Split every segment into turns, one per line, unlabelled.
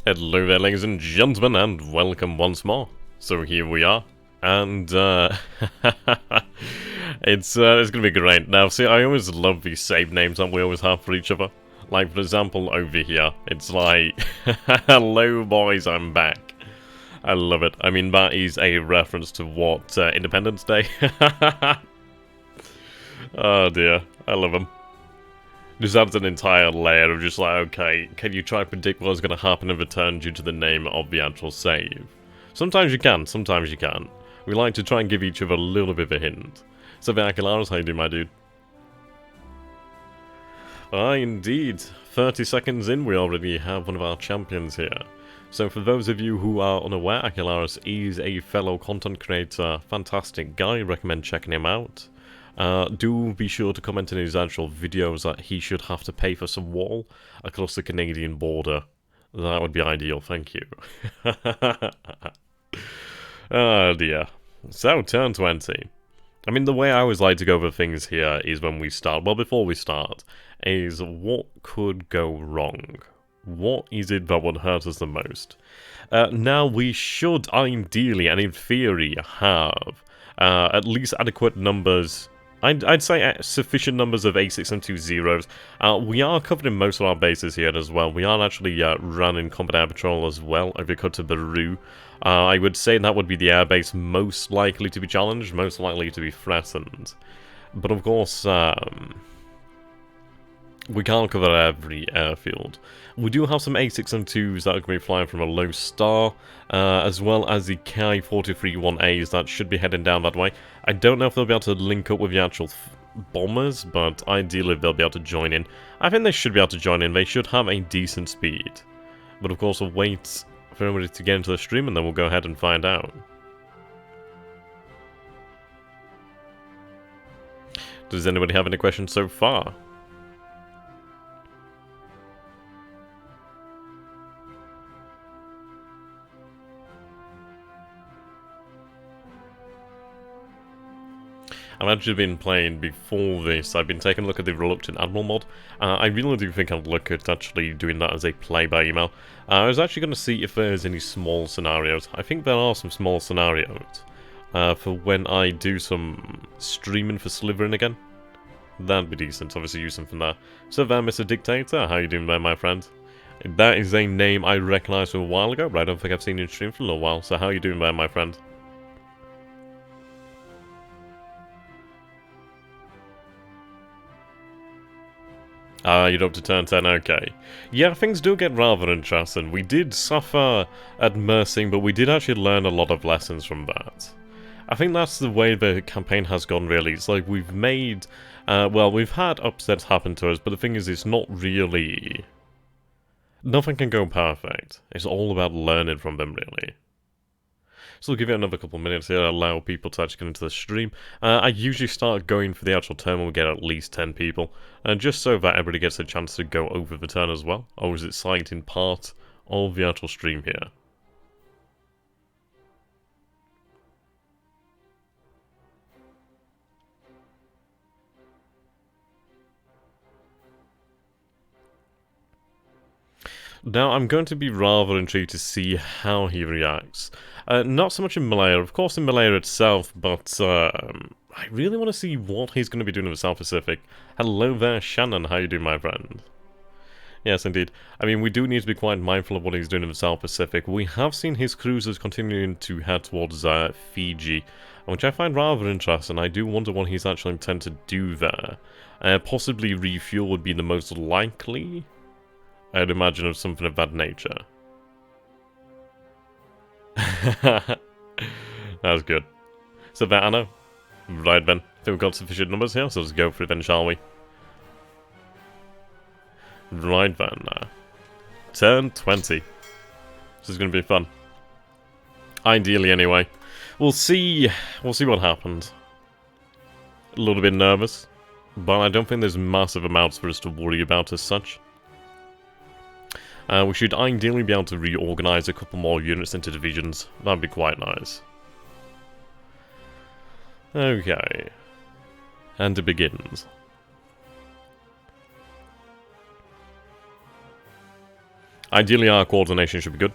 Hello there, ladies and gentlemen, and welcome once more. So here we are, and it's gonna be great. Now, see, I always love these save names that we always have for each other. Like, for example, over here, it's like, hello boys, I'm back. I love it. I mean, that is a reference to what, Independence Day? Oh dear, I love them. Just adds an entire layer of just like, okay, can you try to predict what's going to happen in return due to the name of the actual save? Sometimes you can, sometimes you can't. We like to try and give each other a little bit of a hint. So, Vakalaris, how you doing, my dude? Indeed. 30 seconds in, we already have one of our champions here. So for those of you who are unaware, Akelaris is a fellow content creator, fantastic guy, recommend checking him out. Do be sure to comment in his actual videos that he should have to pay for some wall across the Canadian border. That would be ideal, thank you. Oh dear. So, turn 20. I mean, the way I always like to go over things here is when we start, well, before we start, is what could go wrong? What is it that would hurt us the most? Now, we should ideally, and in theory, have at least adequate numbers. I'd say sufficient numbers of A6 and 2 zeros. We are covering most of our bases here as well. We are actually running Combat Air Patrol as well over to Baru. I would say that would be the airbase most likely to be challenged, most likely to be threatened. But of course, we can't cover every airfield. We do have some A6 and 2s that are going to be flying from a low star, as well as the Ki-43-1As that should be heading down that way. I don't know if they'll be able to link up with the actual bombers, but ideally they'll be able to join in. I think they should be able to join in. They should have a decent speed. But of course, we'll wait for everybody to get into the stream and then we'll go ahead and find out. Does anybody have any questions so far? I've actually been playing before this. I've been taking a look at the Reluctant Admiral mod. I really do think I'd look at actually doing that as a play by email. I was actually going to see if there's any small scenarios. I think there are some small scenarios for when I do some streaming for Slytherin again. That'd be decent, obviously use something there. So there, Mr. Dictator, how you doing there, my friend? That is a name I recognised from a while ago, but I don't think I've seen you stream for a little while. So how you doing there, my friend? You're up to turn 10, okay. Yeah, things do get rather interesting. We did suffer at Mersing, but we did actually learn a lot of lessons from that. I think that's the way the campaign has gone, really. It's like we've made... well, we've had upsets happen to us, but the thing is, it's not really... Nothing can go perfect. It's all about learning from them, really. So we'll give it another couple of minutes here, allow people to actually get into the stream. I usually start going for the actual turn when we get at least 10 people, just so that everybody gets a chance to go over the turn as well. Or is it exciting part of the actual stream here? Now, I'm going to be rather intrigued to see how he reacts. Not so much in Malaya, of course in Malaya itself, but I really want to see what he's going to be doing in the South Pacific. Hello there, Shannon, how you doing, my friend? Yes, indeed. I mean, we do need to be quite mindful of what he's doing in the South Pacific. We have seen his cruisers continuing to head towards Fiji, which I find rather interesting. I do wonder what he's actually intended to do there. Possibly refuel would be the most likely... I'd imagine of something of that nature. That was good. So that, Anna. Right then. I think we've got sufficient numbers here, so let's go for it then, shall we? Right then. Turn 20. This is going to be fun. Ideally, anyway. We'll see what happens. A little bit nervous, but I don't think there's massive amounts for us to worry about as such. We should ideally be able to reorganize a couple more units into divisions. That'd be quite nice. Okay. And it begins. Ideally, our coordination should be good.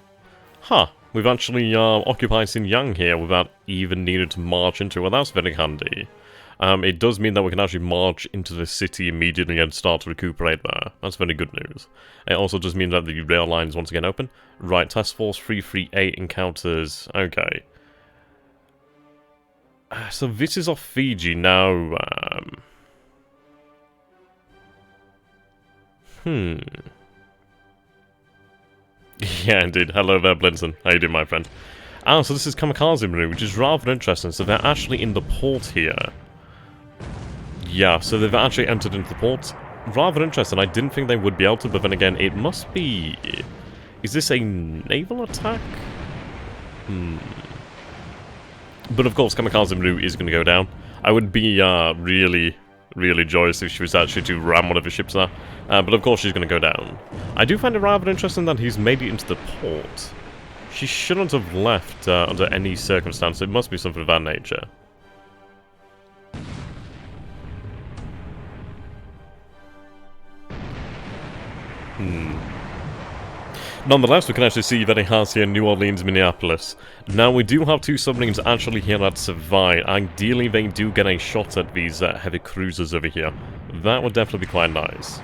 Huh, we've actually occupied Xinjiang here without even needing to march into it. Well, that's very handy. It does mean that we can actually march into the city immediately and start to recuperate there. That's very good news. It also does mean that the rail line is once again open. Right, Task Force 338 encounters. Okay. So this is off Fiji now. Yeah, indeed. Hello there, Blinton. How you doing, my friend? Ah, so this is Kamikaze Maru, which is rather interesting. So they're actually in the port here. Yeah, so they've actually entered into the port. Rather interesting. I didn't think they would be able to, but then again, it must be... Is this a naval attack? But of course, Kamikaze Maru is going to go down. I would be really joyous if she was actually to ram one of the ships there. But of course she's going to go down. I do find it rather interesting that he's made it into the port. She shouldn't have left under any circumstance. It must be something of that nature. Nonetheless, we can actually see that it has here New Orleans, Minneapolis. Now, we do have two submarines actually here that survive. Ideally, they do get a shot at these heavy cruisers over here. That would definitely be quite nice.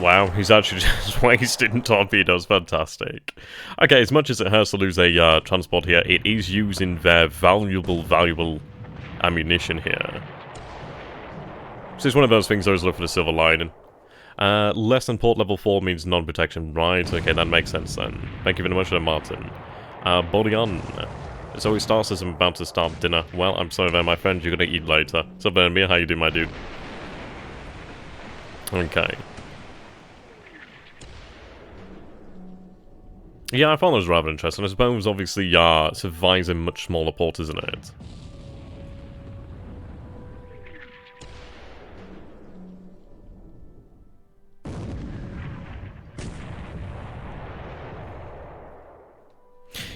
Wow, he's actually just wasting torpedoes. Fantastic. Okay, as much as it hurts to lose a transport here, it is using their valuable ammunition here. So it's one of those things I always look for the silver lining. Less than port level 4 means non-protection. Right, okay, that makes sense then. Thank you very much for that, Martin. Body on. So it starts as I'm about to start dinner. Well, I'm sorry there, my friend, you're gonna eat later. So, Bernmere, how you doing, my dude? Okay. Yeah, I found those rather interesting. I suppose, obviously, survives a much smaller port, isn't it?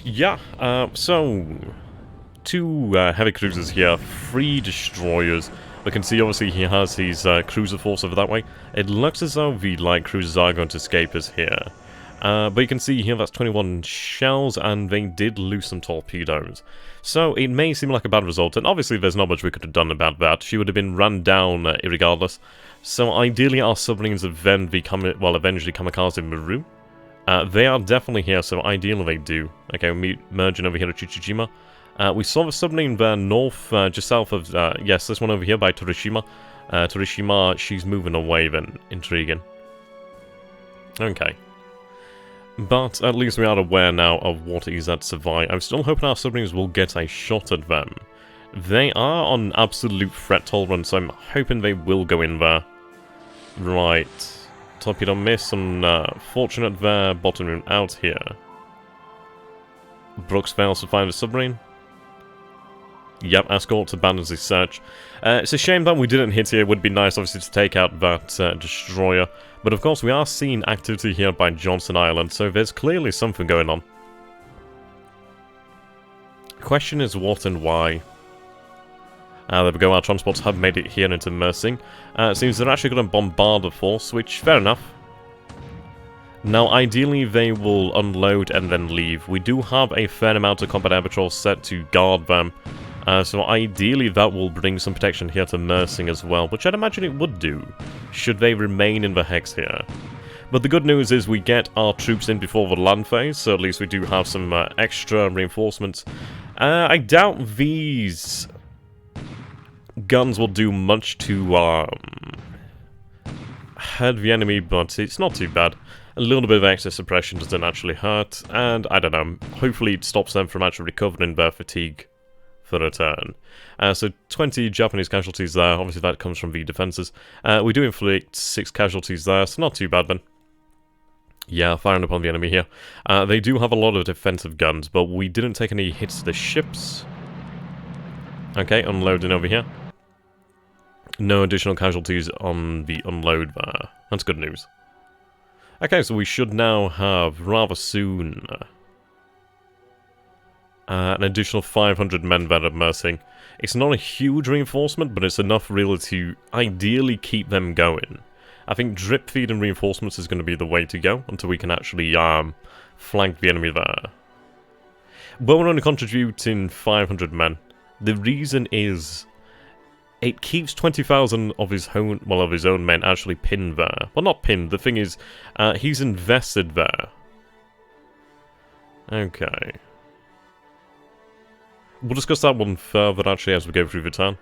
Yeah, so... two heavy cruisers here, 3 destroyers. We can see, obviously, he has his cruiser force over that way. It looks as though the light cruisers are going to escape us here. But you can see here that's 21 shells, and they did lose some torpedoes. So it may seem like a bad result, and obviously there's not much we could have done about that. She would have been run down irregardless. So ideally our submarines have then become, well, eventually Kamikaze Maru. They are definitely here, so ideally they do. Okay, we're merging over here to Chichijima. We saw the submarine there north, just south of, yes, this one over here by Torishima. Torishima, she's moving away then. Intriguing. Okay. But at least we are aware now of what is at survive. I'm still hoping our submarines will get a shot at them. They are on absolute threat tolerance, so I'm hoping they will go in there. Right. Torpedo miss, unfortunate there, bottoming out here. Brooks fails to find the submarine. Yep, escort abandons his search. It's a shame that we didn't hit here. It would be nice, obviously, to take out that destroyer. But of course, we are seeing activity here by Johnson Island, so there's clearly something going on. Question is what and why. There we go, our transports have made it here into Mersing. It seems they're actually going to bombard the force, which, fair enough. Now, ideally, they will unload and then leave. We do have a fair amount of combat air patrols set to guard them. So ideally, that will bring some protection here to Mersing as well, which I'd imagine it would do, should they remain in the Hex here. But the good news is we get our troops in before the land phase, so at least we do have some extra reinforcements. I doubt these guns will do much to head the enemy, but it's not too bad. A little bit of extra suppression doesn't actually hurt, and I don't know, hopefully it stops them from actually recovering their fatigue for a turn. So 20 Japanese casualties there, obviously that comes from the defences. We do inflict 6 casualties there, so not too bad then. Yeah, firing upon the enemy here. They do have a lot of defensive guns, but we didn't take any hits to the ships. Okay, unloading over here. No additional casualties on the unload there. That's good news. Okay, so we should now have, rather soon, an additional 500 men there at Mersing. It's not a huge reinforcement, but it's enough really to ideally keep them going. I think drip feed and reinforcements is going to be the way to go until we can actually flank the enemy there. But we're only contributing 500 men. The reason is it keeps 20,000 of his own men actually pinned there. Well, not pinned. The thing is, he's invested there. Okay. We'll discuss that one further actually as we go through the turn.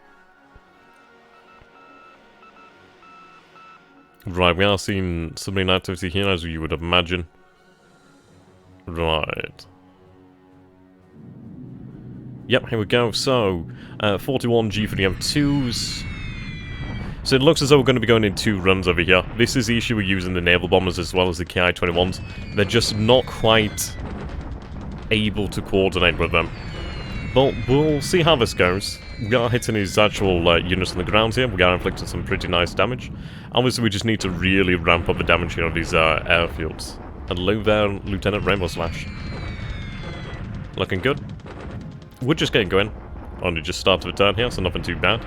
Right, we are seeing submarine activity here, as you would imagine. Right. Yep, here we go. So, 41 G3M2s. So it looks as though we're going to be going in 2 runs over here. This is the issue we're using the naval bombers as well as the Ki-21s. They're just not quite able to coordinate with them. But we'll see how this goes. We are hitting his actual units on the ground here. We are inflicting some pretty nice damage. Obviously, we just need to really ramp up the damage here on these airfields. Hello there, Lieutenant Rainbow Slash. Looking good. We're just getting going. Only just started the turn here, so nothing too bad.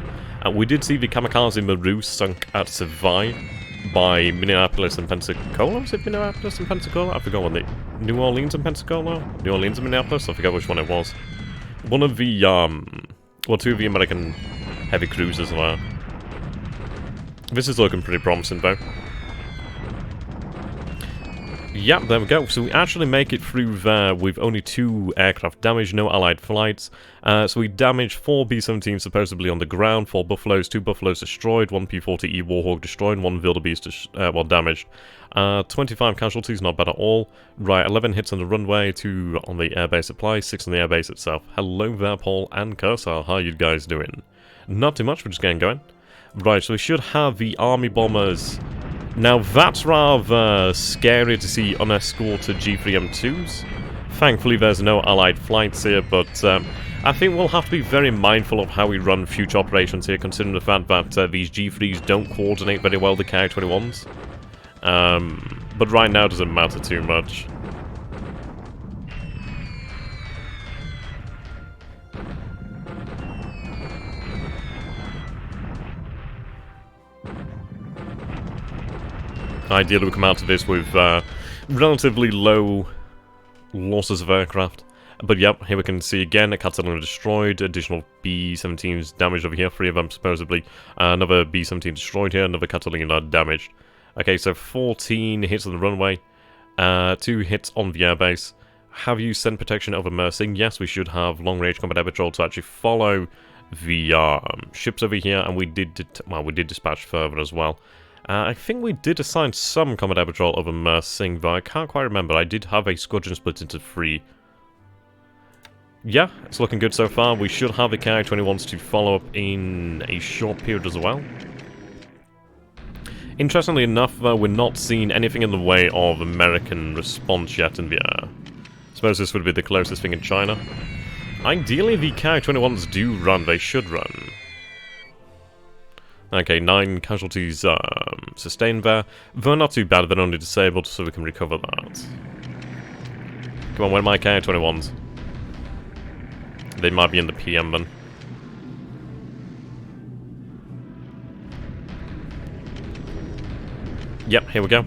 We did see the Kamikaze Maru sunk at Savai by Minneapolis and Pensacola. Was it Minneapolis and Pensacola? I forgot what the... New Orleans and Pensacola? New Orleans and Minneapolis? I forgot which one it was. One of the, well, 2 of the American heavy cruisers there. This is looking pretty promising, though. Yep, there we go. So we actually make it through there with only 2 aircraft damaged, no allied flights. So we damaged 4 B-17s supposedly on the ground, 4 Buffaloes, 2 Buffaloes destroyed, 1 P-40E Warhawk destroyed, 1 Wildebeest damaged. 25 casualties, not bad at all. Right, 11 hits on the runway, 2 on the airbase supply, 6 on the airbase itself. Hello there, Paul and Cursor. How are you guys doing? Not too much, we're just getting going. Right, so we should have the army bombers. Now that's rather scary to see unescorted G3M2s. Thankfully there's no allied flights here, but I think we'll have to be very mindful of how we run future operations here, considering the fact that these G3s don't coordinate very well with the Ki-21s. But right now it doesn't matter too much. Ideally we come out of this with relatively low losses of aircraft. But yep, here we can see again a Catalina destroyed, additional B-17s damaged over here, 3 of them supposedly. Another B-17 destroyed here, another Catalina damaged. Okay, so 14 hits on the runway, 2 hits on the airbase. Have you sent protection over Mersing? Yes, we should have long-range combat air patrol to actually follow the ships over here, and we did dispatch further as well. I think we did assign some combat air patrol over Mersing, though I can't quite remember. I did have a squadron split into 3. Yeah, it's looking good so far. We should have the Ki-21s to follow up in a short period as well. Interestingly enough, though, we're not seeing anything in the way of American response yet in the air. I suppose this would be the closest thing in China. Ideally, the Ki-21s do run. They should run. Okay, 9 casualties sustained there. They're not too bad, they're only disabled, so we can recover that. Come on, where are my Ki-21s? They might be in the PM then. Yep, here we go.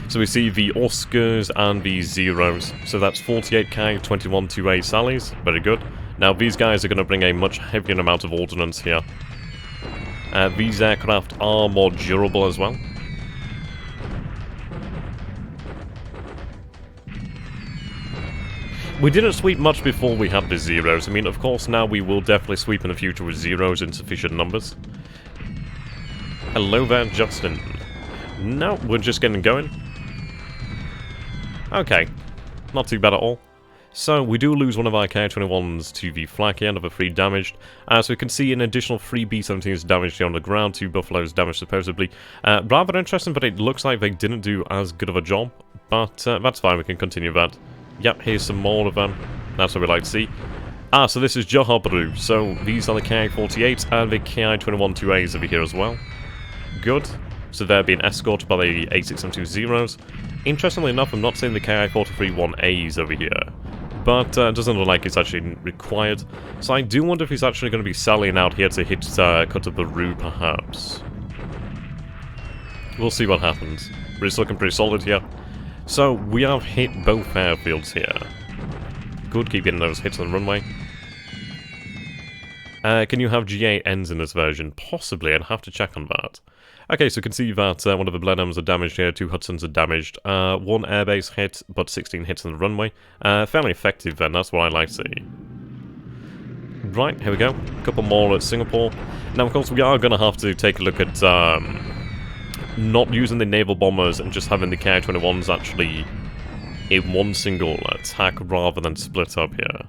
So we see the Oscars and the Zeros. So that's 48 Ki-21 2A Sallies. Very good. Now these guys are going to bring a much heavier amount of ordnance here. These aircraft are more durable as well. We didn't sweep much before we had the Zeros. I mean, of course, now we will definitely sweep in the future with Zeros in sufficient numbers. Hello there, Justin. No, we're just getting going. Okay, not too bad at all. So, we do lose one of our Ki-21s to the flak here, another 3 damaged. So we can see an additional 3 B-17s damaged here on the ground, 2 Buffaloes damaged supposedly. Rather interesting, but it looks like they didn't do as good of a job. But that's fine, we can continue that. Yep, here's some more of them. That's what we like to see. So this is Johor. So these are the Ki-48s and the Ki-21 2As over here as well. Good. So they're being escorted by the A672 Zeros. Interestingly enough, I'm not seeing the Ki-43 1As over here. But it doesn't look like it's actually required. So I do wonder if he's actually going to be sallying out here to hit Cut of the Roo, perhaps. We'll see what happens. But it's looking pretty solid here. So, we have hit both airfields here. Good, keep getting those hits on the runway. Can you have G8 ends in this version? Possibly, I'd have to check on that. Okay, so you can see that one of the Blenheims are damaged here, 2 Hudsons are damaged. 1 airbase hit, but 16 hits on the runway. Fairly effective then, that's what I like to see. Right, here we go. A couple more at Singapore. Now, of course, we are going to have to take a look at not using the naval bombers and just having the Ki-21s actually in one single attack rather than split up here.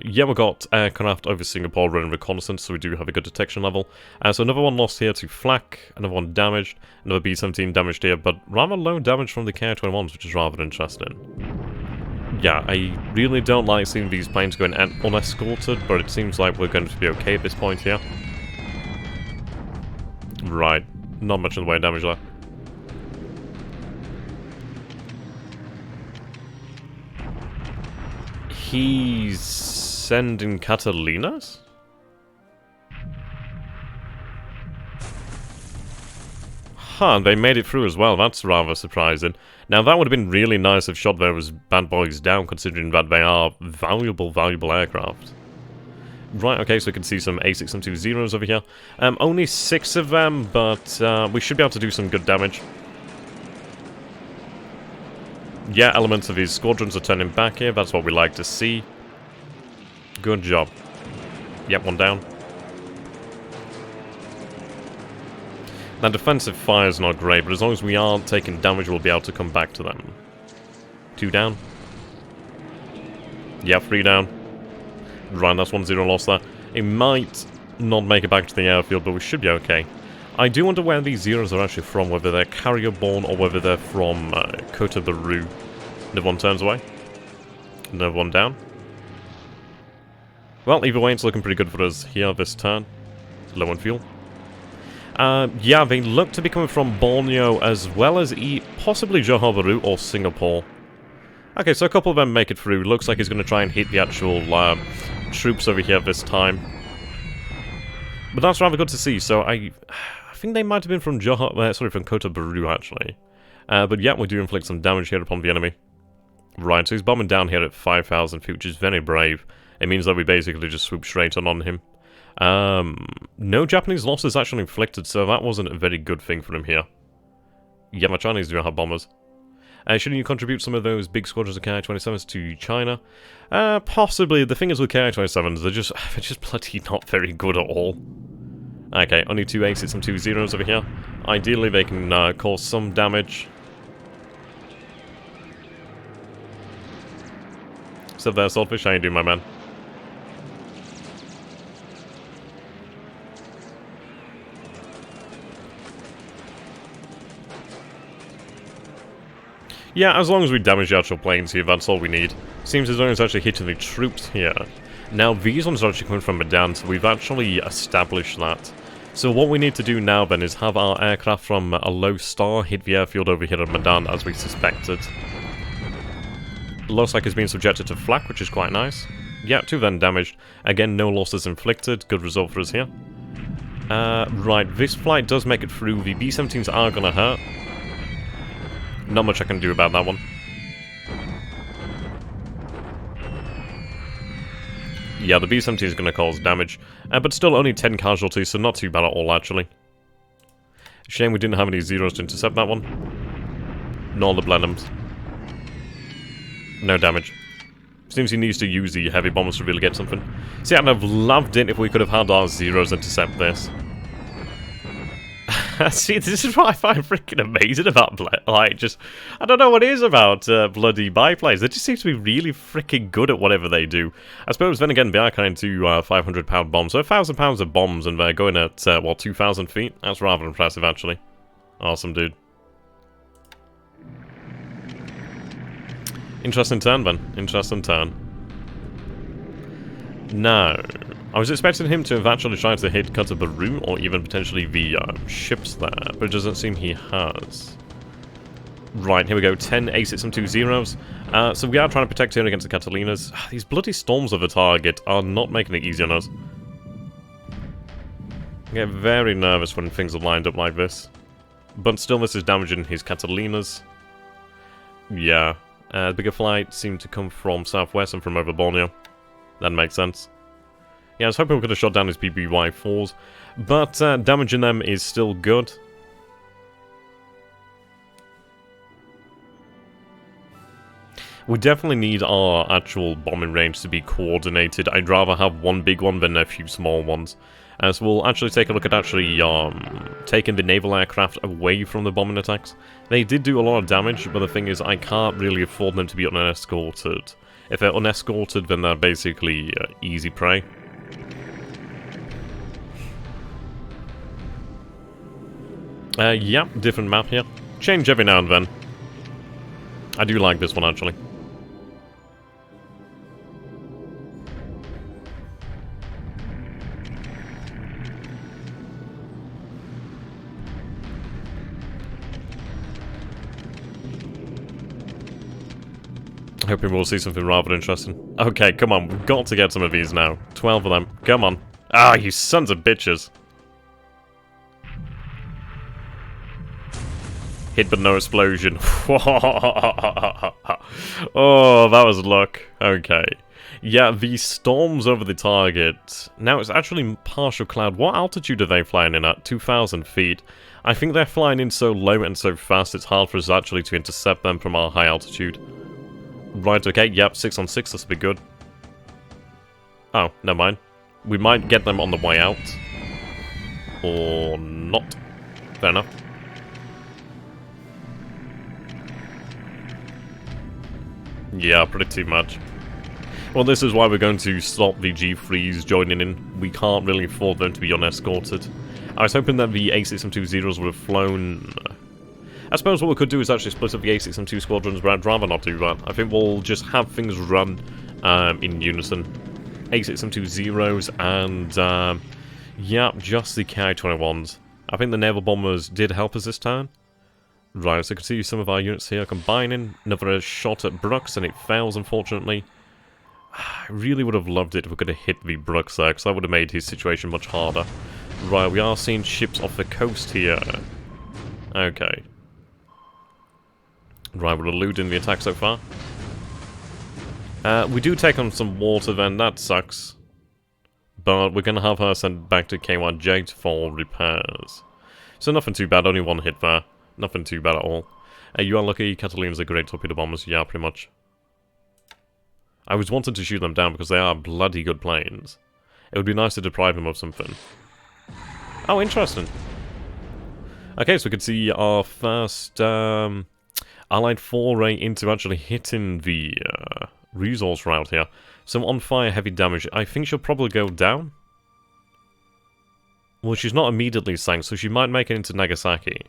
Yeah, we've got aircraft over Singapore running reconnaissance, so we do have a good detection level. So another one lost here to flak, another one damaged, another B-17 damaged here, but rather low damage from the Ki-21s, which is rather interesting. Yeah, I really don't like seeing these planes going unescorted, but it seems like we're going to be okay at this point here. Right, not much in the way of damage there. He's sending Catalinas? Huh, they made it through as well. That's rather surprising. Now, that would have been really nice if shot those bad boys down, considering that they are valuable aircraft. Right, okay, so we can see some A6M2 over here. Only 6 of them, but we should be able to do some good damage. Yeah, elements of his squadrons are turning back here. That's what we like to see. Good job. Yep, one down. Now, defensive fire is not great, but as long as we aren't taking damage, we'll be able to come back to them. 2 down. Yep, 3 down. Right, that's 1-0 loss there. It might not make it back to the airfield, but we should be okay. I do wonder where these zeros are actually from, whether they're carrier-borne or whether they're from Kota Baru. Another one turns away. Another one down. Well, either way, it's looking pretty good for us here this turn. Low on fuel. Yeah, they look to be coming from Borneo as well as possibly Johor Bahru or Singapore. Okay, so a couple of them make it through. Looks like he's going to try and hit the actual troops over here this time. But that's rather good to see. So I think they might have been from from Kota Baru actually. But yeah, we do inflict some damage here upon the enemy. Right, so he's bombing down here at 5,000 feet, which is very brave. It means that we basically just swoop straight on him. No Japanese losses actually inflicted, so that wasn't a very good thing for him here. Yeah, my Chinese do have bombers. Shouldn't you contribute some of those big squadrons of Ki-27s to China? Possibly. The thing is with Ki-27s, they're just bloody not very good at all. Okay, only 2 aces and 2 zeros over here. Ideally, they can cause some damage. So there, Swordfish, how you doing, my man? Yeah, as long as we damage the actual planes here, that's all we need. Seems as though it's actually hitting the troops here. Now, these ones are actually coming from Medan, so we've actually established that. So what we need to do now, then, is have our aircraft from a low star hit the airfield over here at Medan, as we suspected. Looks like it's been subjected to flak, which is quite nice. Yeah, 2 then damaged. Again, no losses inflicted. Good result for us here. Right, this flight does make it through. The B-17s are gonna hurt. Not much I can do about that one. Yeah, the B-17 is going to cause damage, but still only 10 casualties, so not too bad at all, actually. Shame we didn't have any zeros to intercept that one. Nor the Blenheims. No damage. Seems he needs to use the heavy bombers to really get something. See, I'd have loved it if we could have had our zeros intercept this. See, this is what I find freaking amazing about, like, just, I don't know what it is about bloody biplanes. They just seem to be really freaking good at whatever they do. I suppose, then again, they are kind of 500-pound bombs, so 1,000 pounds of bombs, and they're going at, what, 2,000 feet? That's rather impressive, actually. Awesome, dude. Interesting turn, then. Interesting turn. Now, I was expecting him to have actually tried to hit Kota Baru, or even potentially the ships there, but it doesn't seem he has. Right, here we go, 10 aces and 2 zeros. So we are trying to protect here against the Catalinas. These bloody storms of a target are not making it easy on us. I get very nervous when things are lined up like this. But still, this is damaging his Catalinas. Yeah. The bigger flight seemed to come from southwest and from over Borneo. That makes sense. Yeah, I was hoping we could have shot down his BBY-4s, but damaging them is still good. We definitely need our actual bombing range to be coordinated. I'd rather have one big one than a few small ones. So we'll actually take a look at taking the naval aircraft away from the bombing attacks. They did do a lot of damage, but the thing is I can't really afford them to be unescorted. If they're unescorted, then they're basically easy prey. Yeah, different map here. Change every now and then. I do like this one, actually. Hoping we'll see something rather interesting. Okay, come on, we've got to get some of these now. 12 of them. Come on. Ah, you sons of bitches. Hit but no explosion. Oh, that was luck. Okay. Yeah, the storms over the target. Now, it's actually partial cloud. What altitude are they flying in at? 2,000 feet. I think they're flying in so low and so fast, it's hard for us actually to intercept them from our high altitude. Right, okay, yep, 6 on 6, this will be good. Oh, never mind. We might get them on the way out. Or not. Fair enough. Yeah, pretty much. Well, this is why we're going to stop the G3s joining in. We can't really afford them to be unescorted. I was hoping that the A6M2 would have flown... I suppose what we could do is actually split up the A6M2 squadrons, but I'd rather not do that. I think we'll just have things run in unison. A6M2 and, yeah, just the Ki-21s. I think the naval bombers did help us this turn. Right, so you can see some of our units here combining. Another shot at Brooks, and it fails, unfortunately. I really would have loved it if we could have hit the Brooks there, because that would have made his situation much harder. Right, we are seeing ships off the coast here. Okay. Right, we're eluding the attack so far. We do take on some water then, that sucks. But we're going to have her sent back to K1J for repairs. So nothing too bad, only one hit there. Nothing too bad at all. You are lucky, Catalina's are great torpedo bombers, yeah, pretty much. I was wanting to shoot them down because they are bloody good planes. It would be nice to deprive them of something. Oh, interesting. Okay, so we can see our first Allied foray into actually hitting the resource route here. So on fire, heavy damage. I think she'll probably go down. Well, she's not immediately sank, so she might make it into Nagasaki.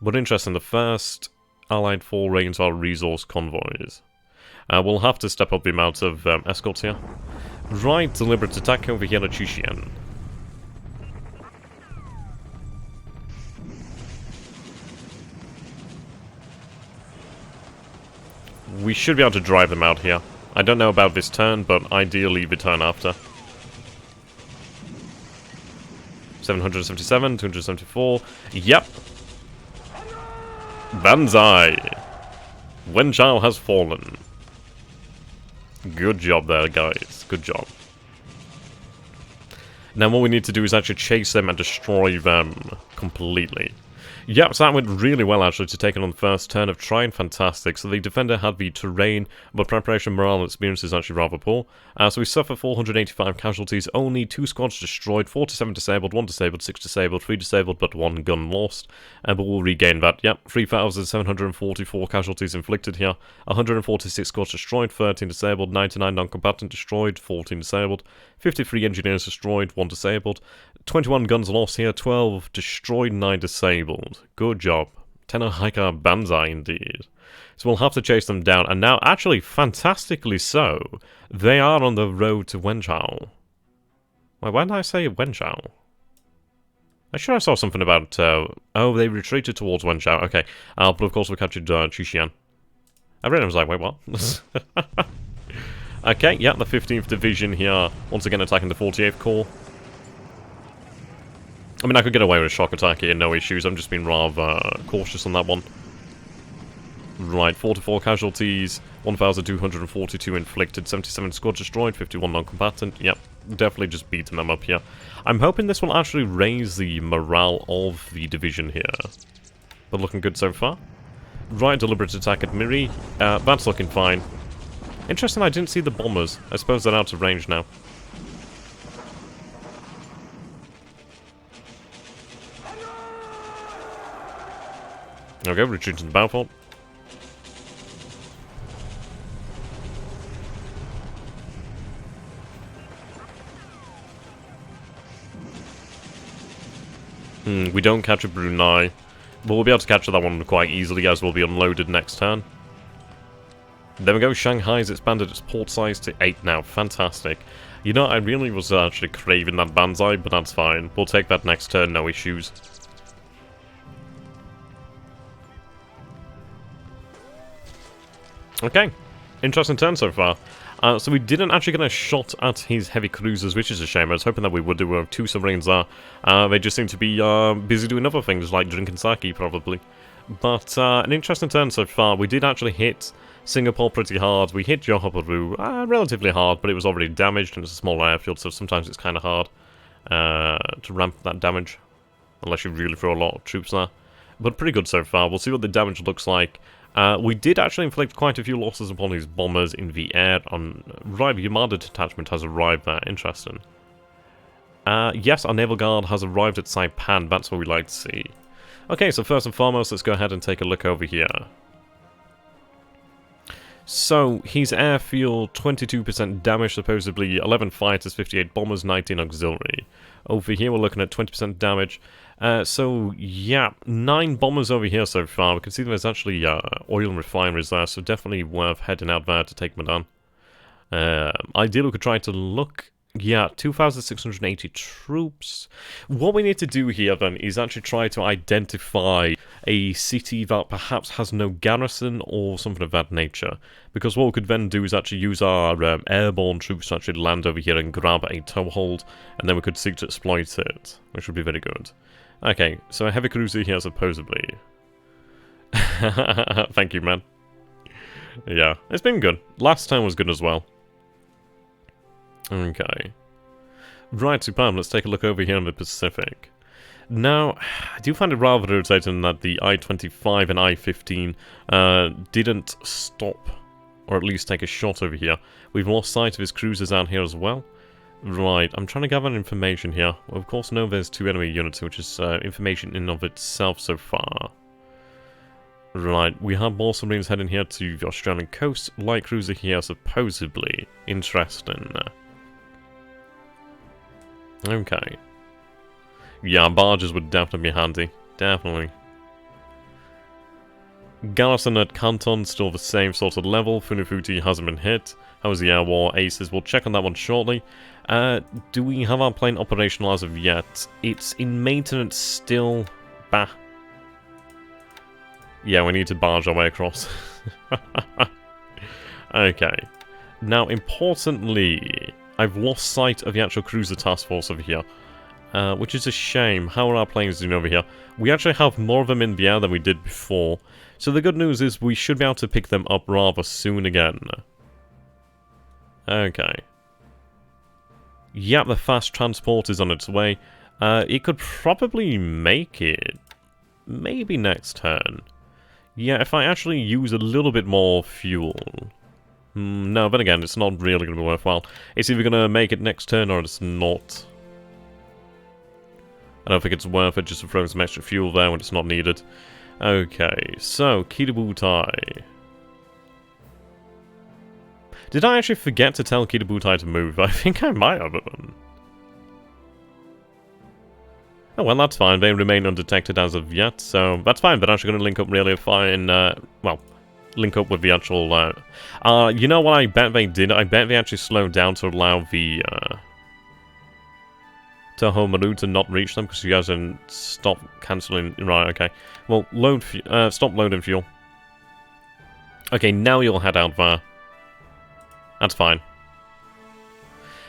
But interesting, the first Allied foray into our resource convoys. We'll have to step up the amount of escorts here. Right, deliberate attack over here at Chishian. We should be able to drive them out here. I don't know about this turn, but ideally the turn after. 777, 274. Yep. Banzai! Wenchao has fallen. Good job there, guys. Good job. Now what we need to do is actually chase them and destroy them completely. Yep, so that went really well actually to take it on the first turn of trying. Fantastic. So the defender had the terrain, but preparation, morale, and experience is actually rather poor. So we suffer 485 casualties, only 2 squads destroyed, 47 disabled, 1 disabled, 6 disabled, 3 disabled, but 1 gun lost. But we'll regain that. Yep, 3,744 casualties inflicted here, 146 squads destroyed, 13 disabled, 99 non-combatant destroyed, 14 disabled, 53 engineers destroyed, 1 disabled, 21 guns lost here, 12 destroyed, 9 disabled. Good job. Tenno Hiker Banzai indeed. So we'll have to chase them down, and now, actually, fantastically so, they are on the road to Wenchao. Wait, why did I say Wenchao? I'm sure I saw something about, oh, they retreated towards Wenchao. Okay, but of course we captured Chishian. I read it, I was like, wait, what? Okay, yeah, the 15th Division here, once again attacking the 48th Corps. I mean, I could get away with a shock attack here, no issues. I'm just being rather cautious on that one. Right, 44 casualties, 1,242 inflicted, 77 squad destroyed, 51 non-combatant. Yep, definitely just beating them up here. I'm hoping this will actually raise the morale of the division here. But looking good so far. Right, deliberate attack at Miri. That's looking fine. Interesting, I didn't see the bombers. I suppose they're out of range now. Okay, retreat to the battlefield. We don't capture Brunei, but we'll be able to capture that one quite easily as we'll be unloaded next turn. There we go, Shanghai's expanded its port size to 8 now, fantastic. You know, I really was actually craving that Banzai, but that's fine. We'll take that next turn, no issues. Okay, interesting turn so far. So we didn't actually get a shot at his heavy cruisers, which is a shame. I was hoping that we would do with 2 submarines there. They just seem to be busy doing other things, like drinking sake, probably. But an interesting turn so far. We did actually hit Singapore pretty hard. We hit Johor Bahru relatively hard, but it was already damaged, and it's a small airfield, so sometimes it's kind of hard to ramp that damage, unless you really throw a lot of troops there. But pretty good so far. We'll see what the damage looks like. We did actually inflict quite a few losses upon these bombers in the air. Right, the Yamada detachment has arrived there. Interesting. Yes, our naval guard has arrived at Saipan. That's what we like to see. Okay, so first and foremost, let's go ahead and take a look over here. So, his airfield, 22% damage, supposedly 11 fighters, 58 bombers, 19 auxiliary. Over here, we're looking at 20% damage. So, yeah, 9 bombers over here so far. We can see there's actually oil refineries there, so definitely worth heading out there to take them down. Ideally, we could try to look... Yeah, 2,680 troops. What we need to do here, then, is actually try to identify a city that perhaps has no garrison or something of that nature. Because what we could then do is actually use our airborne troops to actually land over here and grab a toehold, and then we could seek to exploit it, which would be very good. Okay, so a heavy cruiser here, supposedly. Thank you, man. Yeah, it's been good. Last time was good as well. Okay. Right, superb. Let's take a look over here in the Pacific. Now, I do find it rather irritating that the I-25 and I-15 didn't stop, or at least take a shot over here. We've lost sight of his cruisers out here as well. Right, I'm trying to gather information here. Well, of course, no, there's 2 enemy units, which is information in and of itself so far. Right, we have more submarines heading here to the Australian coast. Light cruiser here, supposedly. Interesting. Okay. Yeah, barges would definitely be handy. Definitely. Garrison at Canton, still the same sort of level. Funafuti hasn't been hit. How is the air war? Aces, we'll check on that one shortly. Do we have our plane operational as of yet? It's in maintenance still. Bah. Yeah, we need to barge our way across. Okay. Now, importantly, I've lost sight of the actual cruiser task force over here, which is a shame. How are our planes doing over here? We actually have more of them in the air than we did before, so the good news is we should be able to pick them up rather soon again. Okay. Yep, the fast transport is on its way. It could probably make it maybe next turn. Yeah, if I actually use a little bit more fuel... no, but again, it's not really going to be worthwhile. It's either going to make it next turn or it's not. I don't think it's worth it just to throw some extra fuel there when it's not needed. Okay, so, Kitabutai. Did I actually forget to tell Kitabutai to move? I think I might have done. Oh, well, that's fine. They remain undetected as of yet, so that's fine. They're actually going to link up really fine, well, link up with the actual, you know what I bet they did? I bet they actually slowed down to allow the, Toho Maru to not reach them, because you guys didn't stop cancelling. Right, okay. Well, stop loading fuel. Okay, now you'll head out there. That's fine.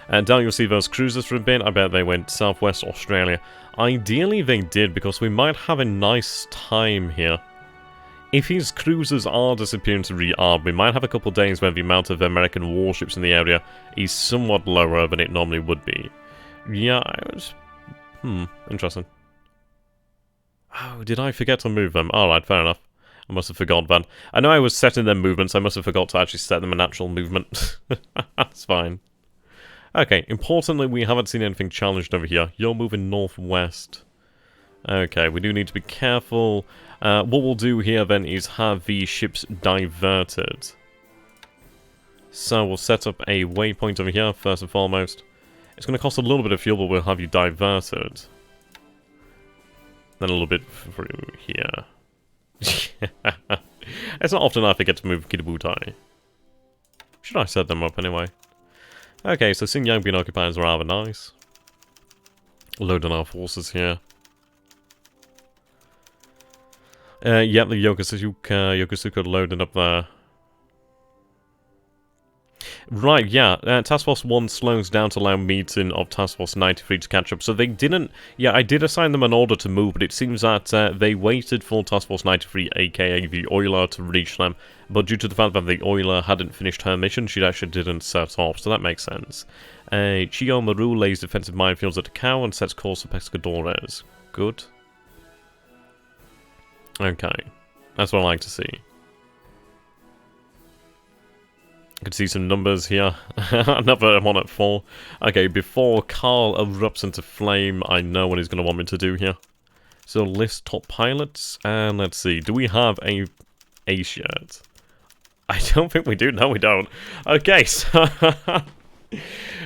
Down you'll see those cruisers for a bit. I bet they went southwest Australia. Ideally they did, because we might have a nice time here. If his cruisers are disappearing to re-arm, we might have a couple of days where the amount of American warships in the area is somewhat lower than it normally would be. Yeah, I was... interesting. Oh, did I forget to move them? Alright, fair enough. I must have forgot that. I know I was setting their movements, I must have forgot to actually set them a natural movement. That's fine. Okay, importantly, we haven't seen anything challenged over here. You're moving northwest. Okay, we do need to be careful. What we'll do here then is have the ships diverted. So we'll set up a waypoint over here, first and foremost. It's going to cost a little bit of fuel, but we'll have you diverted. Then a little bit through here. It's not often I forget to move Kitabutai. Should I set them up anyway? Okay, so Xinjiang being occupied is rather nice. Loading our forces here. Yep, the Yokosuka loading up there. Right, yeah, Task Force 1 slows down to allow meeting of Task Force 93 to catch up. So they didn't... Yeah, I did assign them an order to move, but it seems that they waited for Task Force 93, aka the Oiler, to reach them. But due to the fact that the Oiler hadn't finished her mission, she actually didn't set off, so that makes sense. Chiyo Maru lays defensive minefields at Takao and sets course for Pescadores. Good. Okay. That's what I like to see. I can see some numbers here. Another one at 4. Okay, before Carl erupts into flame, I know what he's going to want me to do here. So list top pilots, and let's see. Do we have a shirt? I don't think we do. No, we don't. Okay, so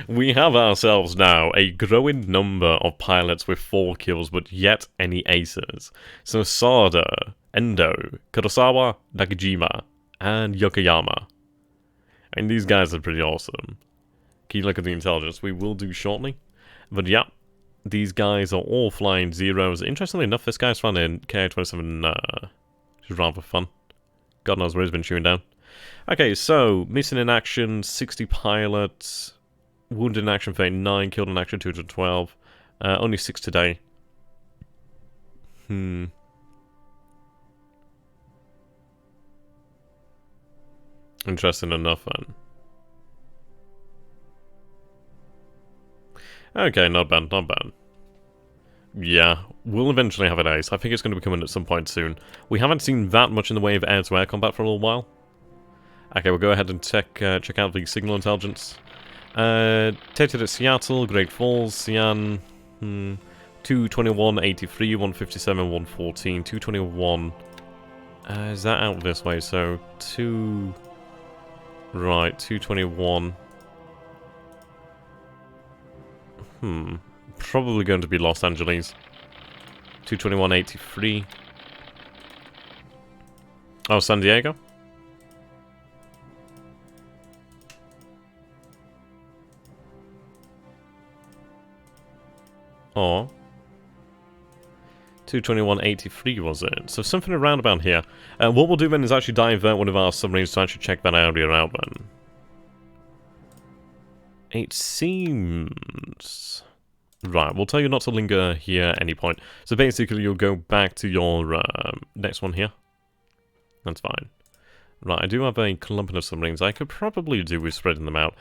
we have ourselves now a growing number of pilots with 4 kills, but yet any aces. So Sada, Endo, Kurosawa, Nakajima, and Yokoyama. And these guys are pretty awesome. Key look at the intelligence we will do shortly. But yeah, these guys are all flying zeros. Interestingly enough, this guy's flying Ka-27, which is rather fun. God knows where he's been shooting down. Okay, so, missing in action, 60 pilots. Wounded in action, 39. Killed in action, 212. Only 6 today. Interesting enough, then. Okay, not bad, not bad. Yeah, we'll eventually have an ace. I think it's going to be coming at some point soon. We haven't seen that much in the way of air-to-air combat for a little while. Okay, we'll go ahead and check out the signal intelligence. Detected at Seattle, Great Falls, Xi'an, 221, 83, 157, 114, 221. Is that out this way? So, 2... Right, 221. Probably going to be Los Angeles. 221.83. Oh, San Diego? Or 221.83 was it? So something around about here. What we'll do then is actually divert one of our submarines to actually check that area out then. It seems... Right, we'll tell you not to linger here at any point. So basically you'll go back to your next one here. That's fine. Right, I do have a clumping of submarines. I could probably do with spreading them out.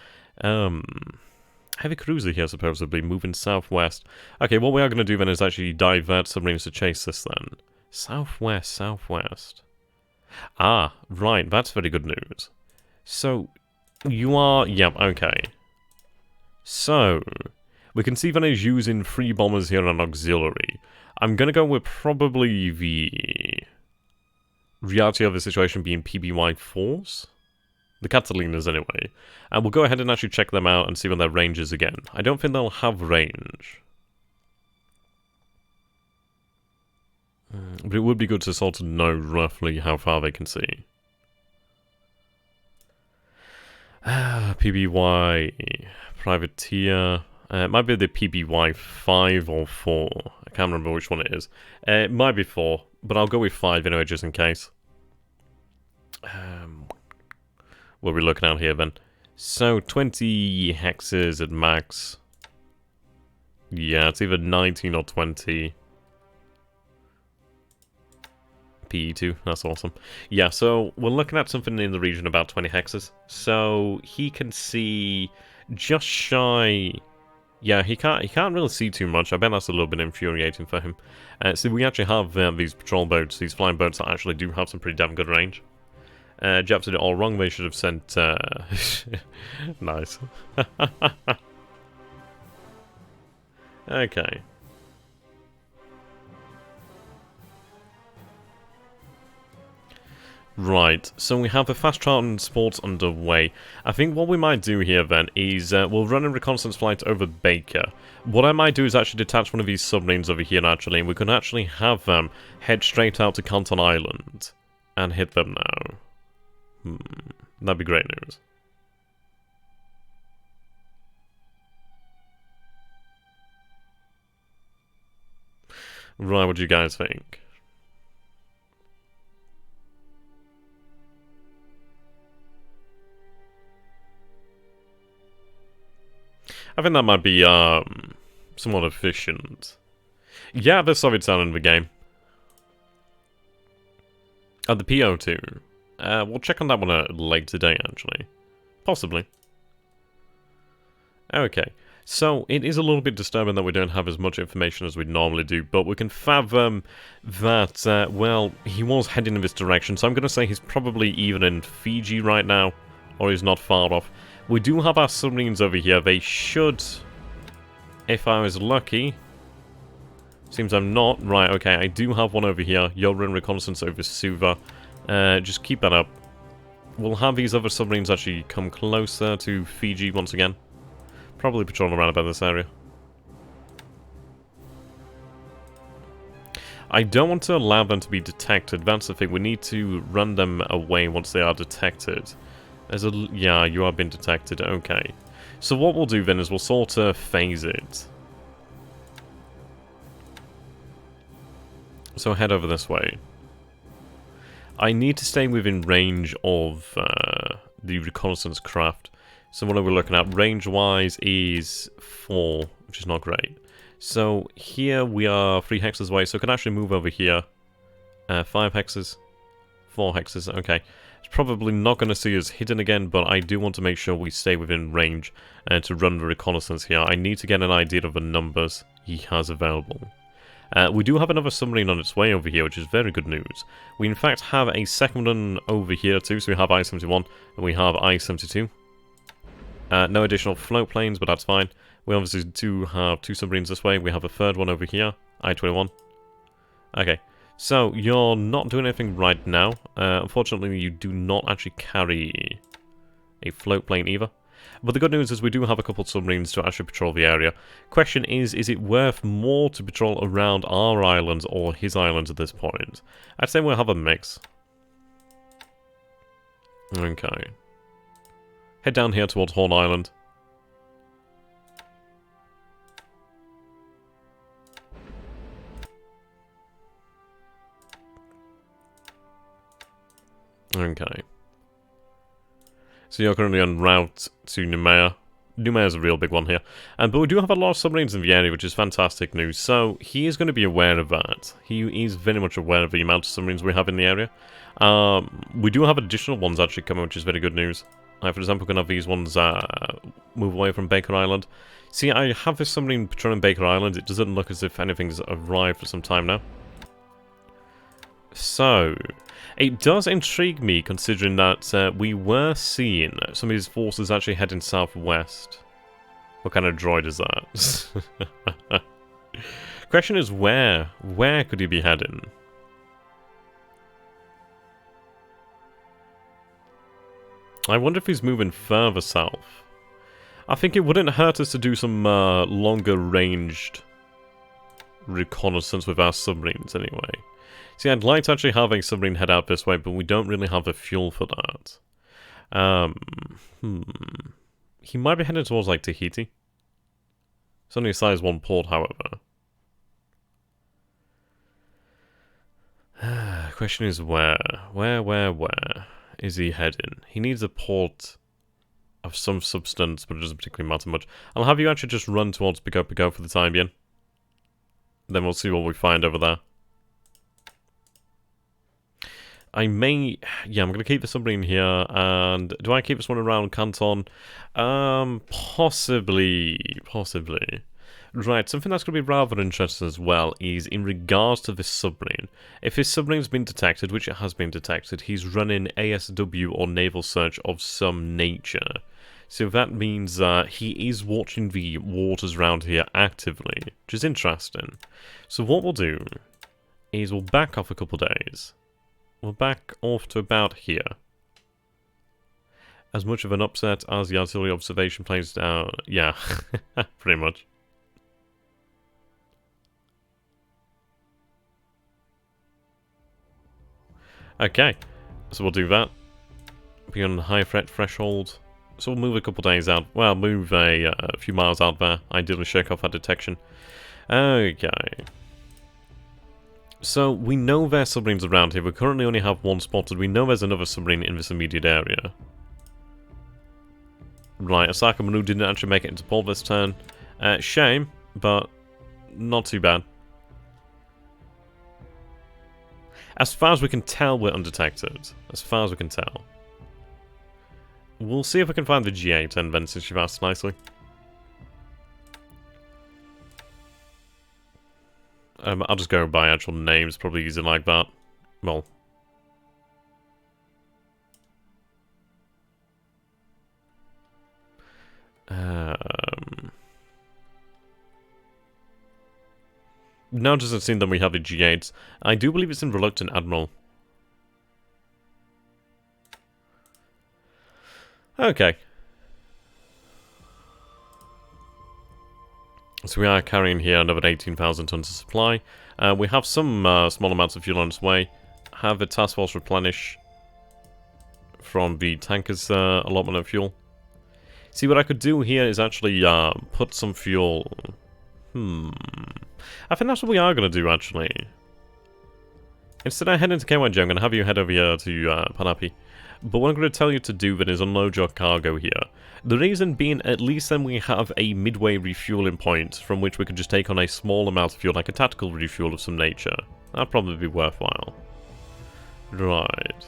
Heavy cruiser here, supposedly, moving southwest. Okay, what we are going to do then is actually divert submarines to chase this then. Southwest, southwest. Ah, right, that's very good news. So, you are... Yep, okay. So, we can see that he's using 3 bombers here on auxiliary. I'm going to go with probably the reality of the situation being PBY-4s. The Catalinas, anyway. And we'll go ahead and actually check them out and see what their range is again. I don't think they'll have range. But it would be good to sort of know roughly how far they can see. PBY... Privateer... it might be the PBY 5 or 4. I can't remember which one it is. It might be 4, but I'll go with 5 anyway, just in case. What are we looking at here then? So 20 hexes at max. Yeah, it's either 19 or 20. PE2, that's awesome. Yeah, so we're looking at something in the region about 20 hexes. So he can see just shy. Yeah, he can't really see too much. I bet that's a little bit infuriating for him. So we actually have these patrol boats, these flying boats that actually do have some pretty damn good range. Japs did it all wrong. They should have sent. Nice. Okay. Right, so we have the fast transports underway. I think what we might do here then is we'll run a reconnaissance flight over Baker. What I might do is actually detach one of these submarines over here actually, and we can actually have them head straight out to Canton Island and hit them now. That'd be great news. Right, what do you guys think? I think that might be, somewhat efficient. Yeah, there's Soviets down in the game. Oh, the PO2. We'll check on that one later today, actually. Possibly. Okay. So, it is a little bit disturbing that we don't have as much information as we normally do, but we can fathom that, well, he was heading in this direction, so I'm going to say he's probably even in Fiji right now, or he's not far off. We do have our submarines over here. They should, if I was lucky. Seems I'm not. Right, okay, I do have one over here. You're in reconnaissance over Suva. Just keep that up. We'll have these other submarines actually come closer to Fiji once again. Probably patrolling around about this area. I don't want to allow them to be detected. That's the thing. We need to run them away once they are detected. Yeah, you are being detected. Okay. So what we'll do then is we'll sort of phase it. So head over this way. I need to stay within range of the reconnaissance craft. So what are we looking at? Range-wise is 4, which is not great. So here we are 3 hexes away, so I can actually move over here. 5 hexes, 4 hexes, okay. It's probably not going to see us hidden again, but I do want to make sure we stay within range to run the reconnaissance here. I need to get an idea of the numbers he has available. We do have another submarine on its way over here, which is very good news. We in fact have a second one over here too, so we have I-71 and we have I-72. No additional float planes, but that's fine. We obviously do have 2 submarines this way. We have a third one over here, I-21. Okay, so you're not doing anything right now. Unfortunately, you do not actually carry a float plane either. But the good news is we do have a couple of submarines to actually patrol the area. Question is it worth more to patrol around our islands or his islands at this point? I'd say we'll have a mix. Okay. Head down here towards Horn Island. Okay. So you're currently en route to Noumea. Noumea is a real big one here. But we do have a lot of submarines in the area, which is fantastic news. So he is going to be aware of that. He is very much aware of the amount of submarines we have in the area. We do have additional ones actually coming, which is very good news. For example, we can have these ones move away from Baker Island. See, I have this submarine patrolling Baker Island. It doesn't look as if anything's arrived for some time now. So, it does intrigue me considering that we were seeing some of these forces actually heading southwest. What kind of droid is that? Question is where? Where could he be heading? I wonder if he's moving further south. I think it wouldn't hurt us to do some longer ranged reconnaissance with our submarines anyway. See, I'd like to actually have a submarine head out this way, but we don't really have the fuel for that. He might be heading towards, like, Tahiti. It's only a size 1 port, however. Question is where? Where is he heading? He needs a port of some substance, but it doesn't particularly matter much. I'll have you actually just run towards Pico Pico for the time being. Then we'll see what we find over there. I may... Yeah, I'm going to keep the submarine here, and... Do I keep this one around Canton? Possibly. Possibly. Right, something that's going to be rather interesting as well is in regards to this submarine. If his submarine's been detected, which it has been detected, he's running ASW or naval search of some nature. So that means he is watching the waters around here actively, which is interesting. So what we'll do is we'll back off a couple days. We'll back off to about here. As much of an upset as the artillery observation planes down. Yeah, pretty much. Okay, so we'll do that. Be on high threat threshold. So we'll move a couple days out. Well, move a few miles out there. Ideally shake off our detection. Okay. So, we know there's submarines around here. We currently only have one spotted. We know there's another submarine in this immediate area. Right, Osaka Manu didn't actually make it into port this turn. Shame, but not too bad. As far as we can tell, we're undetected. As far as we can tell. We'll see if we can find the G8 and then, since you've asked nicely. I'll just go by actual names, probably easier like that. Well. Now does it seem that we have the G8s. I do believe it's in Reluctant Admiral. Okay. So we are carrying here another 18,000 tons of supply. We have some small amounts of fuel on its way. Have the task force replenish from the tanker's allotment of fuel. See, what I could do here is actually put some fuel... I think that's what we are going to do, actually. Instead of heading to KYG, I'm going to have you head over here to Panapi. But what I'm going to tell you to do then is unload your cargo here. The reason being, at least then we have a midway refueling point from which we could just take on a small amount of fuel, like a tactical refuel of some nature. That'd probably be worthwhile. Right.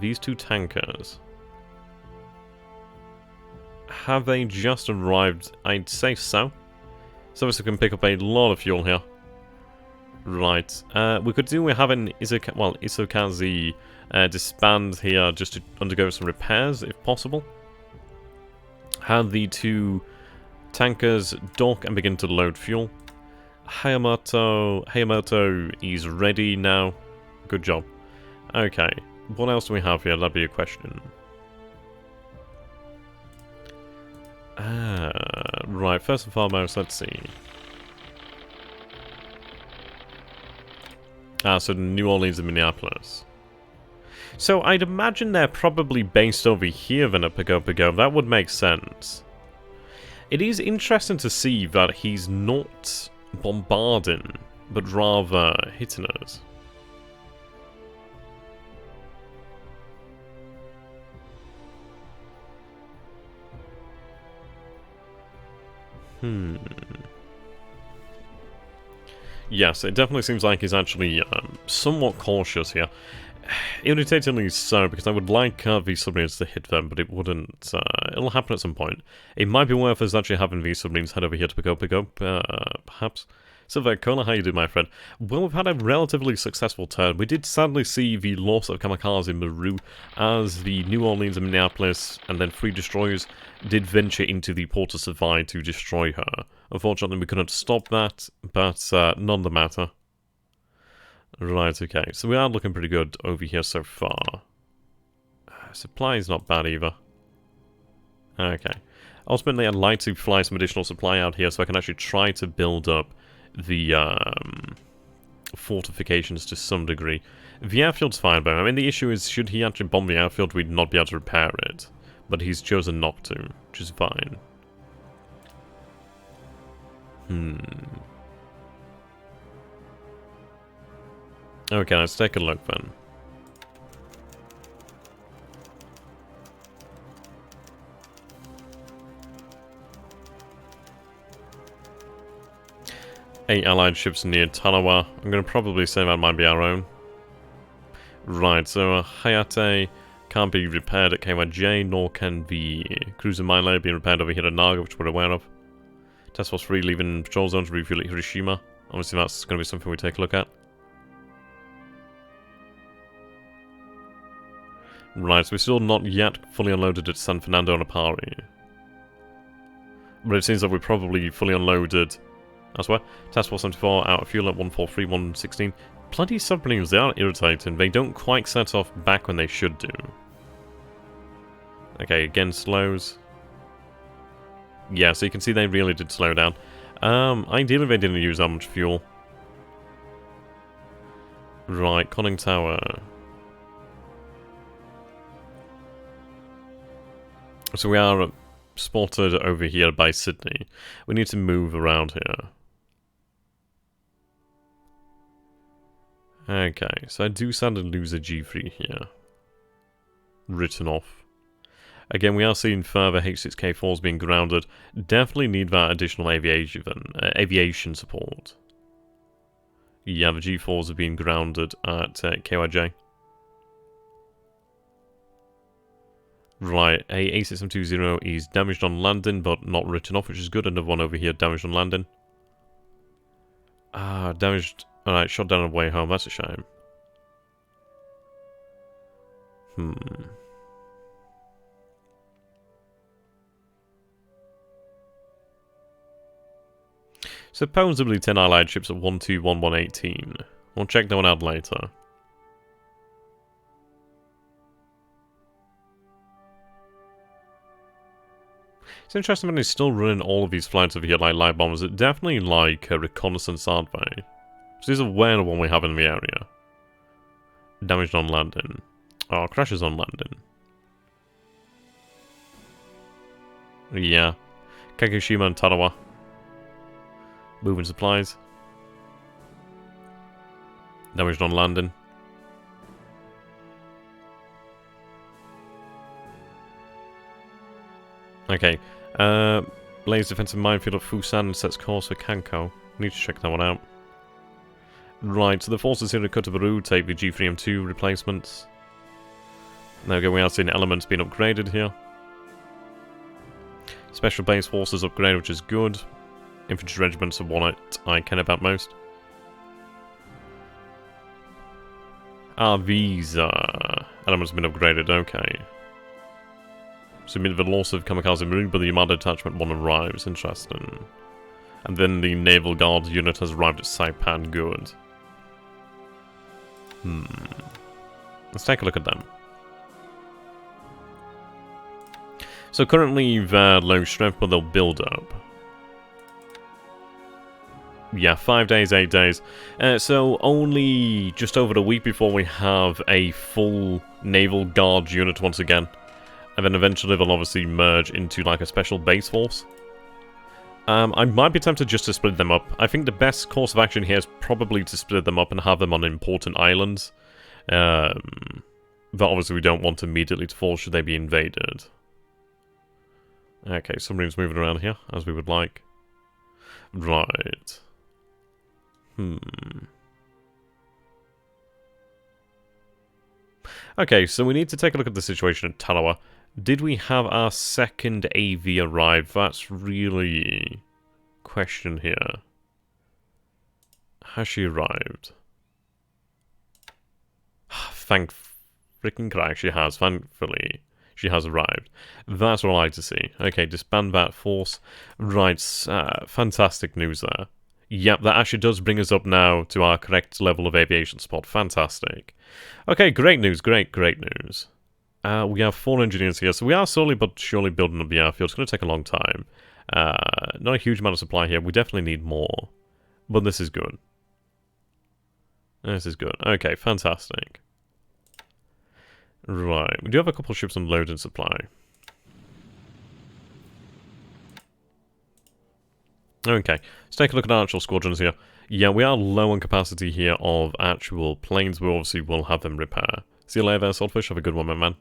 These two tankers. Have they just arrived? I'd say so. So we can pick up a lot of fuel here. Right. We could do, we're having Isokazi disband here just to undergo some repairs, if possible. Have the two tankers dock and begin to load fuel. Hayamoto is ready now. Good job. Okay. What else do we have here? That'd be a question. Right. First and foremost, let's see. So New Orleans and Minneapolis. So I'd imagine they're probably based over here than at Pago Pago. That would make sense. It is interesting to see that he's not bombarding, but rather hitting us. Yes, it definitely seems like he's actually somewhat cautious here. Irritatingly so, because I would like these submarines to hit them, but it wouldn't. It'll happen at some point. It might be worth us actually having these submarines head over here to pick up, perhaps. So, Kona, how you doing, my friend? Well, we've had a relatively successful turn. We did sadly see the loss of Kamikaze Maru as the New Orleans and Minneapolis, and then 3 destroyers, did venture into the port of Savai to destroy her. Unfortunately, we couldn't stop that, but none the matter. Right, okay. So we are looking pretty good over here so far. Supply is not bad either. Okay. Ultimately, I'd like to fly some additional supply out here so I can actually try to build up the fortifications to some degree. The airfield's fine, but I mean, the issue is, should he actually bomb the airfield, we'd not be able to repair it. But he's chosen not to, which is fine. Okay, let's take a look then. 8 allied ships near Tanawa. I'm going to probably say that might be our own. Right, so Hayate can't be repaired at KYJ, nor can the cruiser mine layer be repaired over here at Naga, which we're aware of. Task Force 3 leaving patrol zone to refuel at Hiroshima. Obviously that's going to be something we take a look at. Right, so we're still not yet fully unloaded at San Fernando and Apari. But it seems like we're probably fully unloaded elsewhere. Task Force 74 out of fuel at 143, 116. Bloody submarines, they are irritating. They don't quite set off back when they should do. Okay, again slows. Yeah, so you can see they really did slow down. Ideally they didn't use that much fuel. Right, conning tower. So we are spotted over here by Sydney. We need to move around here. Okay, so I do sadly lose a G3 here. Written off. Again, we are seeing further H6K4s being grounded. Definitely need that additional aviation support. Yeah, the G4s are being grounded at KYJ. Right, a A6720 is damaged on landing, but not written off, which is good. Another one over here damaged on landing. Damaged. Alright, shot down on the way home. That's a shame. Supposedly 10 allied ships at 121118. We'll check that one out later. It's interesting when they're still running all of these flights over here like light bombers. It's definitely like a reconnaissance, aren't they? So these are aware of what we have in the area. Damaged on landing. Oh, crashes on landing. Yeah. Kagoshima and Tarawa. Moving supplies. Damaged on landing. Okay. Lays defensive minefield of Fusan sets course for Kanko. Need to check that one out. Right, so the forces here at Kotobaru take the G3M2 replacements. There we go, we are seeing elements being upgraded here. Special base forces upgrade, which is good. Infantry regiments are one I care about most. These elements have been upgraded, okay. So the loss of Kamikaze Marine, but the Yamada Detachment 1 arrives, interesting. And then the Naval Guard unit has arrived at Saipan, good. Let's take a look at them. So currently they're low strength, but they'll build up. Yeah, 5 days, 8 days. So only just over a week before we have a full Naval Guard unit once again. And then eventually they'll obviously merge into like a special base force. I might be tempted just to split them up. I think the best course of action here is probably to split them up and have them on important islands. That obviously we don't want immediately to fall should they be invaded. Okay, submarines moving around here, as we would like. Right. Okay, so we need to take a look at the situation at Tarawa. Did we have our second AV arrive? That's really question here. Has she arrived? Thank freaking Christ, she has. Thankfully, she has arrived. That's what I like to see. Okay, disband that force. Right, fantastic news there. Yep, that actually does bring us up now to our correct level of aviation support. Fantastic. Okay, great news, great news. We have 4 engineers here, so we are slowly but surely building up the airfield. It's going to take a long time. Not a huge amount of supply here. We definitely need more. But this is good. This is good. Okay, fantastic. Right, we do have a couple of ships on load and supply. Okay, let's take a look at our actual squadrons here. Yeah, we are low on capacity here of actual planes. We obviously will have them repair. See you later there, Swordfish. Have a good one, my man.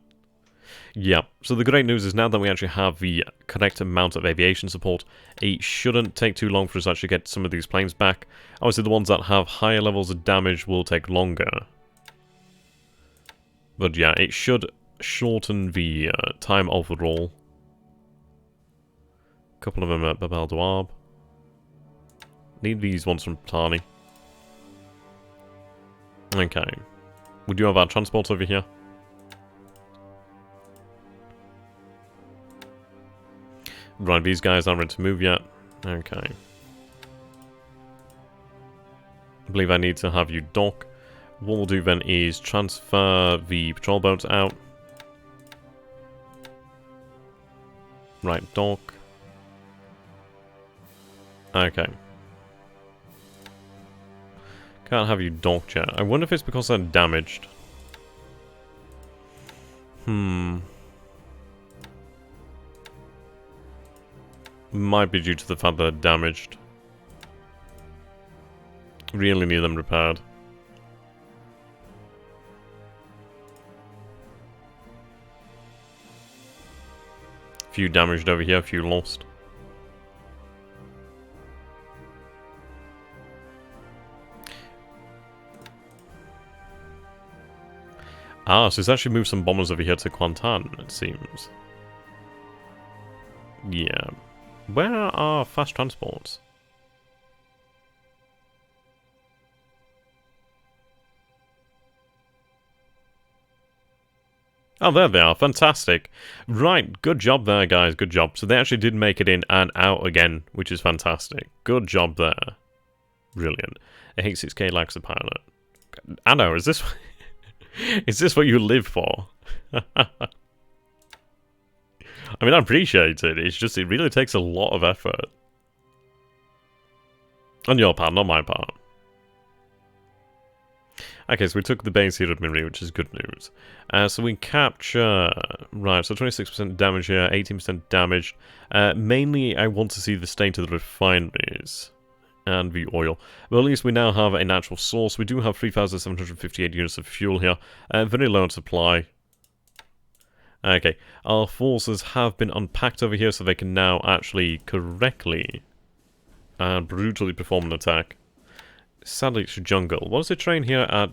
Yeah, so the great news is now that we actually have the correct amount of aviation support, it shouldn't take too long for us to actually get some of these planes back. Obviously the ones that have higher levels of damage will take longer. But yeah, it should shorten the time overall. A couple of them at Babel Douab. Need these ones from Tani. Okay. We do have our transports over here. Right, these guys aren't ready to move yet. Okay. I believe I need to have you dock. What we'll do then is transfer the patrol boats out. Right, dock. Okay. Can't have you docked yet. I wonder if it's because they're damaged. Might be due to the fact they're damaged. Really need them repaired. Few damaged over here, few lost. Ah, so it's actually moved some bombers over here to Kuantan, it seems. Yeah. Where are our fast transports? Oh, there they are. Fantastic. Right, good job there, guys. Good job. So they actually did make it in and out again, which is fantastic. Good job there. Brilliant. A H6K likes a pilot. Anna, is this... is this what you live for? I mean, I appreciate it. It's just, it really takes a lot of effort. On your part, not my part. Okay, so we took the base here at Miri, which is good news. So we capture... Right, so 26% damage here, 18% damage. Mainly, I want to see the state of the refineries and the oil. But at least we now have a natural source. We do have 3,758 units of fuel here. Very low on supply. Okay, our forces have been unpacked over here so they can now actually correctly and brutally perform an attack. Sadly, it's jungle. What is the terrain here at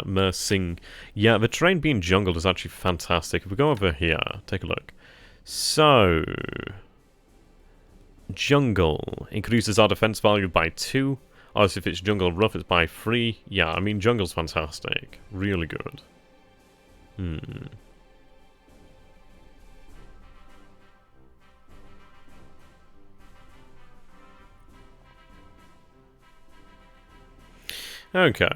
Mersing? Yeah, the terrain being jungled is actually fantastic. If we go over here, take a look. So, jungle increases our defense value by 2. Obviously, if it's jungle rough, it's by 3. Yeah, I mean, jungle's fantastic. Really good. Okay.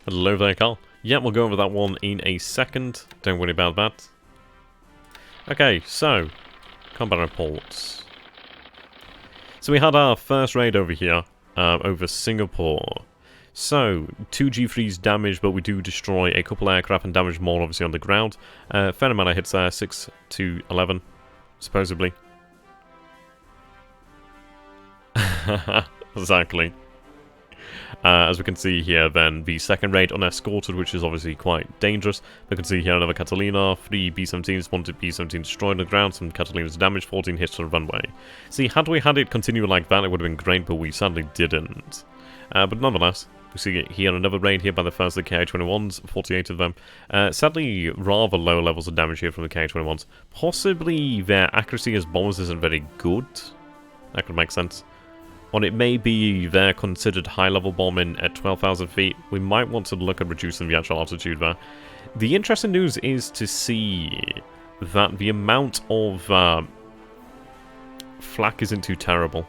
Hello there, Carl. Yeah, we'll go over that one in a second. Don't worry about that. Okay, so, combat reports. So we had our first raid over here, over Singapore. So, 2 G3s damaged, but we do destroy a couple aircraft and damage more, obviously, on the ground. Fair amount of hits there, 6 to 11, supposedly. Exactly. As we can see here, then, the second raid unescorted, which is obviously quite dangerous. We can see here another Catalina, 3 B-17s, 1 B-17 destroyed on the ground, some Catalinas damaged, 14 hits to the runway. See, had we had it continue like that, it would have been great, but we sadly didn't. But nonetheless, we see here another raid here by the first of the Ki-21s, 48 of them. Sadly, rather low levels of damage here from the Ki-21s. Possibly their accuracy as bombers isn't very good. That could make sense. When it may be they're considered high-level bombing at 12,000 feet, we might want to look at reducing the actual altitude there. The interesting news is to see that the amount of flak isn't too terrible.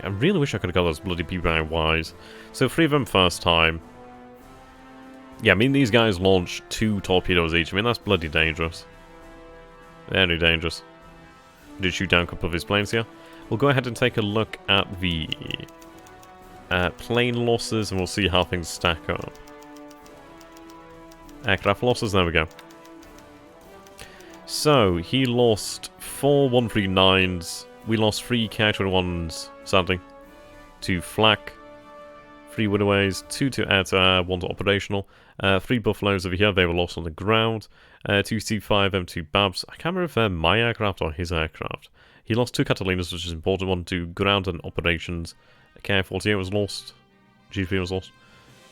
I really wish I could have got those bloody PBI-Ys. So 3 of them first time. Yeah, I mean, these guys launched 2 torpedoes each. I mean, that's bloody dangerous. Very dangerous. Did shoot down a couple of his planes here. We'll go ahead and take a look at the plane losses, and we'll see how things stack up. Aircraft losses, there we go. So, he lost 4 139s. We lost 3 Ki-21s, sadly, to flak. 3 Widoways, 2 to air-to-air, 1 to operational. 3 Buffaloes over here, they were lost on the ground. 2 C5 M2 Babs. I can't remember if they're my aircraft or his aircraft. He lost 2 Catalinas, which is important. 1 to ground and operations. KI-48 was lost. G3 was lost.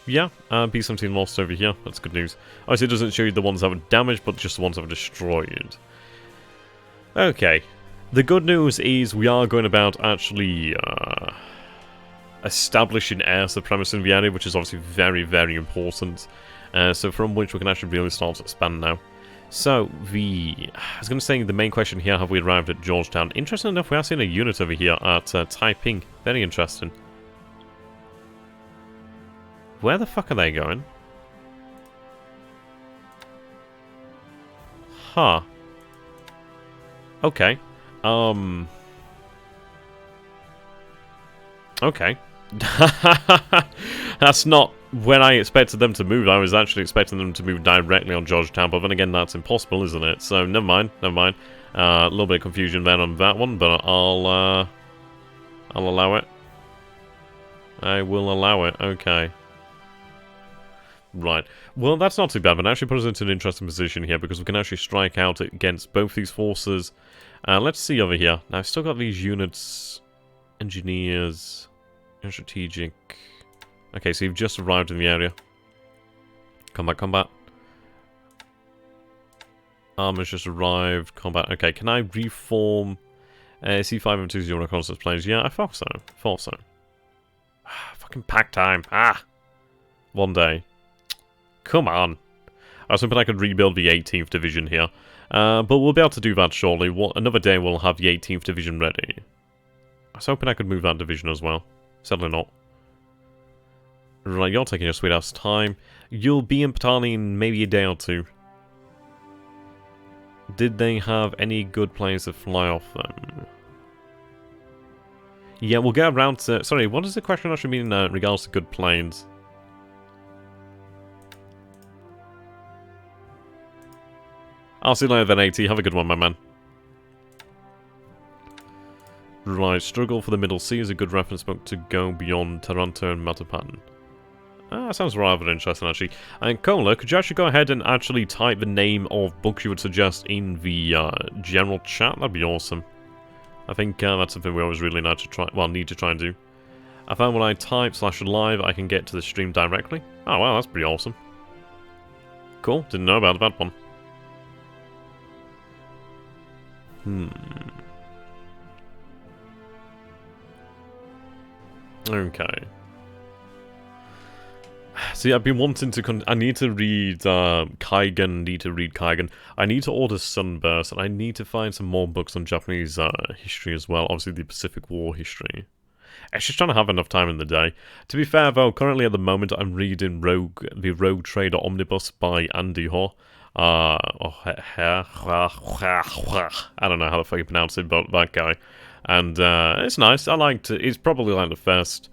Yeah, B-17 lost over here. That's good news. Obviously, it doesn't show you the ones that were damaged, but just the ones that were destroyed. Okay. The good news is we are going about actually establishing air supremacy in the area, which is obviously very, very important. So from which we can actually really start to expand now. So, I was going to say, the main question here, have we arrived at Georgetown? Interesting enough, we are seeing a unit over here at Taiping. Very interesting. Where the fuck are they going? Huh. Okay. Okay. That's not where I expected them to move. I was actually expecting them to move directly on Georgetown, but then again, that's impossible, isn't it? So, never mind, never mind. A little bit of confusion there on that one, but I'll allow it. I will allow it, okay. Right. Well, that's not too bad, but actually puts us into an interesting position here, because we can actually strike out against both these forces. Let's see over here. Now, I've still got these units, engineers, strategic. Okay, so you've just arrived in the area. Combat, combat. Armor's just arrived. Combat. Okay, can I reform C5 and 20 reconnaissance planes? Yeah, I thought so. Thought so. Fucking pack time. One day. Come on. I was hoping I could rebuild the 18th Division here. But we'll be able to do that shortly. Another day we'll have the 18th Division ready. I was hoping I could move that division as well. Sadly not. Right, you're taking your sweet ass time. You'll be in Patani in maybe a day or two. Did they have any good planes to fly off them? Yeah, we'll get around to... Sorry, what does the question actually mean in regards to good planes? I'll see you later then, AT. Have a good one, my man. Right, struggle for the Middle Sea is a good reference book to go beyond Taranto and Matapan. That sounds rather interesting, actually. And Cola, could you actually go ahead and actually type the name of books you would suggest in the general chat? That'd be awesome. I think that's something we always really need to try and do. I found when I type /live, I can get to the stream directly. Oh, wow, that's pretty awesome. Cool, didn't know about that one. Okay. See, I've been wanting to... I need to read Kaigen, I need to order Sunburst, and I need to find some more books on Japanese history as well. Obviously, the Pacific War history. It's just trying to have enough time in the day. To be fair, though, currently at the moment, I'm reading the Rogue Trader Omnibus by Andy Ho. I don't know how the fuck you pronounce it, but that guy. And it's nice. I liked it. It's probably like the first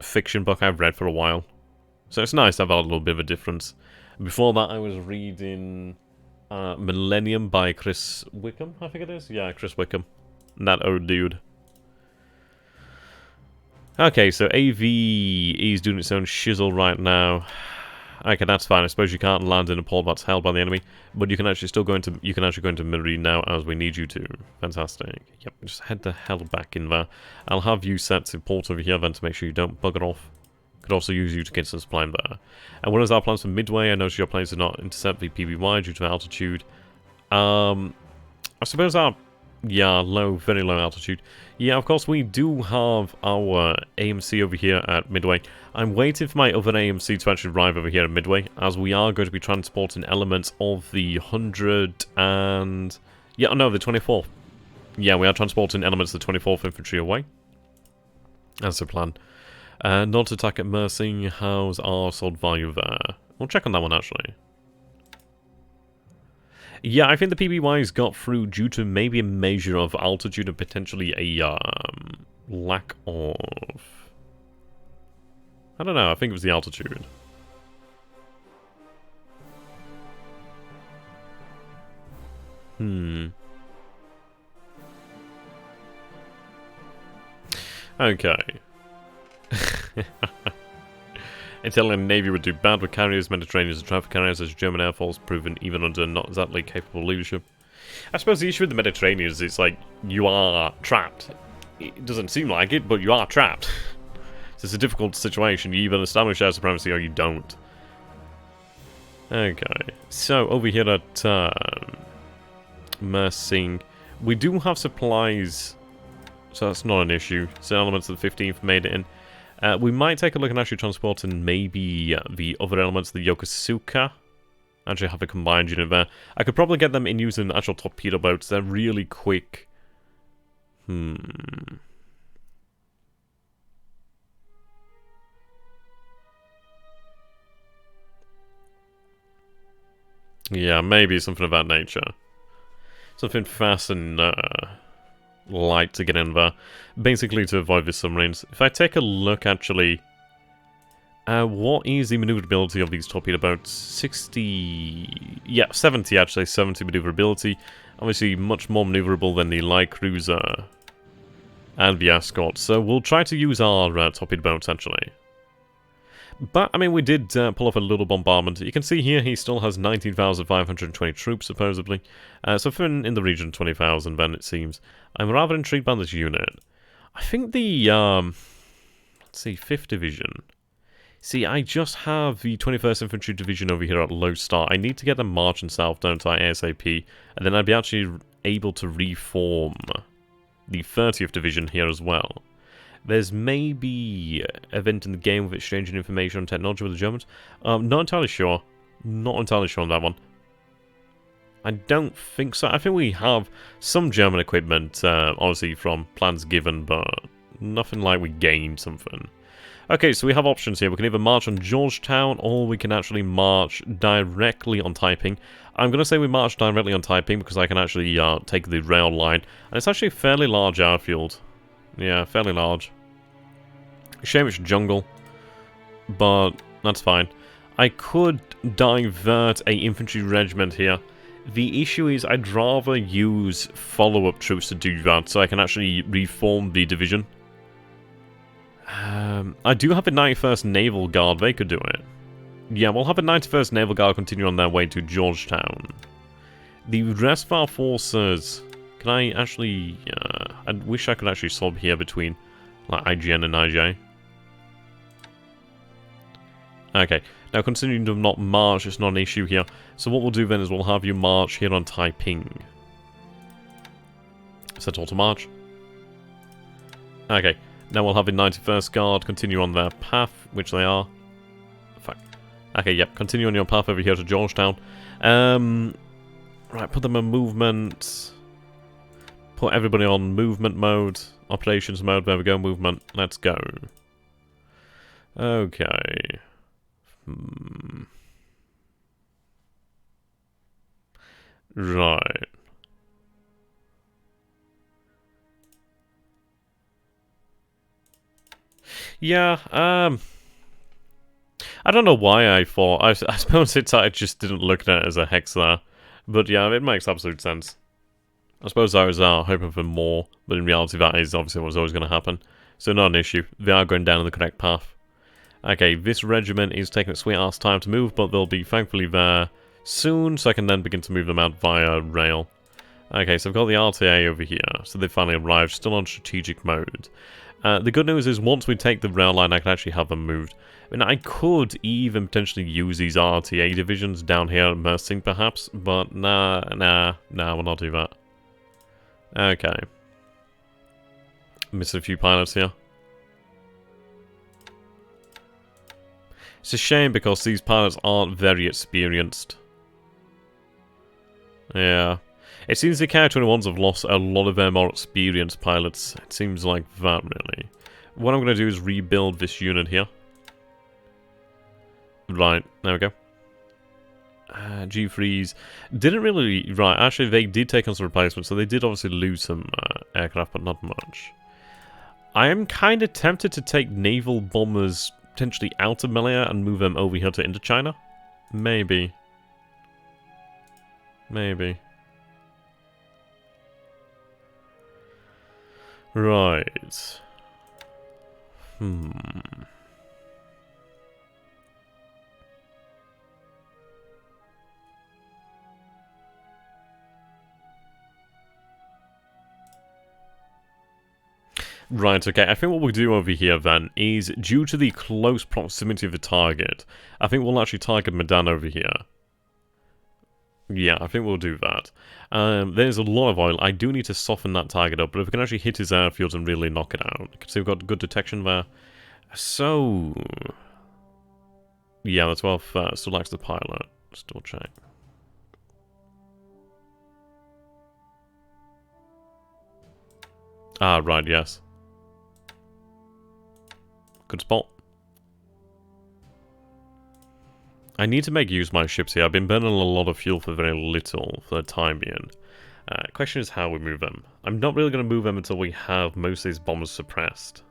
fiction book I've read for a while. So it's nice to have a little bit of a difference. Before that, I was reading Millennium by Chris Wickham, I think it is. Yeah, Chris Wickham. That old dude. Okay, so AV is doing its own shizzle right now. Okay, that's fine. I suppose you can't land in a port that's held by the enemy, but you can actually still go into Marine now as we need you to. Fantastic. Yep, just head the hell back in there. I'll have you set to port over here then to make sure you don't bugger off. Could also use you to get some supply there. And what is our plans for Midway? I noticed your planes did not intercept the PBY due to altitude. I suppose our... Yeah, very low altitude. Yeah, of course, we do have our AMC over here at Midway. I'm waiting for my other AMC to actually arrive over here at Midway, as we are going to be transporting elements of the 100 and... Yeah, no, the 24th. Yeah, we are transporting elements of the 24th Infantry away. That's the plan. Not attack at Mersing. How's our sword value there? We'll check on that one, actually. Yeah, I think the PBYs got through due to maybe a measure of altitude and potentially a lack of... I don't know, I think it was the altitude. Okay. Italian Navy would do bad with carriers, Mediterranean and traffic carriers, as German Air Force proven even under not exactly capable leadership. I suppose the issue with the Mediterranean is it's like, you are trapped. It doesn't seem like it, but you are trapped. So it's a difficult situation. You either establish air supremacy or you don't. Okay, so over here at Mersing, we do have supplies, so that's not an issue. So elements of the 15th made it in. We might take a look at actually transporting maybe the other elements of the Yokosuka. Actually have a combined unit there. I could probably get them in using actual torpedo boats. They're really quick. Yeah, maybe something of that nature. Something fast and light to get in there. Basically to avoid the submarines. If I take a look actually... what is the maneuverability of these torpedo boats? 60... Yeah, 70 actually. 70 maneuverability. Obviously much more maneuverable than the light cruiser and the escort. So we'll try to use our torpedo boats actually. But, I mean, we did pull off a little bombardment. You can see here he still has 19,520 troops, supposedly. So for in the region 20,000, then, it seems. I'm rather intrigued by this unit. I think the, let's see, 5th Division. See, I just have the 21st Infantry Division over here at low start. I need to get them marching south, don't I, ASAP. And then I'd be actually able to reform the 30th Division here as well. There's maybe an event in the game with exchanging information on technology with the Germans. Not entirely sure. Not entirely sure on that one. I don't think so. I think we have some German equipment, obviously from plans given, but nothing like we gained something. Okay, so we have options here. We can either march on Georgetown, or we can actually march directly on Taiping. I'm going to say we march directly on Taiping because I can actually take the rail line. And it's actually a fairly large airfield. Yeah, fairly large. Shame it's jungle, but that's fine. I could divert a infantry regiment here. The issue is I'd rather use follow-up troops to do that, so I can actually reform the division. I do have a 91st Naval Guard, they could do it. Yeah, we'll have a 91st Naval Guard continue on their way to Georgetown. The rest of our forces... Can I actually... I wish I could actually sub here between like IGN and IJ. Okay, now continuing to not march, it's not an issue here. So what we'll do then is we'll have you march here on Taiping. Set all to march. Okay, now we'll have the 91st Guard continue on their path, which they are. Fuck. Okay, yep, continue on your path over here to Georgetown. Right, put them in movement... Put everybody on movement mode, operations mode, there we go, movement, let's go. Okay. Right. Yeah, I don't know why I thought, I suppose I just didn't look at it as a hex there. But yeah, it makes absolute sense. I suppose I was hoping for more, but in reality that is obviously what was always going to happen. So not an issue. They are going down the correct path. Okay, this regiment is taking its sweet-ass time to move, but they'll be thankfully there soon, so I can then begin to move them out via rail. Okay, so I've got the RTA over here, so they finally arrived, still on strategic mode. The good news is once we take the rail line, I can actually have them moved. I mean, I could even potentially use these RTA divisions down here at Mersing, perhaps, but nah, we'll not do that. Okay. Missed a few pilots here. It's a shame because these pilots aren't very experienced. Yeah. It seems the KI-21s have lost a lot of their more experienced pilots. It seems like that, really. What I'm going to do is rebuild this unit here. Right, there we go. G3s didn't really... Right, actually they did take on some replacements, so they did obviously lose some aircraft, but not much. I am kind of tempted to take naval bombers potentially out of Malaya and move them over here to Indochina. Maybe. Maybe. Right. Right, okay. I think what we'll do over here then is, due to the close proximity of the target, I think we'll actually target Medan over here. Yeah, I think we'll do that. There's a lot of oil. I do need to soften that target up, but if we can actually hit his airfields and really knock it out. You can see we've got good detection there. So... yeah, the 12th still lacks the pilot. Still check. Ah, right, yes. Good spot. I need to make use of my ships here. I've been burning a lot of fuel for very little for the time being. Question is how we move them. I'm not really going to move them until we have most of these bombers suppressed.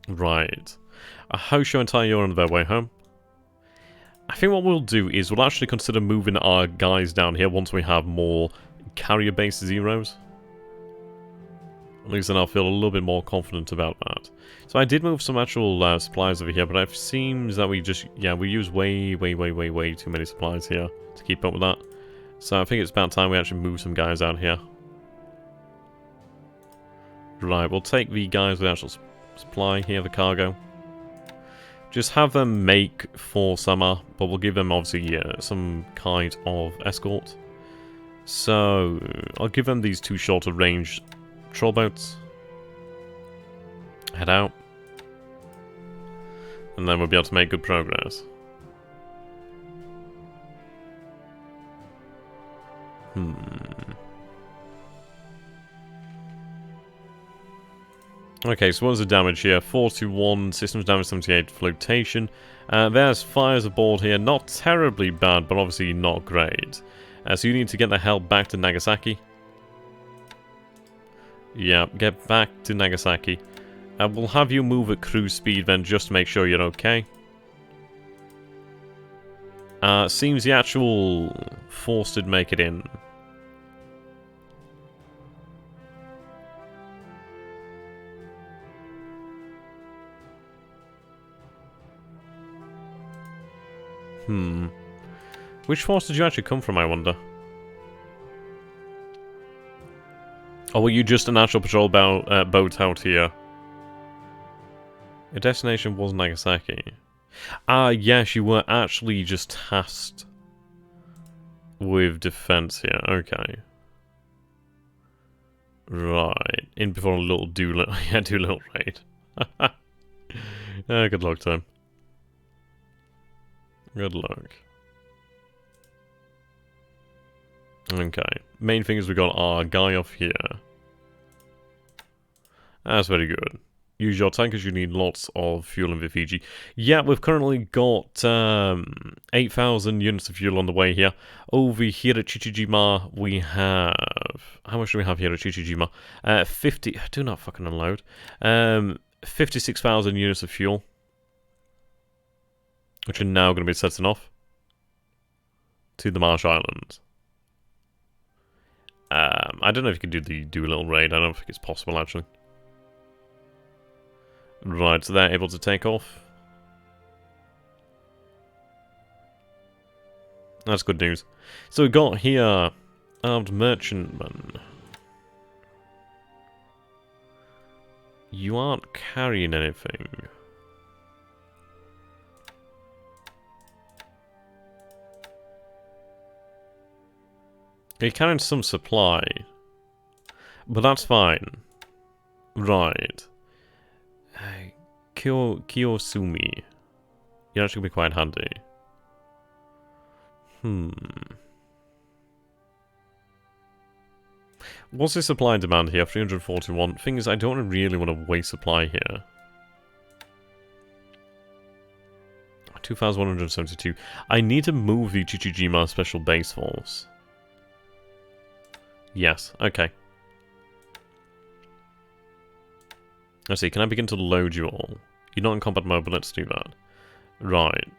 Right. Hosho and Taiyo are on their way home. I think what we'll do is we'll actually consider moving our guys down here once we have more carrier base zeros. At least then I'll feel a little bit more confident about that. So I did move some actual supplies over here, but it seems that we just, yeah, we use way too many supplies here to keep up with that. So I think it's about time we actually move some guys out here. Right, we'll take the guys with the actual supply here, the cargo. Just have them make for summer, but we'll give them obviously some kind of escort. So I'll give them these two shorter range troll boats. Head out. And then we'll be able to make good progress. Okay, so what's the damage here? 421, systems damage 78, flotation. There's fires aboard here. Not terribly bad, but obviously not great. So you need to get the hell back to Nagasaki. Yeah, get back to Nagasaki. We'll have you move at cruise speed then, just to make sure you're okay. Seems the actual force did make it in. Which force did you actually come from, I wonder? Or were you just an actual patrol boat out here? Your destination was Nagasaki. Ah, yes, you were actually just tasked with defense here. Okay. Right. In before a little Doolittle raid. Good luck, Tim. Good luck. Okay. Main thing is we got our guy off here. That's very good. Use your tankers, you need lots of fuel in the Fiji. Yeah, we've currently got 8,000 units of fuel on the way here. Over here at Chichijima, we have... how much do we have here at Chichijima? 50... do not fucking unload. 56,000 units of fuel. Which are now going to be setting off to the Marsh Islands. I don't know if you can do a little raid. I don't think it's possible, actually. Right, so they're able to take off. That's good news. So we've got here armed merchantmen. You aren't carrying anything. You're carrying some supply. But that's fine. Right. Kiyosumi. You're actually going to be quite handy. What's the supply and demand here? 341. Thing is, I don't really want to waste supply here. 2,172. I need to move the Chichijima Special Base Force. Yes, okay. Let's see, can I begin to load you all? You're not in combat mode, but let's do that. Right.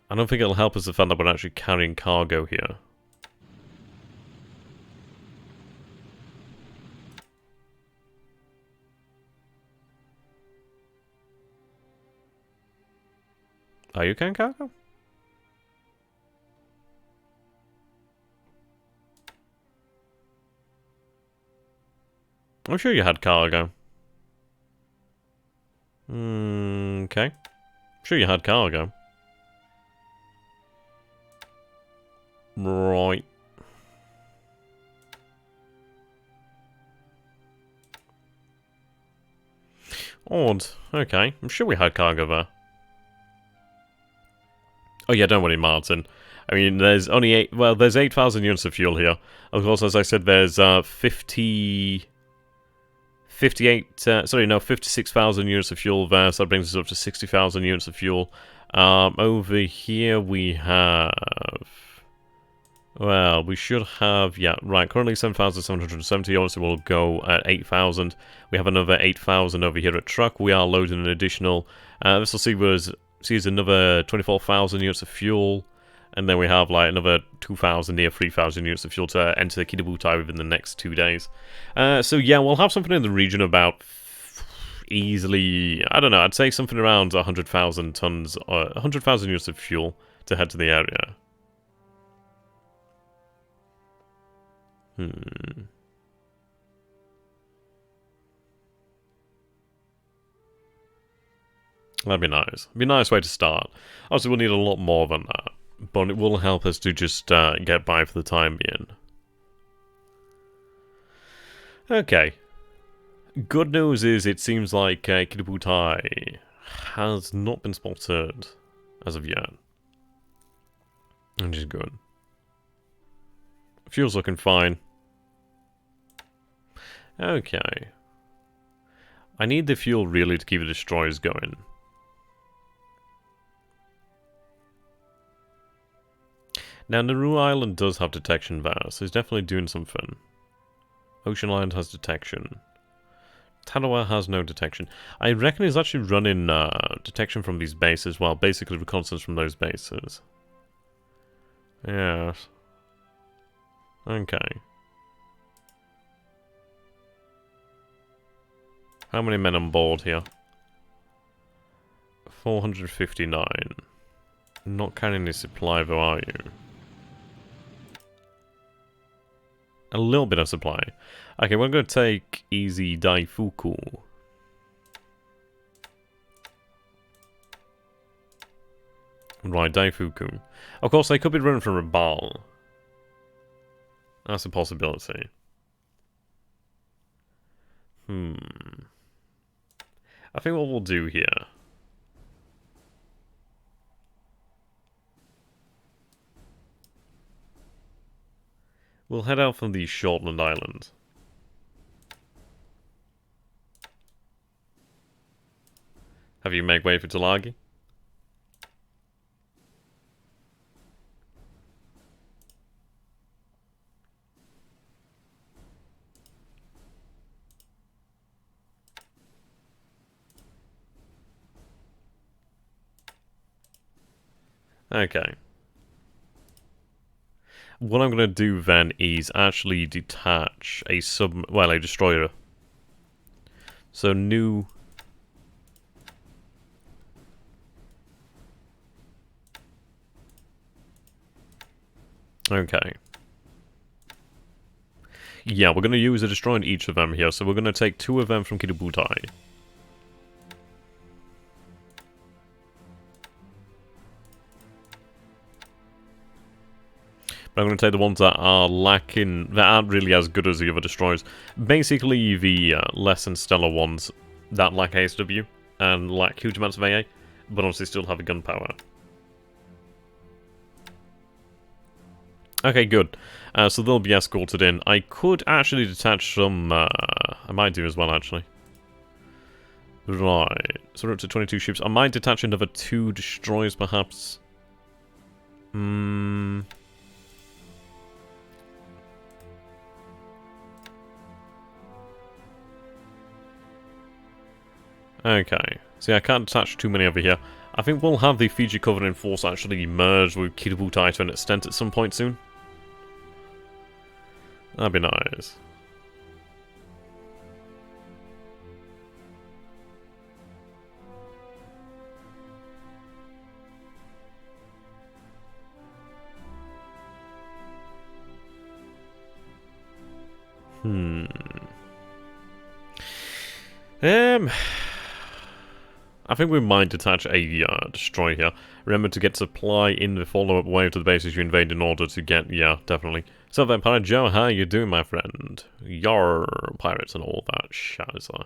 I don't think it'll help us the fact that we're actually carrying cargo here. Are you carrying cargo? I'm sure you had cargo. Okay. I'm sure you had cargo. Right. Odd. Okay. I'm sure we had cargo there. Oh yeah, don't worry, Martin. I mean, there's only there's 8,000 units of fuel here. Of course, as I said, there's 56,000 units of fuel there, so that brings us up to 60,000 units of fuel. Over here we have... Well, we should have... Yeah, right, currently 7,770, obviously we'll go at 8,000. We have another 8,000 over here at truck. We are loading an additional... this will see us another 24,000 units of fuel. And then we have like another 2,000, near 3,000 units of fuel to enter Kidabutai within the next 2 days. So yeah, we'll have something in the region about easily, I don't know, I'd say something around 100,000 tons, 100,000 units of fuel to head to the area. That'd be nice. It'd be a nice way to start. Obviously, we'll need a lot more than that, but it will help us to just get by for the time being. Okay. Good news is it seems like Kidabutai has not been spotted as of yet. Which is good. Fuel's looking fine. Okay. I need the fuel really to keep the destroyers going. Now, Nauru Island does have detection there, so it's definitely doing something. Ocean Island has detection. Tarawa has no detection. I reckon it's actually running detection from these bases, well, basically reconnaissance from those bases. Yes. Okay. How many men on board here? 459. Not carrying any supply though, are you? A little bit of supply. Okay, we're going to take easy Daifuku. Right, Daifuku. Of course, they could be running from Rabal. That's a possibility. I think what we'll do here... We'll head out from the Shortland Island. Have you make way for Tulagi? Okay. What I'm going to do then is actually detach a a destroyer. So new... Okay. Yeah, we're going to use a destroyer in each of them here, so we're going to take 2 of them from Kidabutai. I'm going to take the ones that are lacking, that aren't really as good as the other destroyers. Basically, the less than stellar ones that lack ASW and lack huge amounts of AA, but obviously still have the gunpowder. Okay, good. So they'll be escorted in. I could actually detach some... I might do as well, actually. Right. So we're up to 22 ships. I might detach another 2 destroyers, perhaps. Okay, see, I can't attach too many over here. I think we'll have the Fiji Covenant Force actually merge with Kidabutai to an extent at some point soon. That'd be nice. Um, I think we might detach a destroyer here. Remember to get supply in the follow-up wave to the bases you invade in order to get... Yeah, definitely. So, Vampire Joe, how you doing, my friend? Yar, pirates and all that shazza.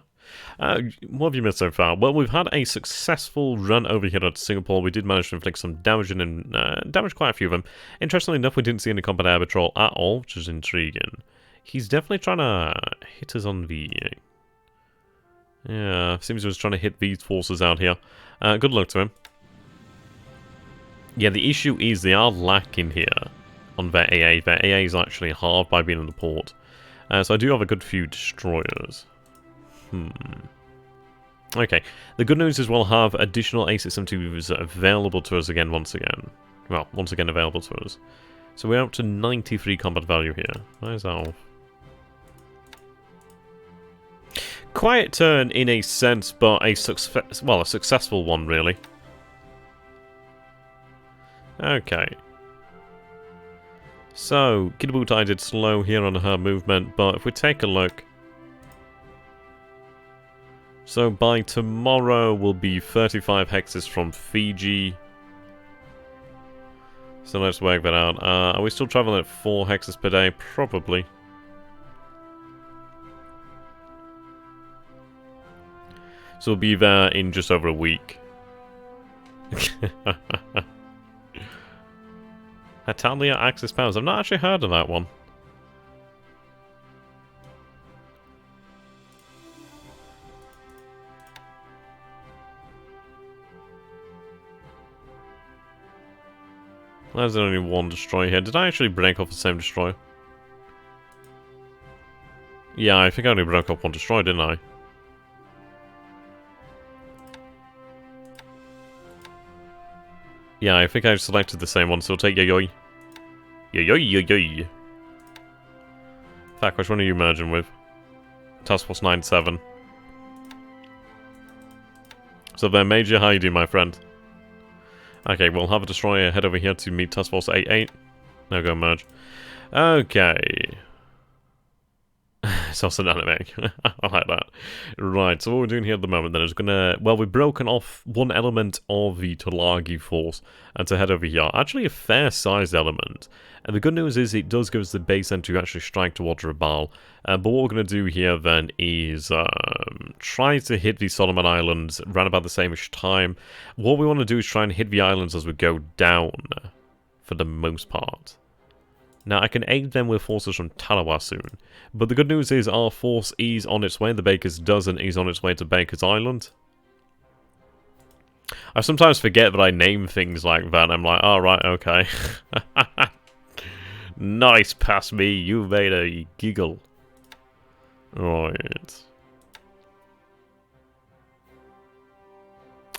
What have you missed so far? Well, we've had a successful run over here at Singapore. We did manage to inflict some damage and damage quite a few of them. Interestingly enough, we didn't see any combat air patrol at all, which is intriguing. He's definitely trying to hit us on the... Yeah, seems he was trying to hit these forces out here. Good luck to him. Yeah, the issue is they are lacking here on their AA. Their AA is actually halved by being in the port. So I do have a good few destroyers. Okay, the good news is we'll have additional A672s available to us again once again. Well, once again available to us. So we're up to 93 combat value here. Where's that off? Quiet turn in a sense, but a successful one, really. Okay. So, Kidabutai did slow here on her movement, but if we take a look... So by tomorrow will be 35 hexes from Fiji. So let's work that out. Are we still traveling at 4 hexes per day? Probably. So we'll be there in just over a week. Italia Axis Powers. I've not actually heard of that one. There's only one destroyer here. Did I actually break off the same destroyer? Yeah, I think I only broke off one destroyer, didn't I? Yeah, I think I selected the same one, so I'll take Yoyoy. Yoyoy. Fact, which one are you merging with? Task Force 97. So then, Major, how you doing, my friend? Okay, we'll have a destroyer head over here to meet Task Force 88. Now go merge. Okay. It's also dynamic. I like that. Right, so what we're doing here at the moment then is gonna... Well, we've broken off one element of the Tulagi force and to head over here. Actually a fair-sized element. And the good news is it does give us the base end to actually strike towards Rabaul. But what we're going to do here then is try to hit the Solomon Islands around about the same-ish time. What we want to do is try and hit the islands as we go down, for the most part. Now, I can aid them with forces from Tarawa soon, but the good news is our force is on its way. The Baker's dozen is on its way to Baker's Island. I sometimes forget that I name things like that. I'm like, oh, right, okay. Nice, past me. You made a giggle. Right.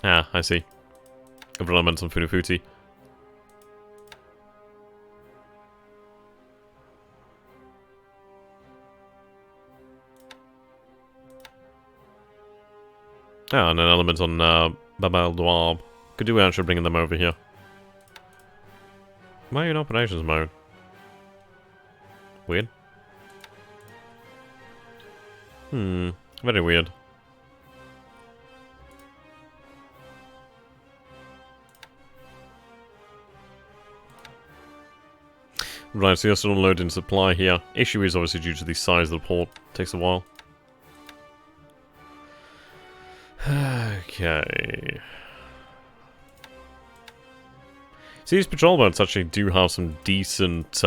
Ah, I see. Other elements on Funafuti. Ah, and an element on Babel Dwarb. Could do actually bringing them over here. Why are you in operations mode? Weird. Very weird. Right, so you're still unloading supply here. Issue is obviously due to the size of the port. Takes a while. Okay. See, these patrol boats actually do have some decent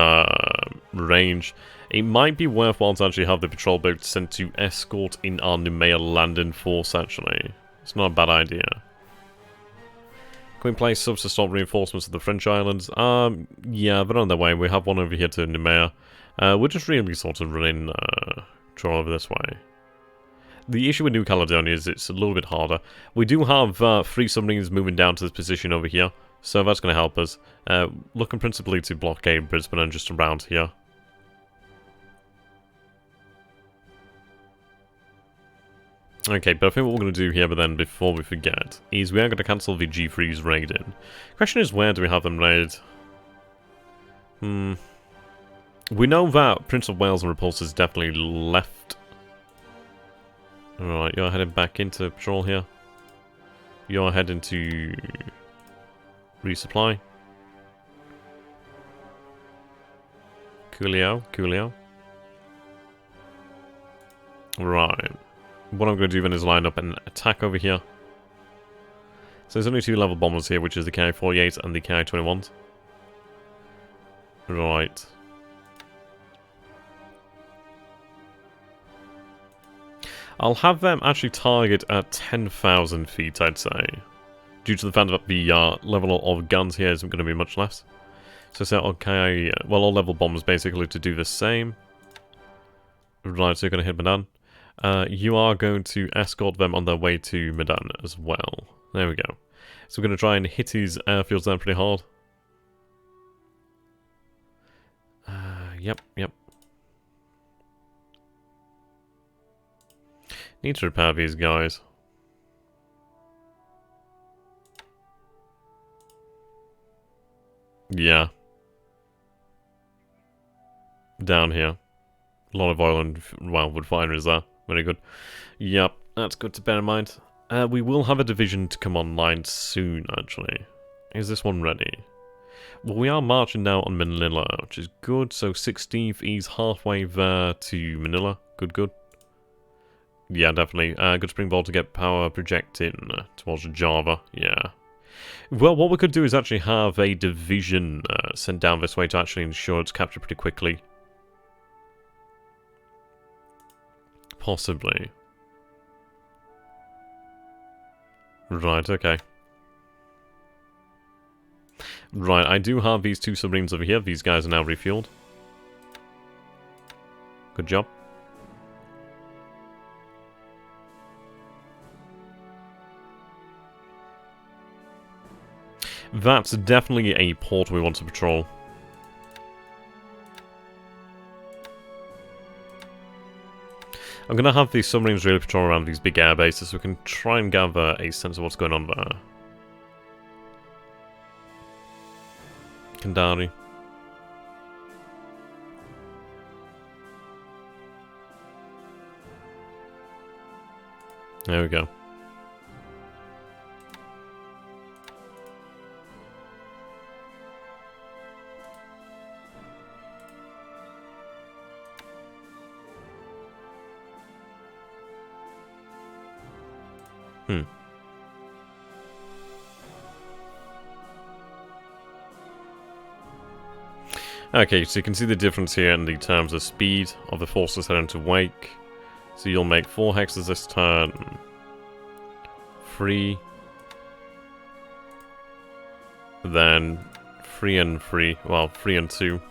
range. It might be worthwhile to actually have the patrol boat sent to escort in our Numea landing force, actually. It's not a bad idea. Can we place subs to stop reinforcements of the French islands? Yeah, they're on their way. We have one over here to Numea. We're just really sort of running patrol over this way. The issue with New Caledonia is it's a little bit harder. We do have 3 submarines moving down to this position over here, so that's going to help us. Looking principally to blockade Brisbane and just around here. Okay, but I think what we're going to do here, but then before we forget, is we are going to cancel the G3's raiding. Question is, where do we have them raid? We know that Prince of Wales and Repulse is definitely left. Alright, you're heading back into patrol here. You're heading to resupply. Coolio, coolio. Right. What I'm going to do then is line up an attack over here. So there's only 2 level bombers here, which is the Ki-48 and the Ki-21s. Right. I'll have them actually target at 10,000 feet, I'd say. Due to the fact that the level of guns here isn't going to be much less. So set okay, well, all level bombers basically to do the same. Right, so you're going to hit Medan. You are going to escort them on their way to Medan as well. There we go. So we're going to try and hit his airfields down pretty hard. Yep. Need to repair these guys. Yeah. Down here. A lot of oil and, well, refineries there. Very good. Yep, that's good to bear in mind. We will have a division to come online soon, actually. Is this one ready? Well, we are marching now on Manila, which is good. So 16th is halfway there to Manila. Good. Yeah, definitely. Good springboard to get power projecting towards Java. Yeah. Well, what we could do is actually have a division sent down this way to actually ensure it's captured pretty quickly. Possibly. Right, okay. Right, I do have these 2 submarines over here. These guys are now refueled. Good job. That's definitely a port we want to patrol. I'm going to have these submarines really patrol around these big air bases so we can try and gather a sense of what's going on there. Kandari. There we go. Okay, so you can see the difference here in the terms of speed of the forces heading to Wake. So you'll make 4 hexes this turn. 3. Then 3 and 3. Well, 3 and 2.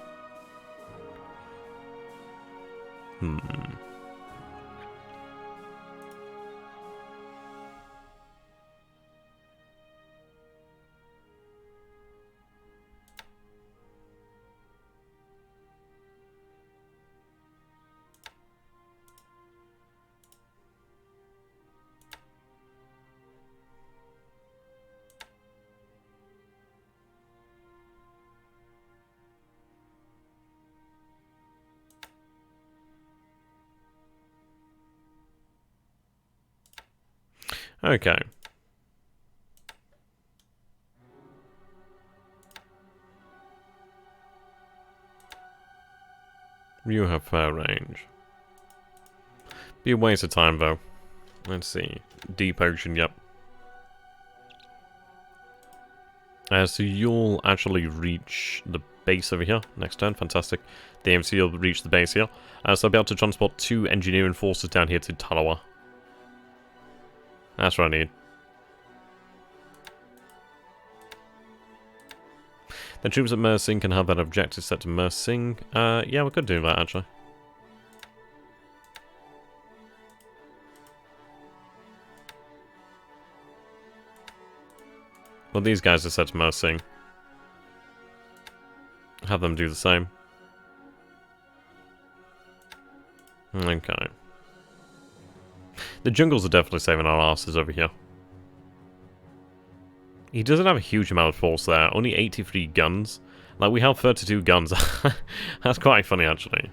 Okay. You have fair range. Be a waste of time, though. Let's see. Deep ocean, yep. So you'll actually reach the base over here next turn. Fantastic. The AMC will reach the base here. So I'll be able to transport 2 engineering forces down here to Tarawa. That's what I need. The troops at Mersing can have that objective set to Mersing. Yeah, we could do that, actually. Well, these guys are set to Mersing. Have them do the same. Okay. The jungles are definitely saving our asses over here. He doesn't have a huge amount of force there. Only 83 guns. Like, we have 32 guns. That's quite funny, actually.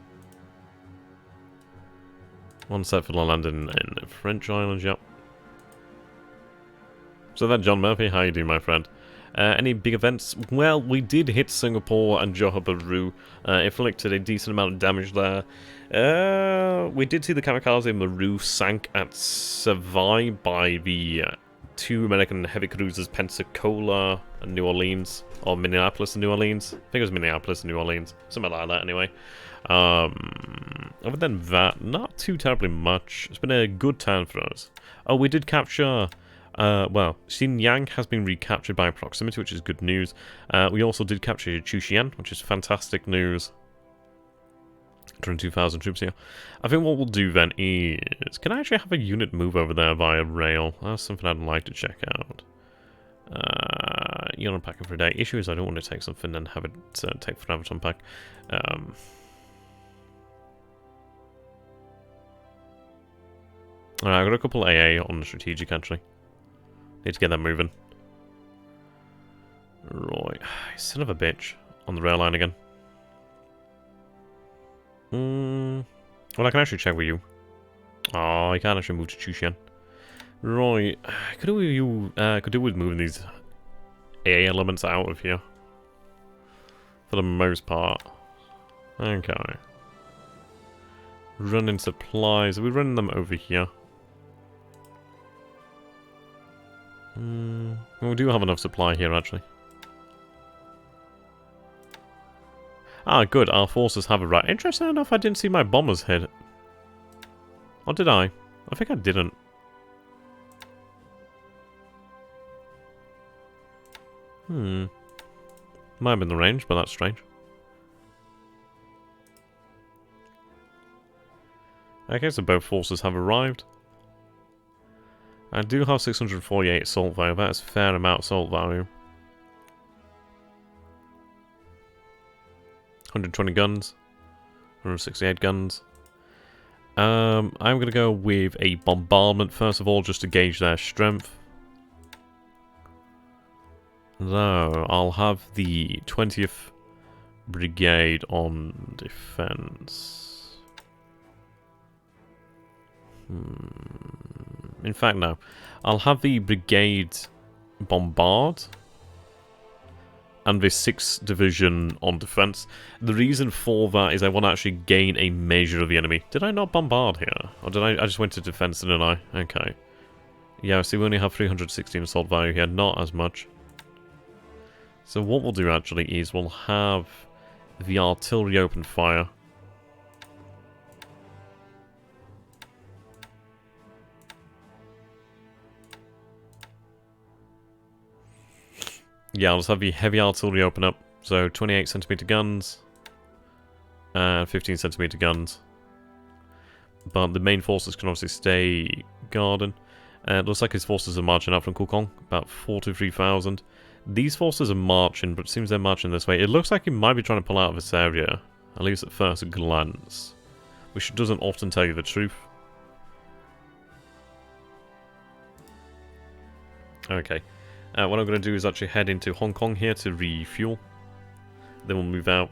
One set for landing in the French Islands, yep. So that John Murphy, how you doing, my friend? Any big events? Well, we did hit Singapore and Johor Bahru. Inflicted a decent amount of damage there. We did see the kamikaze Maru sank at Savai by the two American heavy cruisers Pensacola and New Orleans. Or Minneapolis and New Orleans. I think it was Minneapolis and New Orleans. Something like that, anyway. Other than that, not too terribly much. It's been a good time for us. Oh, we did capture... well, Xinjiang has been recaptured by proximity, which is good news. We also did capture Chuxian, which is fantastic news. 22,000 troops here. I think what we'll do then is... Can I actually have a unit move over there via rail? That's something I'd like to check out. You're unpacking for a day. Issue is I don't want to take something and have it take forever to unpack. Alright, I've got a couple AA on the strategic, actually. Need to get that moving. Right. Son of a bitch. On the rail line again. Well, I can actually check with you. Oh, I can't actually move to Chushan. Right. Could do with moving these AA elements out of here. For the most part. Okay. Running supplies. Are we running them over here? Well, we do have enough supply here, actually. Ah, good. Our forces have arrived. Interesting enough, I didn't see my bombers hit. Or did I? I think I didn't. Might have been the range, but that's strange. Okay, so both forces have arrived. I do have 648 assault value. That's a fair amount of assault value. 120 guns. 168 guns. I'm going to go with a bombardment first of all, just to gauge their strength. So, I'll have the 20th Brigade on defense. In fact, no. I'll have the Brigade bombard and the 6th Division on defense. The reason for that is I want to actually gain a measure of the enemy. Did I not bombard here? Or did I just went to defense, didn't I? Okay. Yeah, see, we only have 316 assault value here, not as much. So what we'll do actually is we'll have the artillery open fire. Yeah, I'll just have the heavy artillery open up. So 28cm guns and 15cm guns. But the main forces can obviously stay guarding. It looks like his forces are marching out from Kukong, about 43,000. These forces are marching, but it seems they're marching this way. It looks like he might be trying to pull out of this area, at least at first glance, which doesn't often tell you the truth. Okay. What I'm going to do is actually head into Hong Kong here to refuel. Then we'll move out.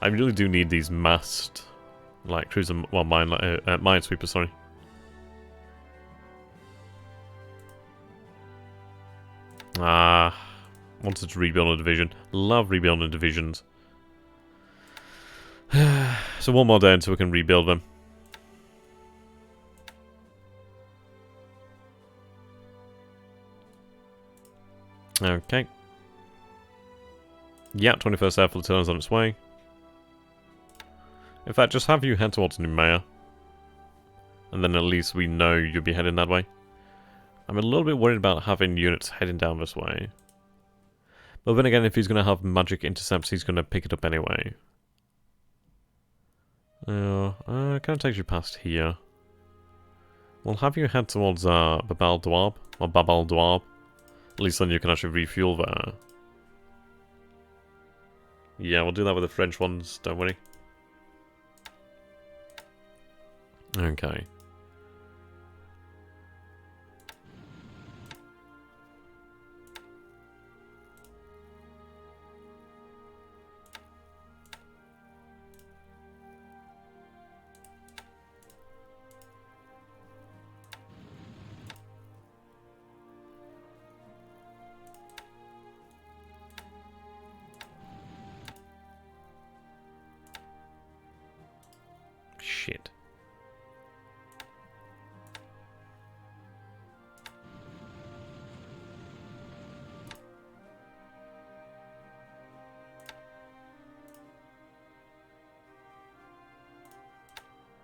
I really do need these massed, like, cruiser, well, minesweepers, sorry. Wanted to rebuild a division. Love rebuilding divisions. So one more day until we can rebuild them. Okay. Yeah, 21st Air Flotilla is on its way. In fact, just have you head towards Noumea. And then at least we know you'll be heading that way. I'm a little bit worried about having units heading down this way. But then again, if he's going to have magic intercepts, he's going to pick it up anyway. Kind of takes you past here. We'll have you head towards Babal Dwab, or Babal Dwab. At least then you can actually refuel there. Yeah, we'll do that with the French ones, don't worry. Okay. shit.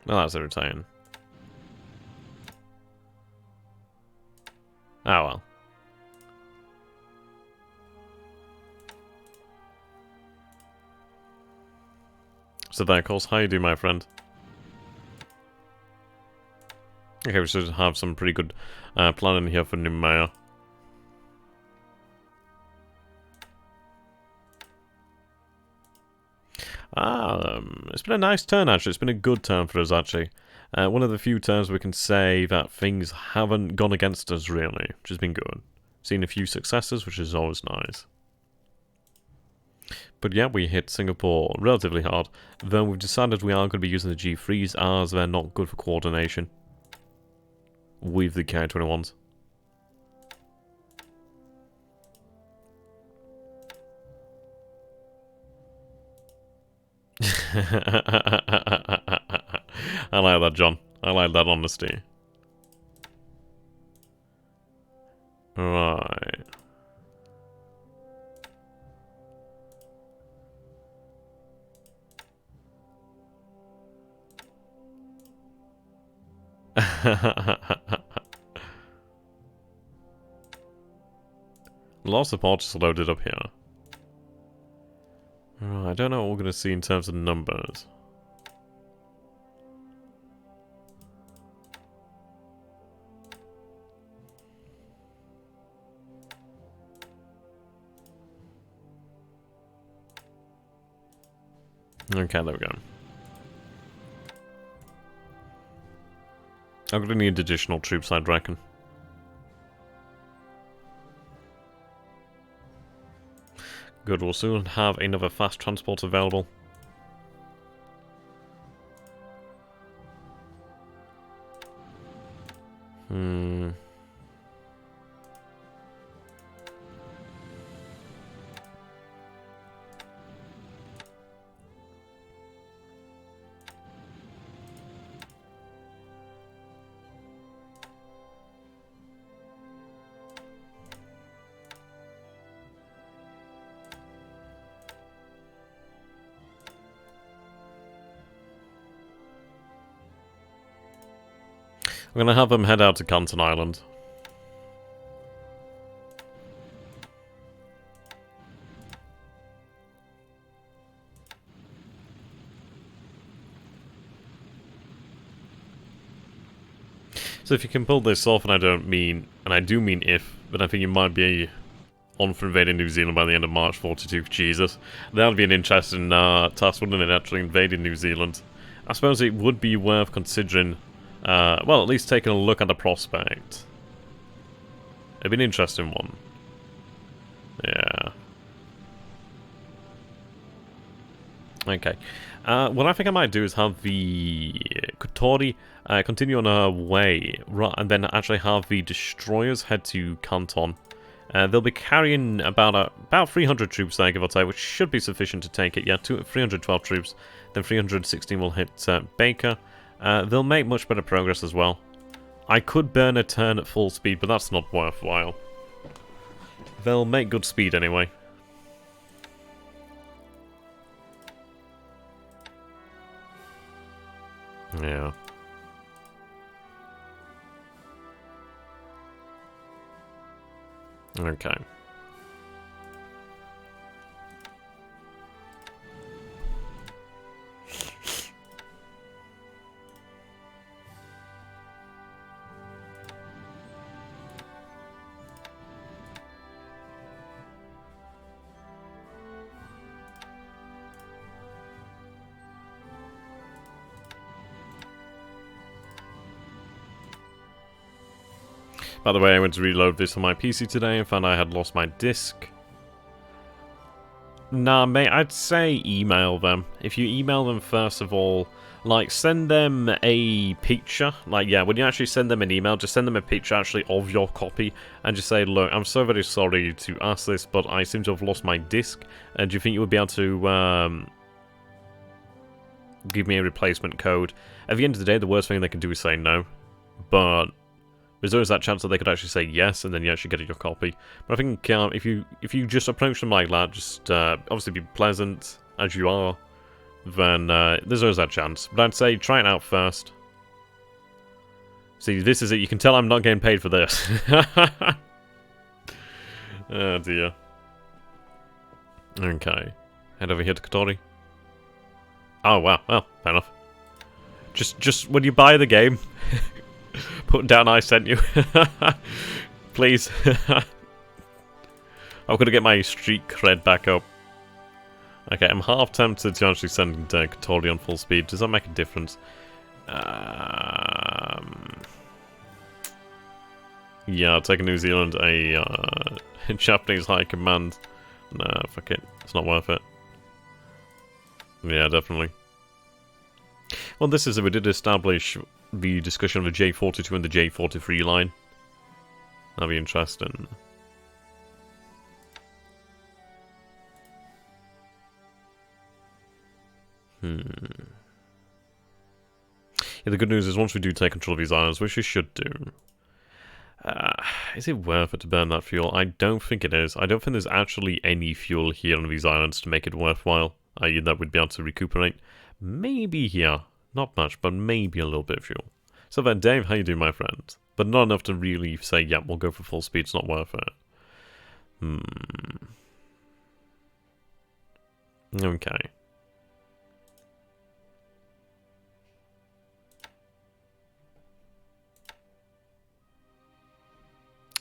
Well, that's irritating. Oh well. So there, Course, how you do, my friend? Okay, we should have some pretty good planning here for new mayor. It's been a nice turn, actually. It's been a good turn for us, actually. One of the few turns we can say that things haven't gone against us, really, which has been good. Seen a few successes, which is always nice. But yeah, we hit Singapore relatively hard, though we've decided we are going to be using the G3s as they're not good for coordination with the Ki-21s. I like that, John. I like that honesty. Right. A lot of support just loaded up here. I don't know what we're going to see in terms of numbers. Okay, there we go. I'm going to need additional troops, I'd reckon. Good, we'll soon have another fast transport available. I'm going to have them head out to Canton Island. So if you can pull this off, and I don't mean, and I do mean if, but I think you might be on for invading New Zealand by the end of March 42. Jesus. That would be an interesting task, wouldn't it, actually invading New Zealand? I suppose it would be worth considering, well, at least taking a look at the prospect. It'd be an interesting one. Yeah. Okay. What I think I might do is have the Kotori continue on her way, and then actually have the destroyers head to Canton. They'll be carrying about 300 troops there, give or take, which should be sufficient to take it. Yeah, 312 troops. Then 316 will hit Baker. They'll make much better progress as well. I could burn a turn at full speed, but that's not worthwhile. They'll make good speed anyway. Yeah. Okay. By the way, I went to reload this on my PC today and found I had lost my disc. Nah, mate, I'd say email them. If you email them first of all, like, send them a picture. Like, yeah, when you actually send them an email, just send them a picture, actually, of your copy. And just say, look, I'm so very sorry to ask this, but I seem to have lost my disc. And do you think you would be able to, give me a replacement code. At the end of the day, the worst thing they can do is say no. But there's always that chance that they could actually say yes, and then you actually get your copy. But I think if you just approach them like that, just obviously be pleasant as you are, then there's always that chance. But I'd say try it out first. See, this is it. You can tell I'm not getting paid for this. Oh dear. Okay. Head over here to Katori. Oh wow, well, fair enough. Just when you buy the game, put down I sent you. Please. I'm gonna get my street cred back up. Okay, I'm half tempted to actually send Katori on full speed. Does that make a difference? Yeah, I'll take a New Zealand, a Japanese High Command. Nah, fuck it. It's not worth it. Yeah, definitely. Well, this is it. We did establish the discussion of the J42 and the J43 line. That'll be interesting. Yeah, the good news is once we do take control of these islands, which we should do, is it worth it to burn that fuel? I don't think it is. I don't think there's actually any fuel here on these islands to make it worthwhile. That we'd be able to recuperate. Maybe here. Not much, but maybe a little bit of fuel. So then, Dave, how you doing, my friend? But not enough to really say, yeah, we'll go for full speed. It's not worth it. Okay.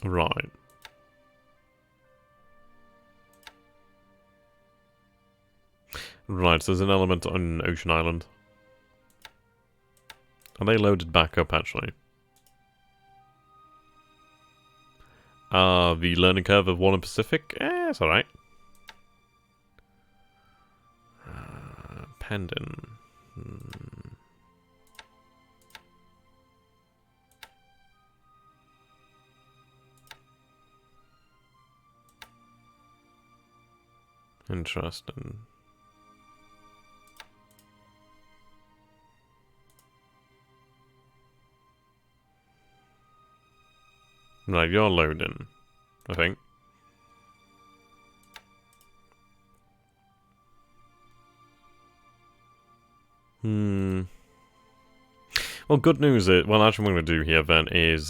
Right. Right, so there's an element on Ocean Island. Are they loaded back up, actually? The learning curve of Warner Pacific? It's alright. Pendant. Interesting. Right, you're loading, I think. Well, good news is, well, actually what I'm going to do here then is,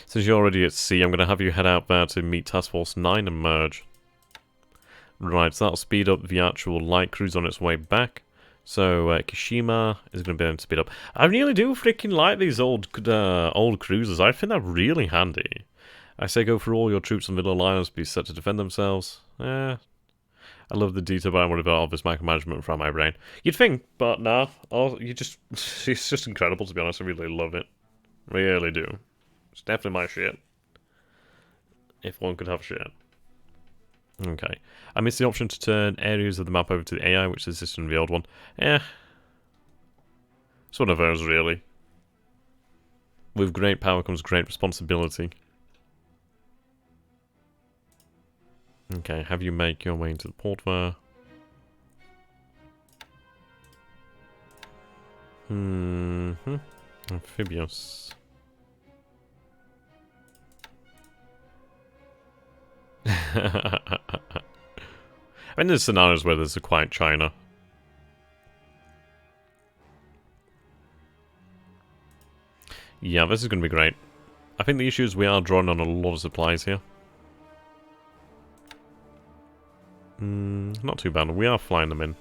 since you're already at sea, I'm going to have you head out there to meet Task Force 9 and merge. Right, so that'll speed up the actual light cruise on its way back. So, Kishima is going to be able to speed up. I really do freaking like these old cruisers. I think they're really handy. I say go for all your troops on Middle Islands, be set to defend themselves. I love the detail, but I'm worried about all this micromanagement from my brain. You'd think, but nah. Oh, it's just incredible, to be honest. I really love it. Really do. It's definitely my shit. If one could have shit. Okay. I missed the option to turn areas of the map over to the AI, which existed in the old one. It's one of those, really. With great power comes great responsibility. Okay, have you make your way into the port there. Amphibious. I mean, there's scenarios where there's a quiet China. Yeah, this is going to be great. I think the issue is we are drawing on a lot of supplies here. Not too bad. We are flying them in.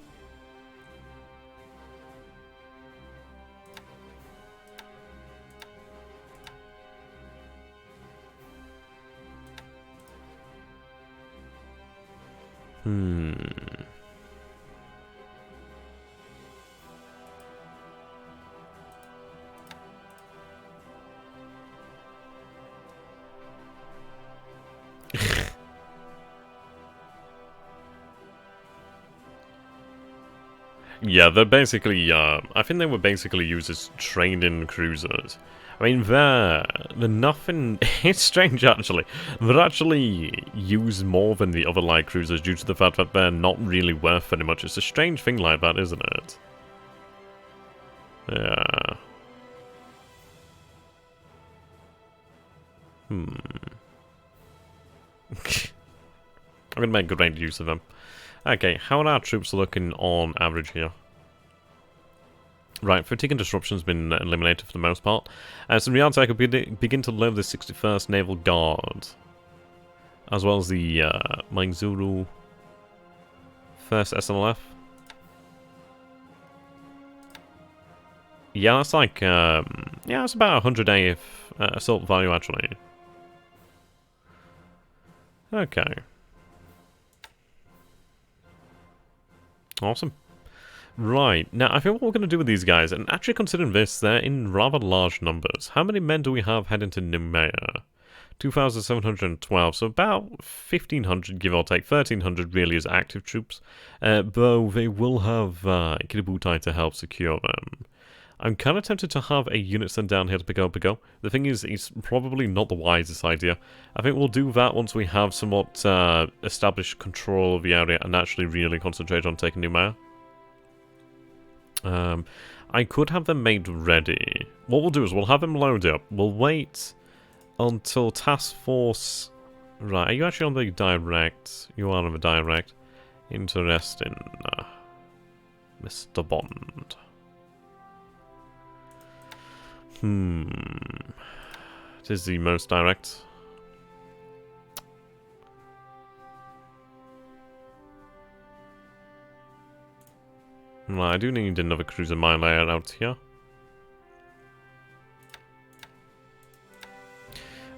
Yeah, they're basically, I think they were basically used as trained-in cruisers. I mean, they're nothing... It's strange, actually. They're actually used more than the other light cruisers due to the fact that they're not really worth very much. It's a strange thing like that, isn't it? Yeah. I'm gonna make great use of them. Okay, how are our troops looking on average here? Right, fatigue and disruption's been eliminated for the most part. So in reality, I could begin to learn the 61st Naval Guard, as well as the Maizuru 1st SLF. Yeah, that's like, yeah, it's about 100 AF assault value, actually. Okay. Awesome. Right, now I think what we're going to do with these guys, and actually considering this, they're in rather large numbers. How many men do we have heading to Nemea? 2,712, so about 1,500 give or take. 1,300 really is active troops, though they will have Kiributai to help secure them. I'm kind of tempted to have a unit sent down here to pick up a go. The thing is, it's probably not the wisest idea. I think we'll do that once we have somewhat established control of the area and actually really concentrate on taking Nemea. I could have them made ready. What we'll do is we'll have them load up. We'll wait until Task Force... Right, are you actually on the direct? You are on the direct. Interesting. Mr. Bond. It is the most direct. Right, I do need another cruiser mine layer out here.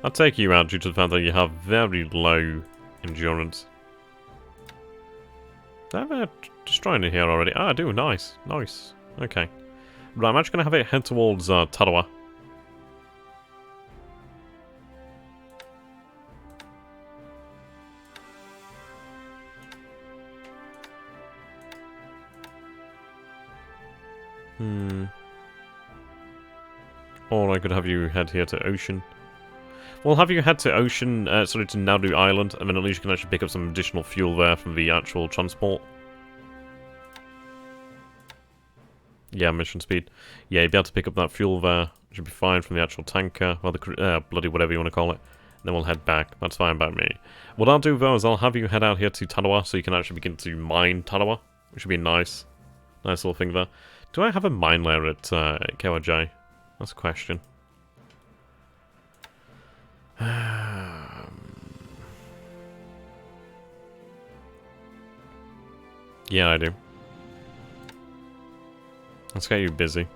I'll take you out due to the fact that you have very low endurance. Do I have a destroyer in here already? Ah, I do. Nice. Nice. Okay. Right, I'm actually going to have it head towards Tarawa. Or I could have you head here to Ocean. We'll have you head to Ocean, sorry, to Nauru Island, and then at least you can actually pick up some additional fuel there from the actual transport. Yeah, mission speed. Yeah, you'll be able to pick up that fuel there. Should be fine from the actual tanker, or the bloody whatever you want to call it. And then we'll head back. That's fine by me. What I'll do, though, is I'll have you head out here to Tarawa, so you can actually begin to mine Tarawa, which would be nice. Nice little thing there. Do I have a mine layer at Kawajai? That's a question. Yeah, I do. Let's get you busy.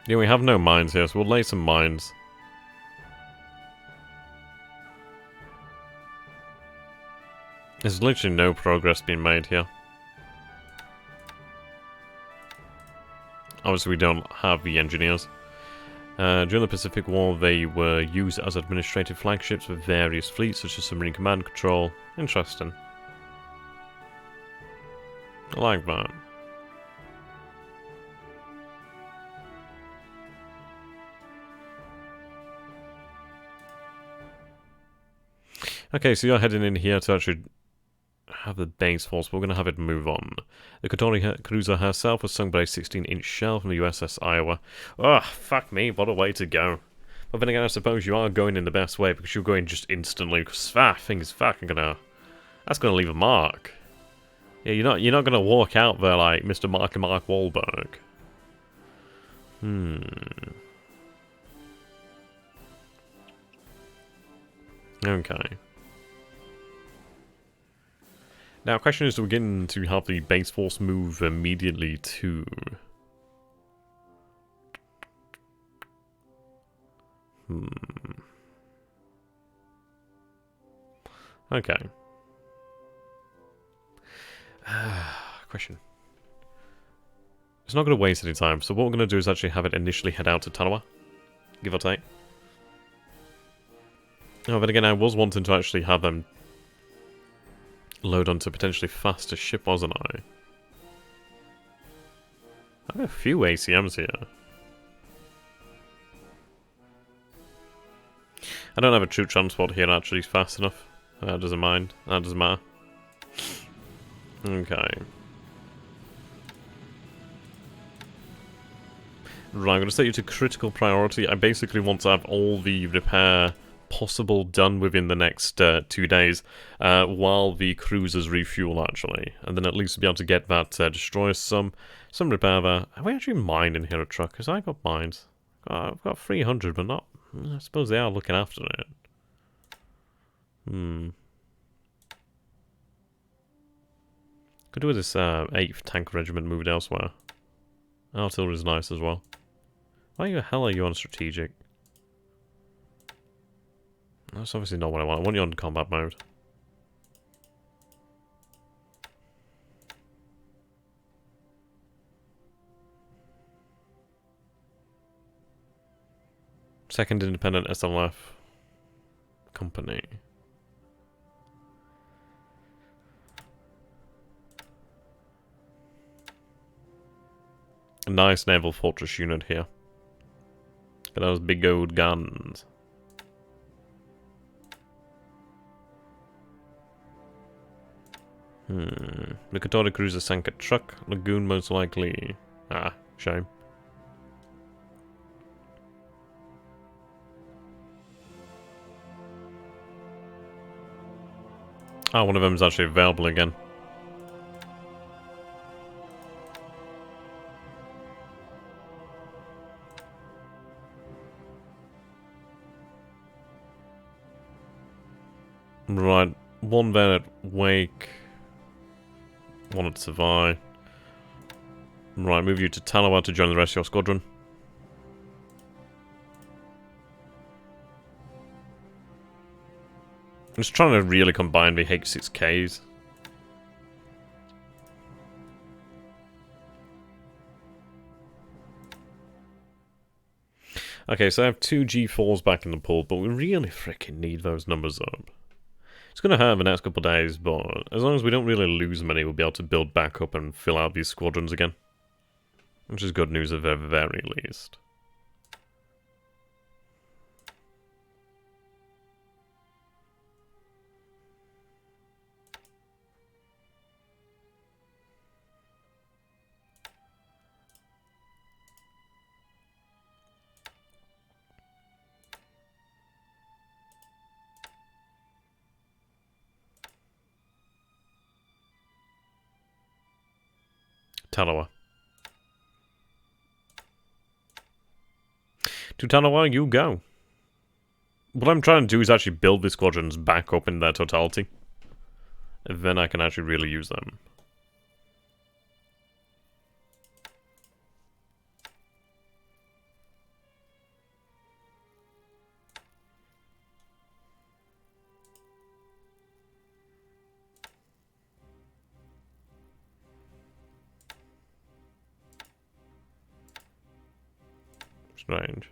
Yeah, we have no mines here, so we'll lay some mines. There's literally no progress being made here. Obviously, we don't have the engineers. During the Pacific War, they were used as administrative flagships for various fleets, such as submarine command control. Interesting. I like that. Okay, so you're heading in here to actually have the base force, but we're going to have it move on. The Kotori cruiser herself was sunk by a 16-inch shell from the USS Iowa. Oh, fuck me, what a way to go. But then again, I suppose you are going in the best way, because you're going just instantly, because that thing is fucking gonna... That's gonna leave a mark. Yeah, you're not gonna walk out there like Mr. Mark Wahlberg. Okay. Now, the question is, do we begin to have the base force move immediately to... Okay. Question. It's not going to waste any time, so what we're going to do is actually have it initially head out to Tanawa. Give or take. Oh, but again, I was wanting to actually have them load onto a potentially faster ship, wasn't I? I have a few ACMs here. I don't have a troop transport here actually fast enough. That doesn't mind. That doesn't matter. Okay. Right, I'm going to set you to critical priority. I basically want to have all the repair possible done within the next 2 days, while the cruisers refuel actually. And then at least be able to get that destroyer some repair there. Are we actually mining here a truck? Because I got mines. I've got 300, but not... I suppose they are looking after it. Could do with this 8th Tank Regiment moved elsewhere. Artillery is nice as well. Why the hell are you on strategic? That's obviously not what I want. I want you on combat mode. Second Independent SLF Company. A nice naval fortress unit here. Look at those big old guns. Mikatari cruiser sank a truck. Lagoon most likely. Ah, shame. Ah, one of them is actually available again. Right, one there at Wake. One at Savai. Right, move you to Tanawa to join the rest of your squadron. I'm just trying to really combine the H6Ks. Okay, so I have 2 G4s back in the pool, but we really freaking need those numbers up. It's going to hurt the next couple of days, but as long as we don't really lose many, we'll be able to build back up and fill out these squadrons again. Which is good news at the very least. Tanawa. To Tanawa, you go. What I'm trying to do is actually build the squadrons back up in their totality. And then I can actually really use them. Strange.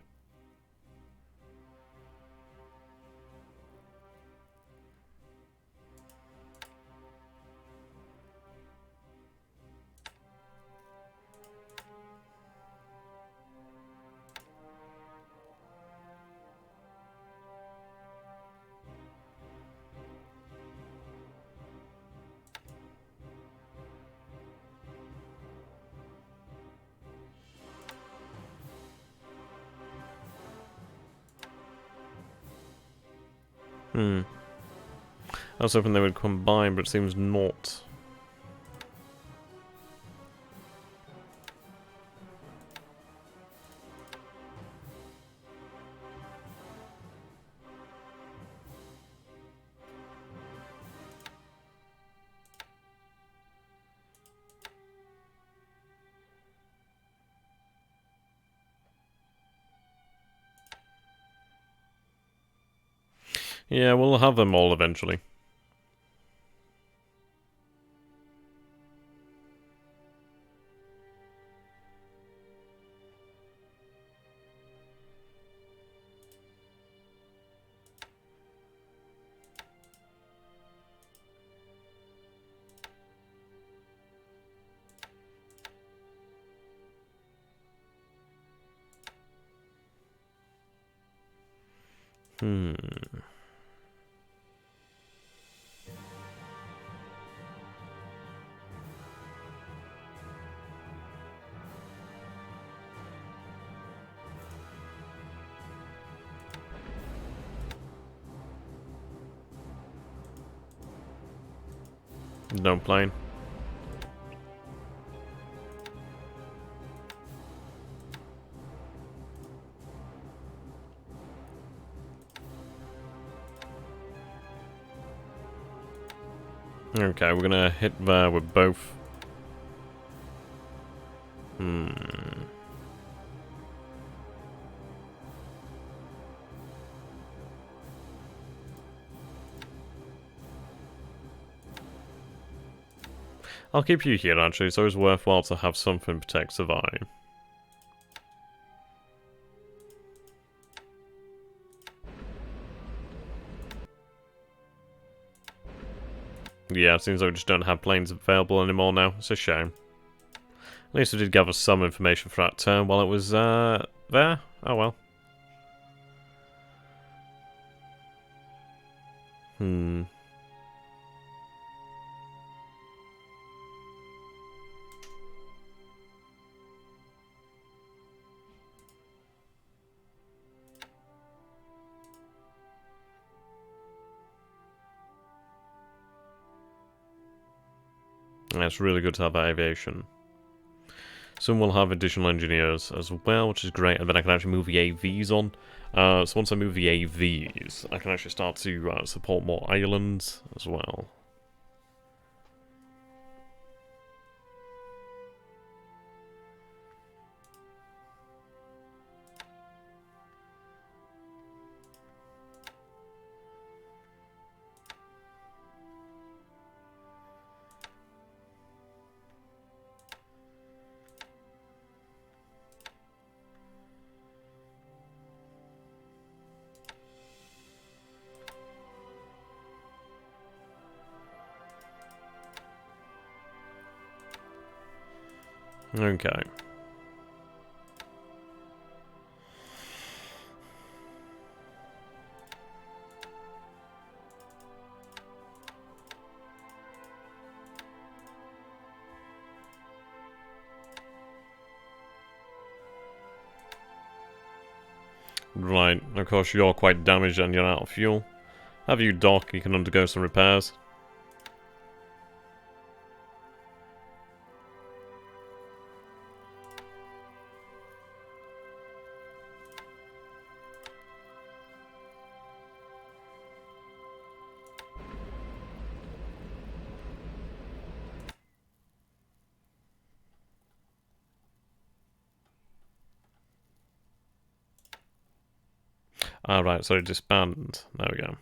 I was hoping they would combine, but it seems not. Yeah, we'll have them all eventually. Hmm. No plane. Okay, we're gonna hit there with both. I'll keep you here, actually. It's always worthwhile to have something protect survive. Yeah, it seems like we just don't have planes available anymore now. It's a shame. At least we did gather some information for that turn while it was, there. Oh well. Yeah, it's really good to have that aviation. Some will have additional engineers as well, which is great, and then I can actually move the AVs on. So once I move the AVs, I can actually start to support more islands as well. Okay. Right, of course you're quite damaged and you're out of fuel. Have you dock, you can undergo some repairs. Right, so disband. There we go.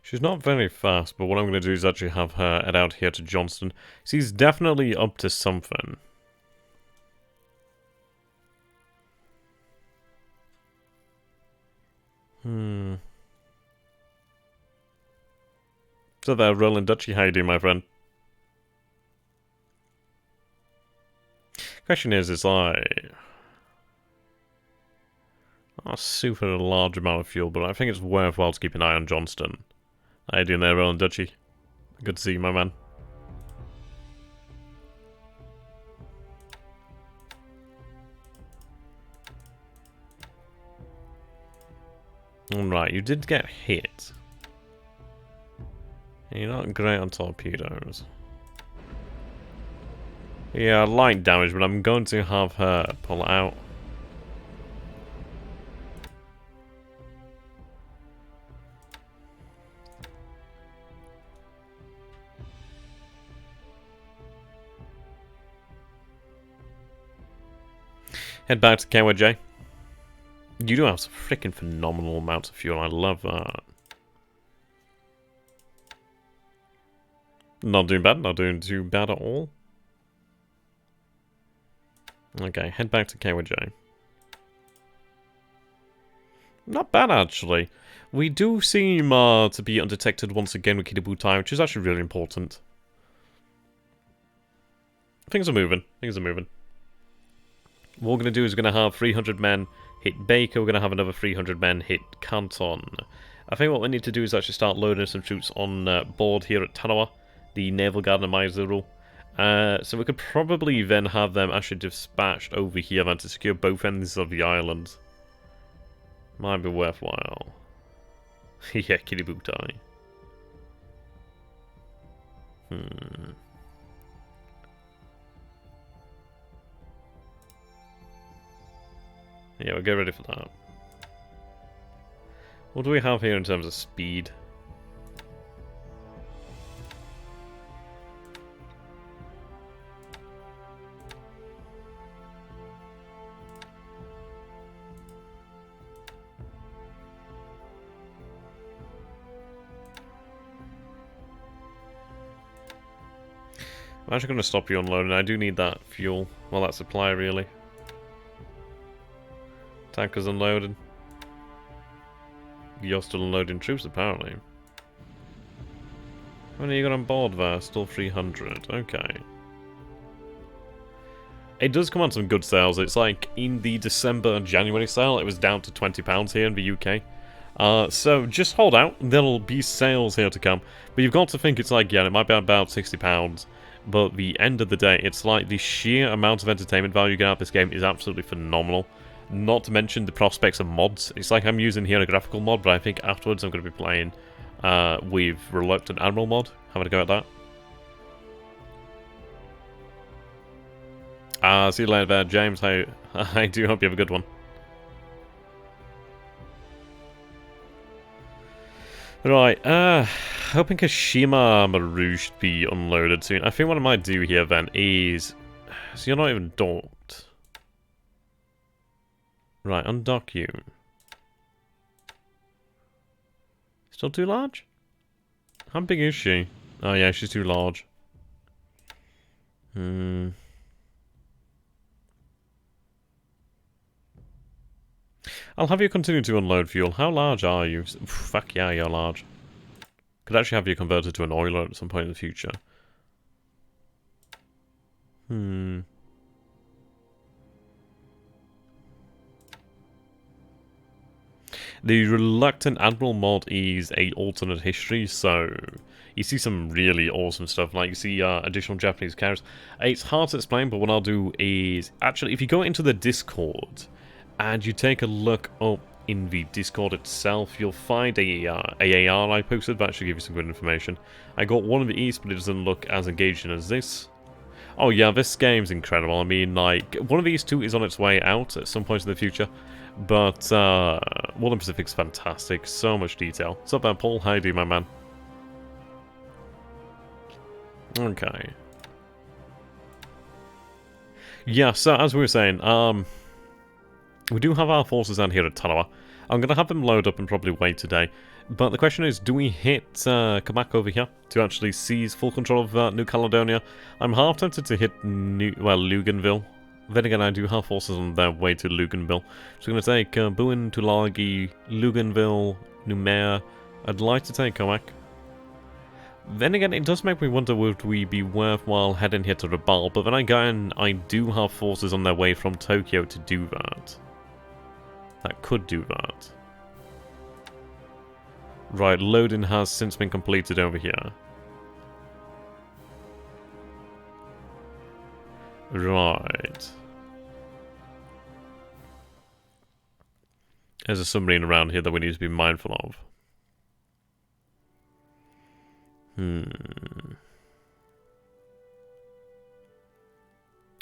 She's not very fast, but what I'm going to do is actually have her head out here to Johnston. She's definitely up to something. So there, Roland Dutchy, how you doing, my friend? Question is like... not a super large amount of fuel, but I think it's worthwhile to keep an eye on Johnston. How you doing there, Roland Dutchy? Good to see you, my man. Alright, you did get hit. You're not great on torpedoes. Yeah, light damage, but I'm going to have her pull out. Head back to KWJ. You do have some freaking phenomenal amounts of fuel. I love that. Not doing bad. Not doing too bad at all. Okay, head back to KWJ. Not bad, actually. We do seem to be undetected once again with Kidabutai, which is actually really important. Things are moving. Things are moving. What we're going to do is we're going to have 300 men hit Baker. We're going to have another 300 men hit Canton. I think what we need to do is actually start loading some troops on board here at Tanawa, the Naval Guard and Maizuru. So we could probably then have them actually dispatched over here then to secure both ends of the island. Might be worthwhile. Yeah, Kiributai. Yeah, we'll get ready for that. What do we have here in terms of speed? I'm actually going to stop you unloading. I do need that fuel. Well, that supply, really. Tankers unloaded. You're still unloading troops, apparently. How many you got on board there? Still 300. Okay. It does come on some good sales. It's like in the December-January sale, it was down to £20 here in the UK. So just hold out. There'll be sales here to come. But you've got to think it's like, yeah, it might be about £60. But at the end of the day, it's like the sheer amount of entertainment value you get out of this game is absolutely phenomenal. Not to mention the prospects of mods. It's like I'm using here a graphical mod, but I think afterwards I'm going to be playing with Reluctant Admiral mod. Having a go at that. See you later there, James. I do hope you have a good one. Right, hoping Kashima Maru should be unloaded soon. I think what I might do here then is... So you're not even docked. Right, undock you. Still too large? How big is she? Oh yeah, she's too large. I'll have you continue to unload fuel. How large are you? Fuck yeah, you're large. Could actually have you converted to an oiler at some point in the future. The Reluctant Admiral mod is a alternate history, so you see some really awesome stuff, like you see additional Japanese characters. It's hard to explain, but what I'll do is, actually, if you go into the Discord, and you take a look up in the Discord itself, you'll find a AAR I posted that should give you some good information. I got one of the East, but it doesn't look as engaging as this. Oh yeah, this game's incredible. I mean, like, one of these two is on its way out at some point in the future. But, Wall Pacific's fantastic. So much detail. What's up there, Paul? How you doing, my man? Okay. Yeah, so, as we were saying, we do have our forces down here at Tanawa. I'm going to have them load up and probably wait today. But the question is, do we hit Kamak over here to actually seize full control of New Caledonia? I'm half tempted to hit Luganville. Then again, I do have forces on their way to Luganville. So I'm going to take Buin, Tulagi, Luganville, Numea. I'd like to take Kamak. Then again, it does make me wonder, would we be worthwhile heading here to Rabaul? But then again, I do have forces on their way from Tokyo to do that. That could do that. Right, loading has since been completed over here. Right. There's a submarine around here that we need to be mindful of.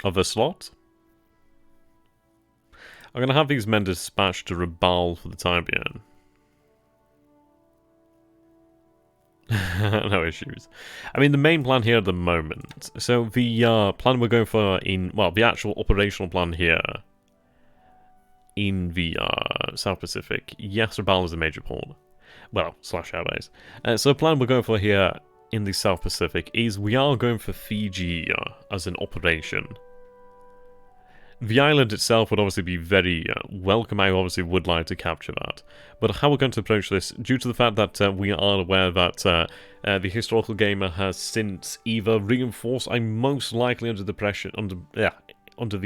Of a slot? I'm going to have these men dispatched to Rabaul for the time being. No issues. I mean, the main plan here at the moment. So the plan we're going for in... Well, the actual operational plan here in the South Pacific. Yes, Rabaul is a major port. Well, slash airbase. So the plan we're going for here in the South Pacific is we are going for Fiji as an operation. The island itself would obviously be very welcome. I obviously would like to capture that. But how we're going to approach this, due to the fact that we are aware that the historical gamer has since either reinforced, I'm most likely under the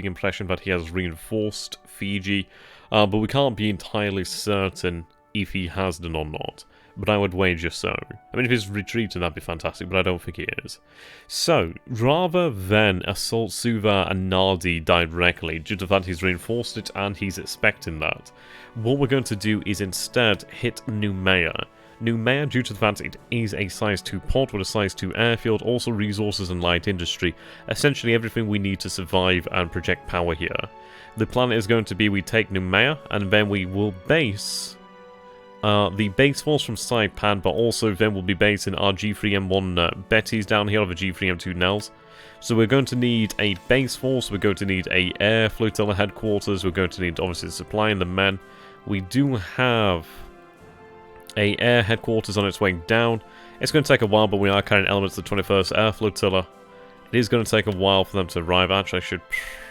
impression that he has reinforced Fiji, but we can't be entirely certain if he has done or not. But I would wager so. I mean, if he's retreating, that'd be fantastic, but I don't think he is. So, rather than assault Suva and Nadi directly, due to the fact he's reinforced it and he's expecting that, what we're going to do is instead hit Noumea. Noumea, due to the fact it is a size 2 port with a size 2 airfield, also resources and light industry, essentially everything we need to survive and project power here. The plan is going to be we take Noumea, and then we will base the base force from Saipan, but also then we'll be basing our G3M1 Bettys down here, or the G3M2 Nels. So we're going to need a base force, we're going to need a air flotilla headquarters, we're going to need obviously the supply and the men. We do have a air headquarters on its way down. It's going to take a while, but we are carrying elements of the 21st Air Flotilla. It is going to take a while for them to arrive. Actually, I should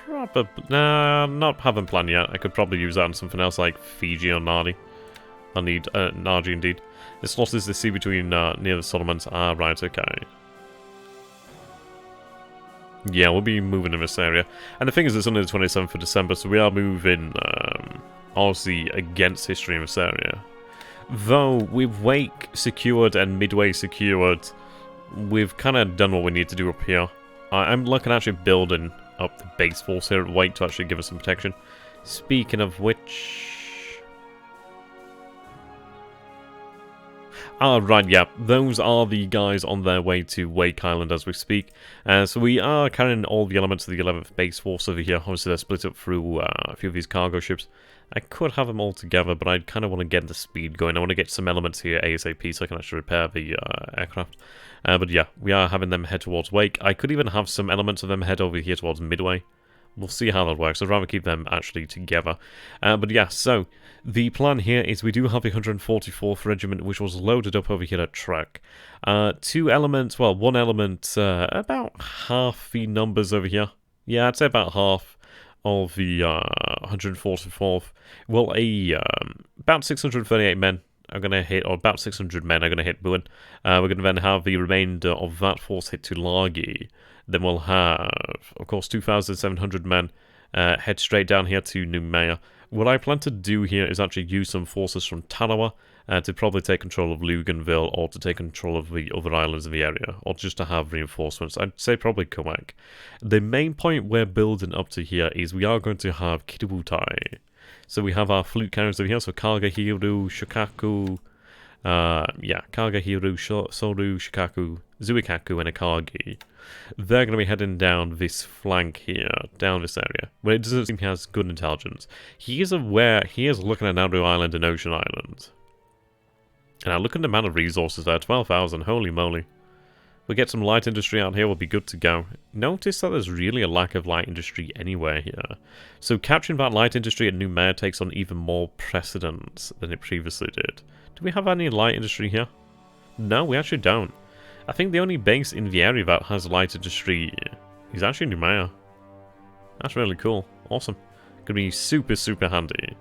probably... Nah, not have them planned yet. I could probably use that on something else like Fiji or Nadi. I need Nadi indeed. This slot is the sea between near the Solomons. Ah, right, okay. Yeah, we'll be moving in this area. And the thing is, it's only the 27th of December, so we are moving, obviously, against history in this area. Though, with Wake secured and Midway secured, we've kind of done what we need to do up here. I'm looking at actually building up the base force here at Wake to actually give us some protection. Speaking of which... Ah, right, yeah, those are the guys on their way to Wake Island as we speak. So we are carrying all the elements of the 11th Base Force over here. Obviously, they're split up through a few of these cargo ships. I could have them all together, but I kind of want to get the speed going. I want to get some elements here ASAP so I can actually repair the aircraft. But yeah, we are having them head towards Wake. I could even have some elements of them head over here towards Midway. We'll see how that works. I'd rather keep them actually together. But yeah, so the plan here is we do have the 144th Regiment, which was loaded up over here at Trek. Two elements, well, one element, about half the numbers over here. Yeah, I'd say about half of the 144th. Well, about 638 men are going to hit, or about 600 men are going to hit Buin. We're going to then have the remainder of that force hit to Lagi. Then we'll have, of course, 2,700 men head straight down here to Noumea. What I plan to do here is actually use some forces from Tarawa to probably take control of Luganville or to take control of the other islands in the area, or just to have reinforcements. I'd say probably Komak. The main point we're building up to here is we are going to have Kitabutai. So we have our flute carriers over here, so Kagahiru, Shikaku, Kagahiru, Soru, Shikaku, Zuikaku, and Akagi. They're going to be heading down this flank here, down this area, where it doesn't seem he has good intelligence. He is aware, he is looking at Nauru Island and Ocean Island. And I look at the amount of resources there, 12,000, holy moly. We get some light industry out here, we'll be good to go. Notice that there's really a lack of light industry anywhere here. So capturing that light industry at Noumea takes on even more precedence than it previously did. Do we have any light industry here? No, we actually don't. I think the only base in the area that has light industry is actually Noumea. That's really cool. Awesome. Gonna be super, super handy.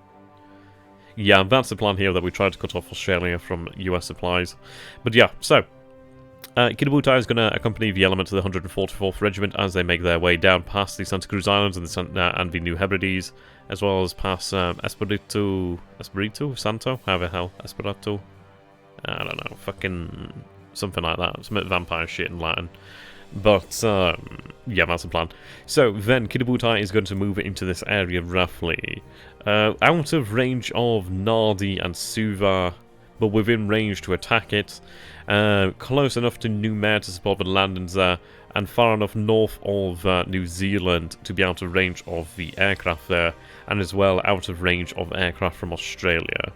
Yeah, that's the plan here, that we tried to cut off Australia from US supplies. But yeah, so Kitabutai is going to accompany the elements of the 144th Regiment as they make their way down past the Santa Cruz Islands and the New Hebrides, as well as past Espiritu Santo, however the hell, Espiritu, I don't know, fucking something like that, some vampire shit in Latin. But, yeah, that's the plan. So, then, Kitabutai is going to move into this area roughly. Out of range of Nadi and Suva, but within range to attack it. Close enough to Noumea to support the landings there, and far enough north of New Zealand to be out of range of the aircraft there, and as well out of range of aircraft from Australia.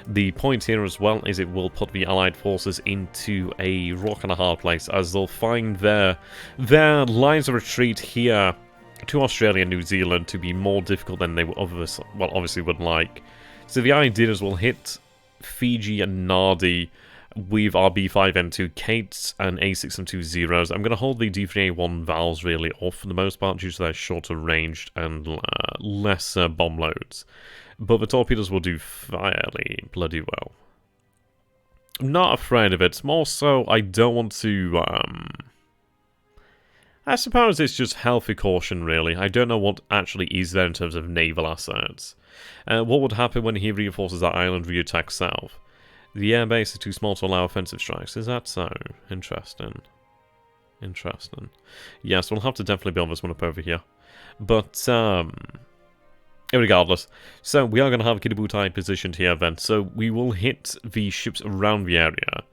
The point here as well is it will put the Allied forces into a rock and a hard place, as they'll find their lines of retreat here to Australia and New Zealand to be more difficult than they obviously would like. So the idea is we'll hit Fiji and Nadi with our B5N2 Kates and A6M2 Zeros. I'm going to hold the D3A1 Vals really off for the most part due to their shorter range and less bomb loads. But the torpedoes will do fairly bloody well. I'm not afraid of it. It's more so I don't want to... I suppose it's just healthy caution, really. I don't know what actually is there in terms of naval assets. What would happen when he reinforces that island re-attack south? The airbase is too small to allow offensive strikes. Is that so? Interesting. Interesting. Yes, we'll have to definitely build this one up over here. But, regardless. So, we are going to have Kitabutai positioned here then. So, we will hit the ships around the area.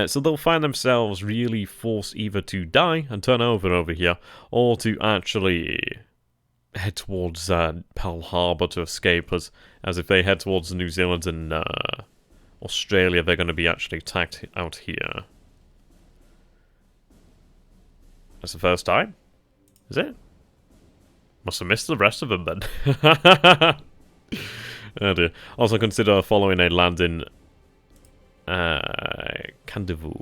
So they'll find themselves really forced either to die and turn over here, or to actually head towards Pearl Harbor to escape us, as if they head towards New Zealand and Australia, they're going to be actually attacked out here. That's the first time? Is it? Must have missed the rest of them then. Oh dear. Also consider following a landing... Candivu.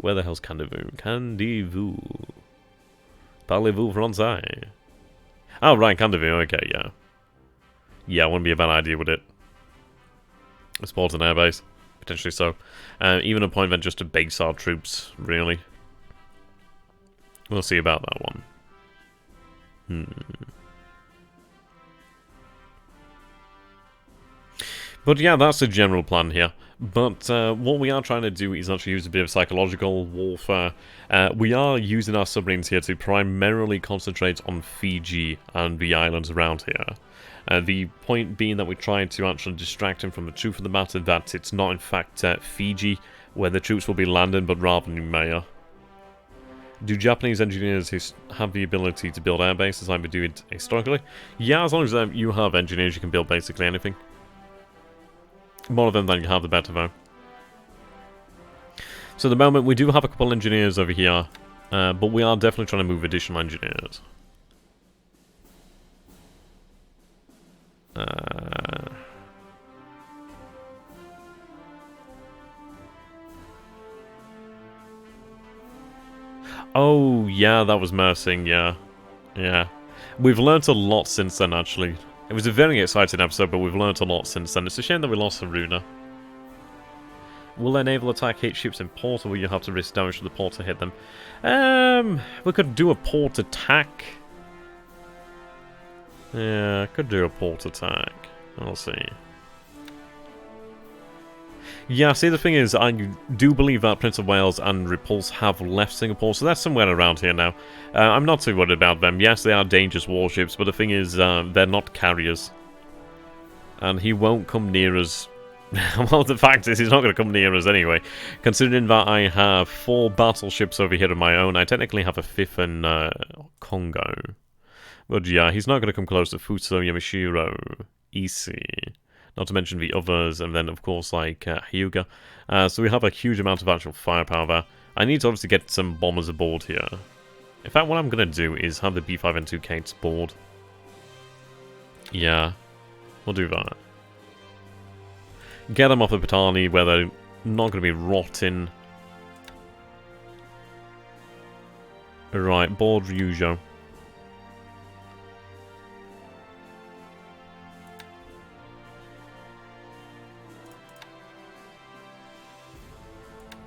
Where the hell's Candivu? Candivu. Parlez-vous français? Oh, right, Candivu. Okay, yeah. Yeah, wouldn't be a bad idea, would it? Support an airbase. Potentially so. Even a point then just to base our troops, really. We'll see about that one. But yeah, that's the general plan here. But what we are trying to do is actually use a bit of psychological warfare. We are using our submarines here to primarily concentrate on Fiji and the islands around here. The point being that we're trying to actually distract him from the truth of the matter, that it's not in fact Fiji where the troops will be landing, but rather Noumea. Do Japanese engineers have the ability to build air bases like we do it historically? Yeah, as long as you have engineers, you can build basically anything. More of them than you have, the better, though. So at the moment, we do have a couple engineers over here, but we are definitely trying to move additional engineers. Oh, yeah, that was Mersing, yeah. Yeah. We've learnt a lot since then, actually. It was a very exciting episode, but we've learnt a lot since then. It's a shame that we lost Haruna. Will a naval attack hit ships in port, or will you have to risk damage to the port to hit them? We could do a port attack. Yeah, could do a port attack. I'll see. Yeah, see, the thing is, I do believe that Prince of Wales and Repulse have left Singapore, so they're somewhere around here now. I'm not too worried about them. Yes, they are dangerous warships, but the thing is, they're not carriers. And he won't come near us. Well, the fact is, he's not going to come near us anyway. Considering that I have 4 battleships over here of my own, I technically have a 5th in Congo. But yeah, he's not going to come close to Fuso, Yamashiro, Isi. Not to mention the others, and then, of course, like Hyuga. So we have a huge amount of actual firepower there. I need to obviously get some bombers aboard here. In fact, what I'm going to do is have the B5N2 Kates board. Yeah, we'll do that. Get them off of Patani where they're not going to be rotting. Right, board Ryujo.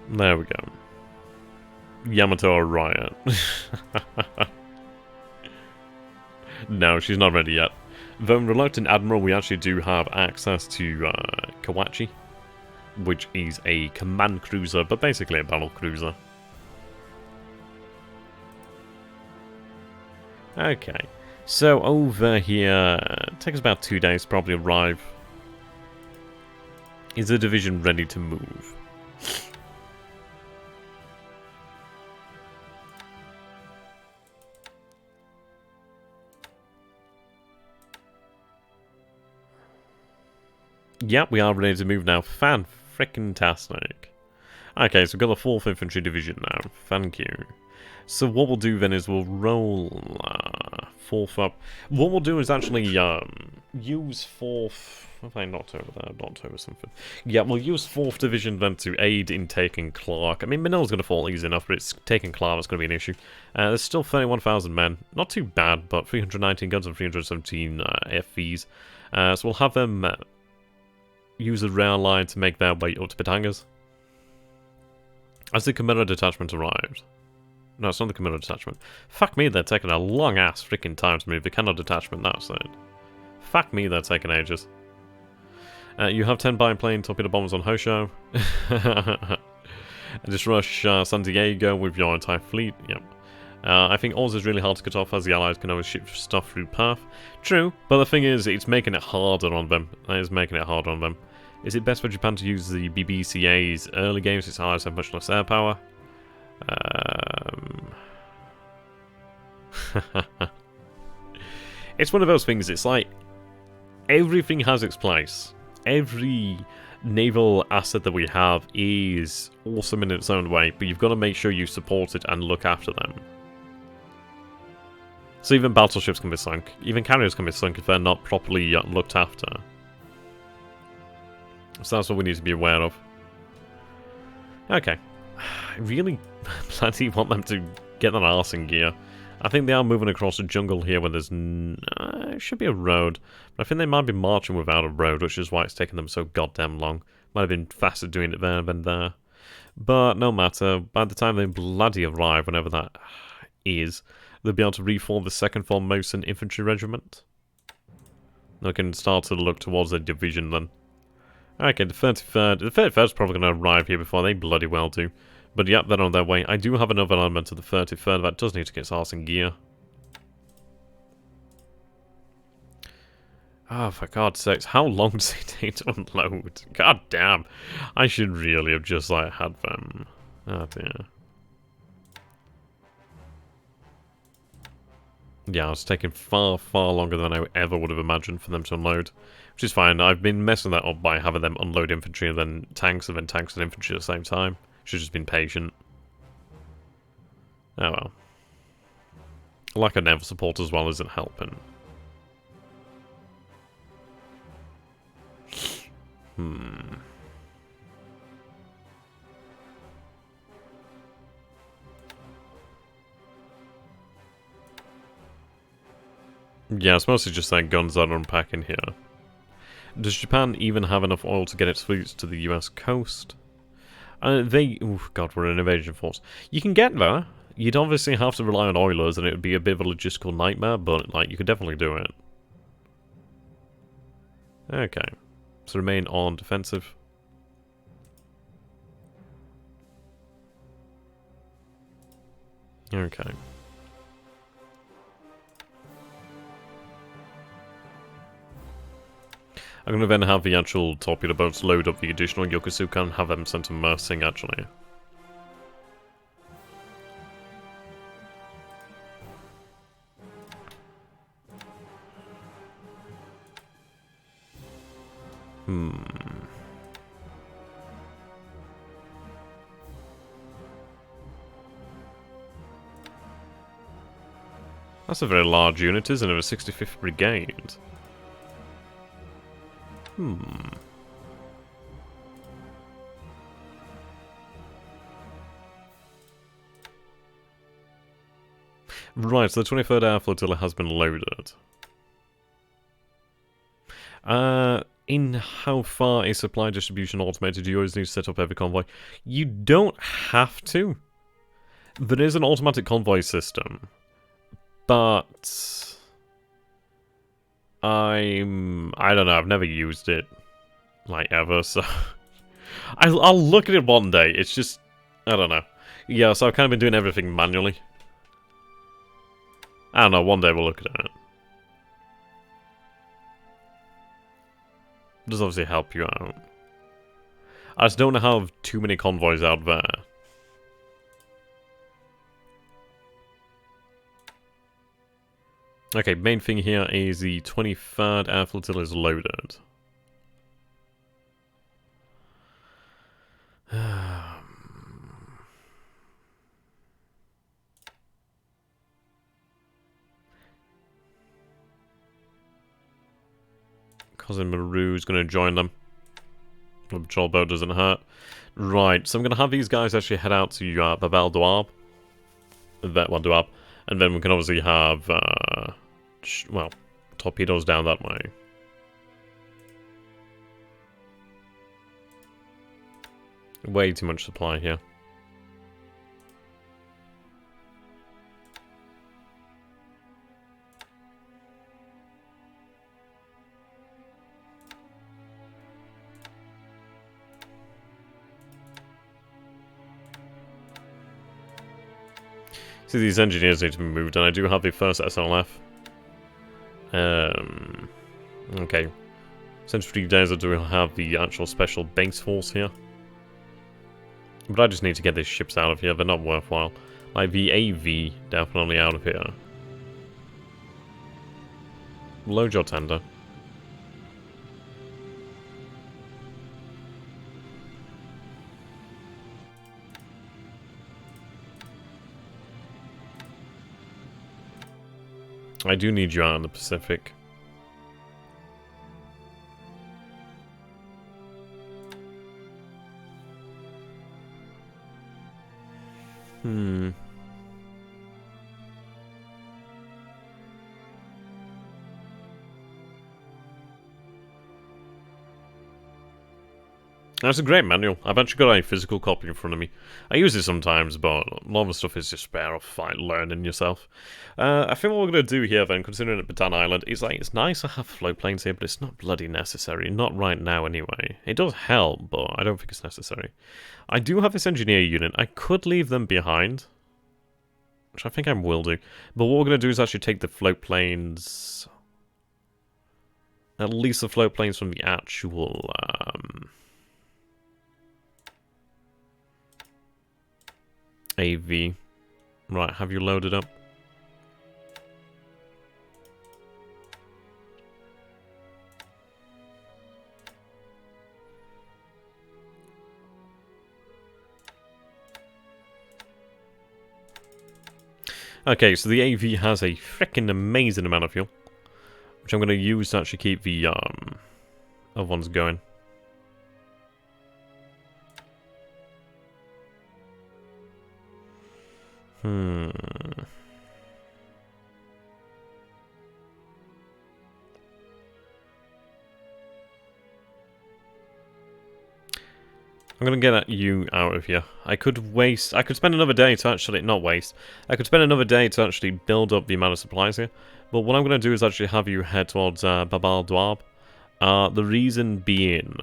There we go. Yamato Riot. No, she's not ready yet. Though Reluctant Admiral, we actually do have access to Kawachi, which is a command cruiser, but basically a battle cruiser. Okay, so over here, it takes about 2 days to probably arrive. Is the division ready to move? Yep, we are ready to move now. Fan-frickin-tastic. Okay, so we've got the 4th Infantry Division now. Thank you. So what we'll do then is we'll roll... 4th up. What we'll do is actually use 4th... Have I knocked over there? Knocked over something. Yeah, we'll use 4th Division then to aid in taking Clark. I mean, Manila's going to fall easy enough, but it's taking Clark that's going to be an issue. There's still 31,000 men. Not too bad, but 319 guns and 317 FVs. So we'll have them use a rail line to make their way up to Batangas. As the Camaro detachment arrived. No, it's not the Camaro detachment. Fuck me, they're taking a long-ass freaking time to move. The Camaro detachment, that's it. Fuck me, they're taking ages. You have 10 biplane torpedo bombers on Hosho. Just rush San Diego with your entire fleet. Yep. I think Oz is really hard to cut off as the Allies can always ship stuff through Perth. True, but the thing is, it's making it harder on them. That is making it harder on them. Is it best for Japan to use the BBCA's early games since Allies have much less air power? It's one of those things, it's like, everything has its place. Every naval asset that we have is awesome in its own way, but you've got to make sure you support it and look after them. So even battleships can be sunk. Even carriers can be sunk if they're not properly looked after. So that's what we need to be aware of. Okay. I really bloody want them to get their arse in gear. I think they are moving across the jungle here where there's... it should be a road. But I think they might be marching without a road, which is why it's taking them so goddamn long. Might have been faster doing it there than there. But no matter. By the time they bloody arrive, whenever that is, they'll be able to reform the 2nd Formosan Infantry Regiment. They can start to look towards their division then. Okay, the 33rd... The 33rd is probably going to arrive here before they bloody well do. But yep, they're on their way. I do have another element of the 33rd that does need to get its arse in gear. Oh, for God's sakes, how long does it take to unload? God damn. I should really have just, like, had them. Oh, dear. Yeah, it's taking far, far longer than I ever would have imagined for them to unload. Which is fine. I've been messing that up by having them unload infantry and then tanks and infantry at the same time. Should have just been patient. Oh well. Lack of naval support as well isn't helping. Yeah, it's mostly just that guns that are unpacking here. Does Japan even have enough oil to get its fleets to the US coast? Oh god, we're an invasion force. You can get there. You'd obviously have to rely on oilers, and it would be a bit of a logistical nightmare, but, like, you could definitely do it. Okay. So remain on defensive. Okay. I'm going to then have the actual torpedo boats load up the additional Yokosuka and have them sent to Mersing, actually. That's a very large unit, isn't it? A 65th Brigade. Right, so the 23rd Air Flotilla has been loaded. In how far is supply distribution automated? Do you always need to set up every convoy? You don't have to. There is an automatic convoy system. But... I don't know, I've never used it. Like, ever, so... I'll look at it one day, it's just... I don't know. Yeah, so I've kind of been doing everything manually. I don't know, one day we'll look at it. Does obviously help you out. I just don't have too many convoys out there. Okay, main thing here is the 23rd Air Flotilla is loaded. Cousin Maru's going to join them. The patrol boat doesn't hurt. Right, so I'm going to have these guys actually head out to Babel Douab. Douab. And then we can obviously have, well, torpedoes down that way. Way too much supply here. See, these engineers need to be moved, and I do have the first SLF. Okay. Since 3 days I do have the actual special base force here. But I just need to get these ships out of here, they're not worthwhile. Like the AV, definitely out of here. Load your tender. I do need you out in the Pacific. That's a great manual. I've actually got a physical copy in front of me. I use it sometimes, but a lot of the stuff is just better off learning yourself. I think what we're going to do here then, considering it Bataan Island, is like, it's nice to have float planes here, but it's not bloody necessary. Not right now anyway. It does help, but I don't think it's necessary. I do have this engineer unit. I could leave them behind, which I think I will do. But what we're going to do is actually take the float planes... At least the float planes from the actual... AV. Right, have you loaded up? Okay, so the AV has a freaking amazing amount of fuel, which I'm going to use to actually keep the other ones going. I'm gonna get you out of here. I could spend another day to actually, not waste, I could spend another day to actually build up the amount of supplies here. But what I'm gonna do is actually have you head towards Babal Douab. The reason being,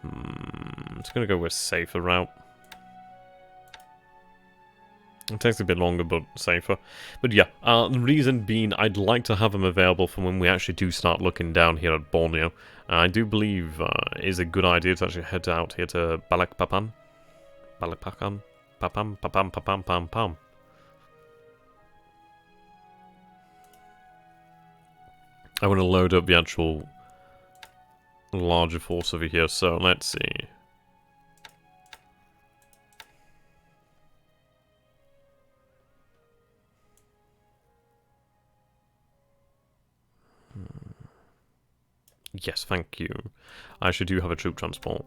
I'm just gonna go with a safer route. It takes a bit longer, but safer. But yeah, the reason being, I'd like to have them available for when we actually do start looking down here at Borneo. I do believe it is a good idea to actually head out here to Balikpapan. Balikpapan? Papam, papam, papam, pam, pam. I want to load up the actual larger force over here, so let's see. Yes, thank you. I actually do have a troop transport.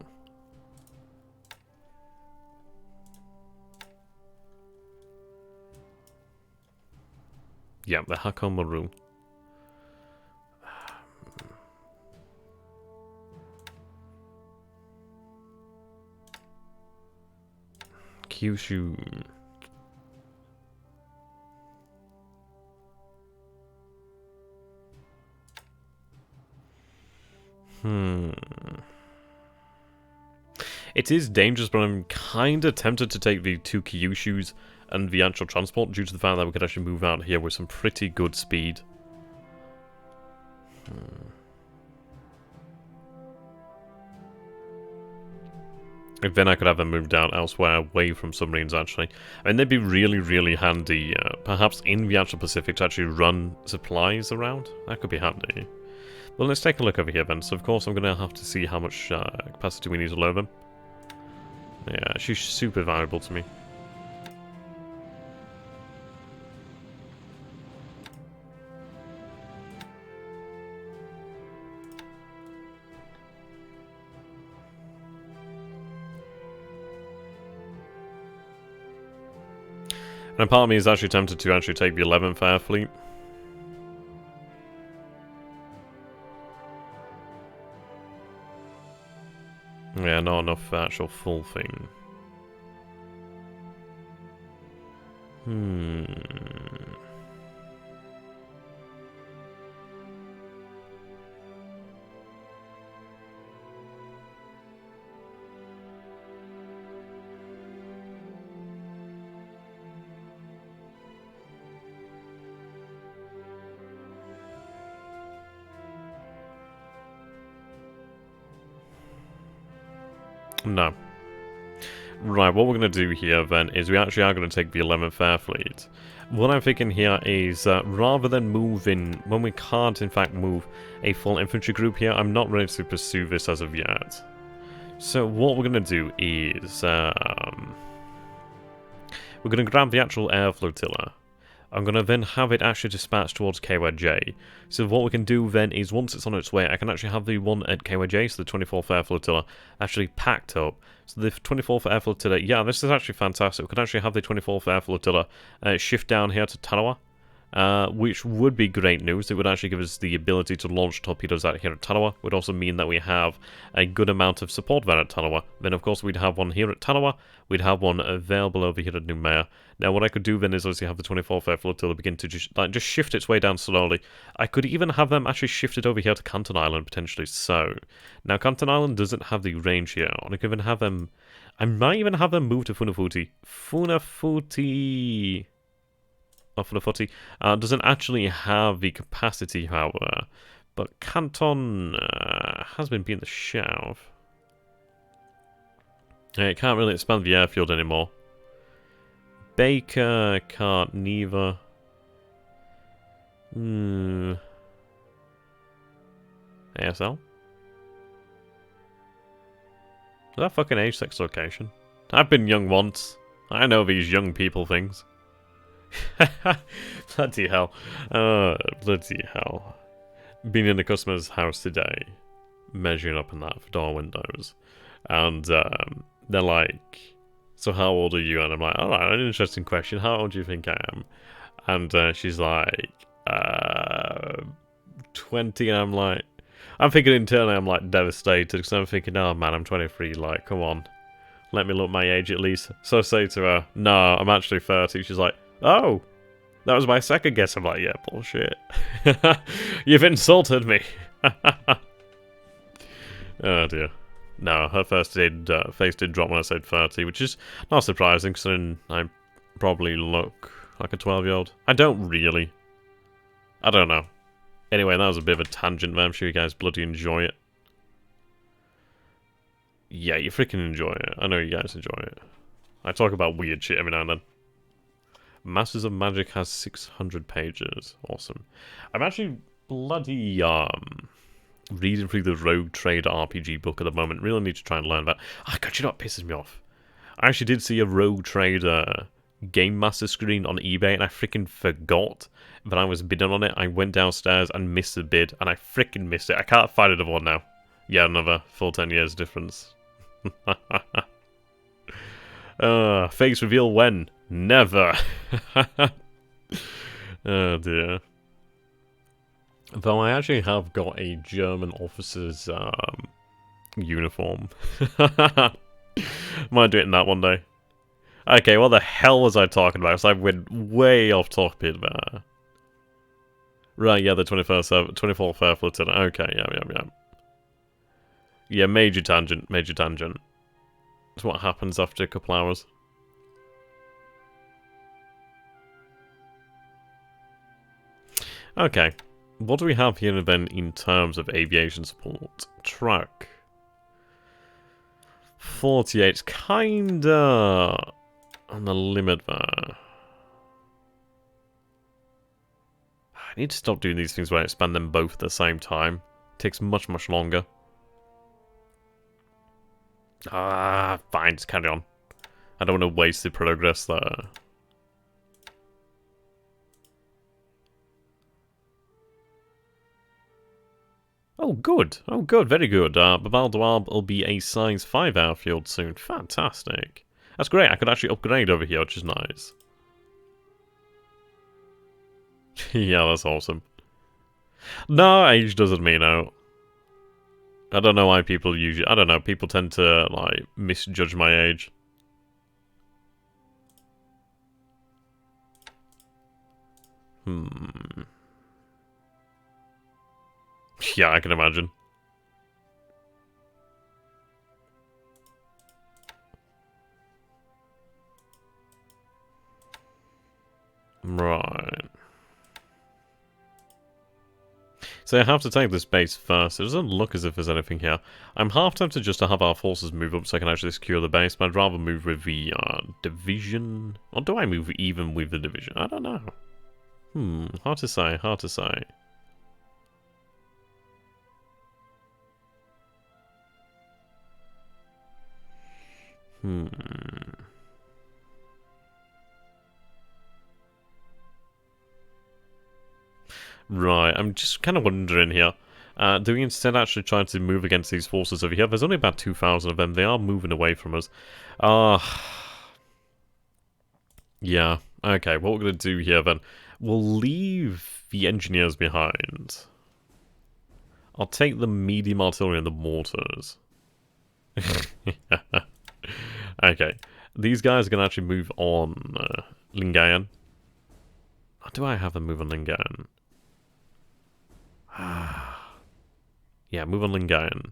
Yeah, the Hakon Maru. Kyushu. It is dangerous, but I'm kind of tempted to take the 2 Kyushus and the actual transport due to the fact that we could actually move out here with some pretty good speed. Then I could have them moved out elsewhere, away from submarines, actually. I mean, they'd be really, really handy, perhaps in the actual Pacific, to actually run supplies around. That could be handy. Well, let's take a look over here, then. So, of course, I'm going to have to see how much capacity we need to load them. Yeah, she's super valuable to me. And part of me is actually tempted to actually take the 11th Air Fleet. Yeah, not enough for actual full thing. No. Right, what we're going to do here then is we actually are going to take the 11th Air Fleet. What I'm thinking here is rather than moving, when we can't in fact move a full infantry group here, I'm not ready to pursue this as of yet. So what we're going to do is we're going to grab the actual air flotilla. I'm going to then have it actually dispatched towards KYJ. So what we can do then is once it's on its way, I can actually have the one at KYJ, so the 24th Air Flotilla, actually packed up. So the 24th Air Flotilla, yeah, this is actually fantastic. We could actually have the 24th Air Flotilla shift down here to Tarawa. Which would be great news. It would actually give us the ability to launch torpedoes out here at Tarawa. It would also mean that we have a good amount of support there at Tarawa. Then, of course, we'd have one here at Tarawa. We'd have one available over here at Noumea. Now, what I could do then is obviously have the 24th Air Flotilla begin to just shift its way down slowly. I could even have them actually shifted over here to Canton Island, potentially so. Now, Canton Island doesn't have the range here. I could even have them... I might even have them move to Funafuti. Funafuti... Funafuti doesn't actually have the capacity, however, but Canton has been beating the shit out of. It can't really expand the airfield anymore. Baker can't neither. ASL? Is that fucking age 6 location? I've been young once. I know these young people things. Bloody hell. Bloody hell. Being in the customer's house today, measuring up in that for door windows, and they're like, so how old are you? And I'm like, alright, an interesting question. How old do you think I am? And she's like, 20, and I'm like, I'm thinking internally, I'm like devastated, because I'm thinking, oh man, I'm 23, like, come on. Let me look my age at least. So I say to her, no, I'm actually 30. She's like, oh, that was my second guess. I'm like, yeah, bullshit. You've insulted me. Oh dear. No, her face did drop when I said 30, which is not surprising, considering I probably look like a 12-year-old. I don't really. I don't know. Anyway, that was a bit of a tangent, man. I'm sure you guys bloody enjoy it. Yeah, you freaking enjoy it. I know you guys enjoy it. I talk about weird shit every now and then. Masters of Magic has 600 pages. Awesome. I'm actually bloody reading through the Rogue Trader RPG book at the moment. Really need to try and learn that. Oh god, you know what pisses me off? I actually did see a Rogue Trader Game Master screen on eBay, and I freaking forgot that I was bidding on it. I went downstairs and missed the bid, and I freaking missed it. I can't find another one now. Yeah, another full 10 years difference. Face reveal when? Never. Oh dear. Though I actually have got a German officer's uniform. Might do it in that one day. Okay, what the hell was I talking about? So I went way off topic there. Right, yeah, the 24th Air Flotilla. Okay, yeah. Yeah, major tangent. That's what happens after a couple hours. Okay, what do we have here then in terms of aviation support? Truck. 48's kinda on the limit there. I need to stop doing these things where I expand them both at the same time. It takes much, much longer. Fine, just carry on. I don't want to waste the progress there. Oh, good. Oh, good. Very good. Babal Dwab will be a size 5 airfield soon. Fantastic. That's great. I could actually upgrade over here, which is nice. Yeah, that's awesome. No, age doesn't mean out. I don't know why people usually... I don't know, people tend to, like, misjudge my age. Yeah, I can imagine. Right. So I have to take this base first. It doesn't look as if there's anything here. I'm half tempted just to have our forces move up so I can actually secure the base, but I'd rather move with the division. Or do I move even with the division? I don't know. Hard to say, hard to say. Right, I'm just kind of wondering here. Do we instead actually try to move against these forces over here? There's only about 2,000 of them. They are moving away from us. Yeah. Okay, what we're going to do here then, we'll leave the engineers behind. I'll take the medium artillery and the mortars. Okay, these guys are going to actually move on Lingayen. Or do I have them move on Lingayen? Yeah, move on Lingayen.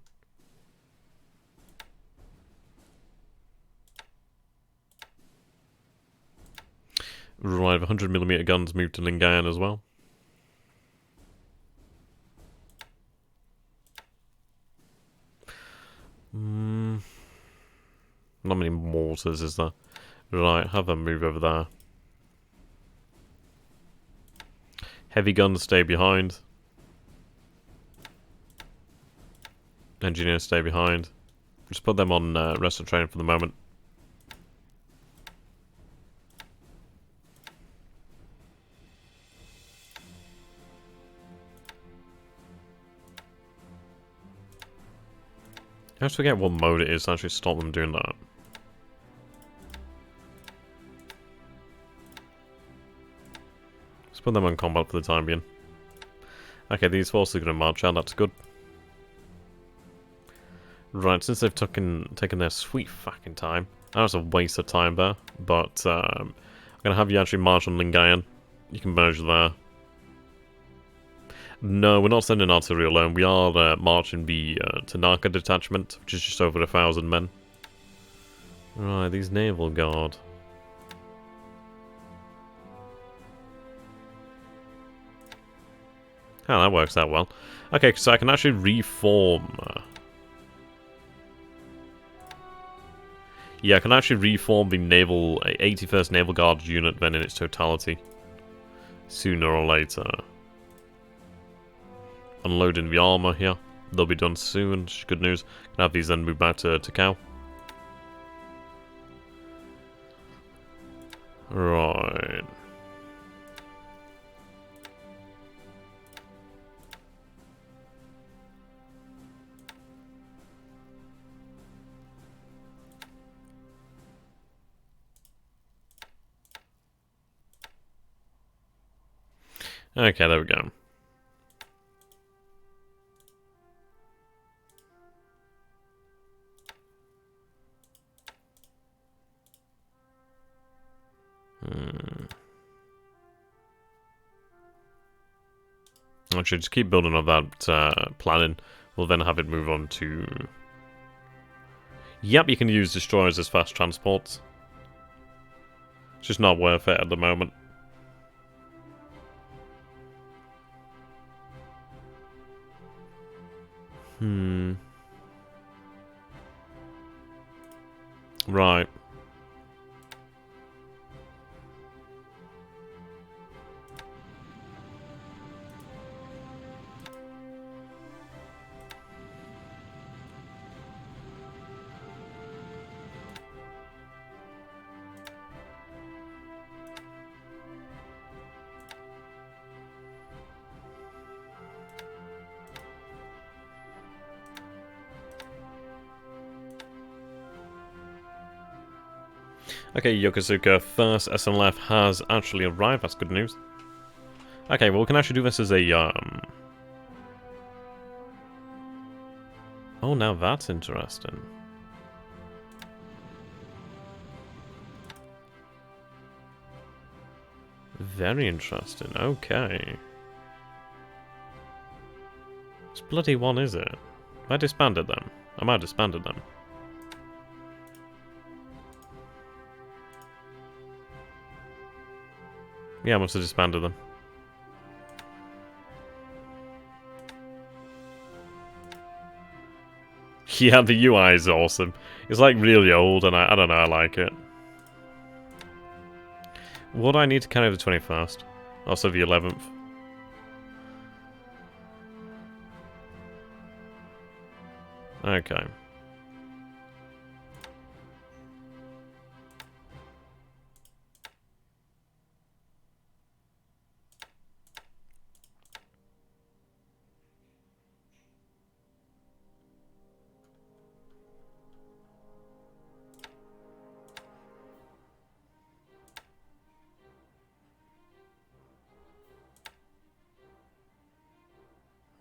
Right, 100mm guns moved to Lingayen as well. Not many mortars, is there? Right, have them move over there. Heavy guns stay behind. Engineers stay behind. Just put them on rest and training for the moment. I always forget what mode it is to actually stop them doing that. Let's put them on combat for the time being. Okay, these forces are going to march out, that's good. Right, since they've taken their sweet fucking time. That was a waste of time there, but I'm going to have you actually march on Lingayen. You can merge there. No, we're not sending artillery alone. We are marching the Tanaka detachment, which is just over 1,000 men. Right, these naval guard. Oh, that works out well. Okay, so I can actually reform. Yeah, I can actually reform the naval 81st Naval Guard unit then in its totality. Sooner or later. Unloading the armor here. They'll be done soon, which is good news. Can have these then move back to Cow. Right. Okay, there we go. Actually, just keep building on that planning. We'll then have it move on to... Yep, you can use destroyers as fast transports. It's just not worth it at the moment. Right. Okay, Yokosuka, first SNLF has actually arrived. That's good news. Okay, well, we can actually do this as a, Oh, now that's interesting. Very interesting, okay. Which bloody one is it? Have I disbanded them? I might have disbanded them. Yeah, I must have disbanded them. Yeah, the UI is awesome. It's like really old and I don't know, I like it. What do I need to carry the 21st? Also the 11th. Okay.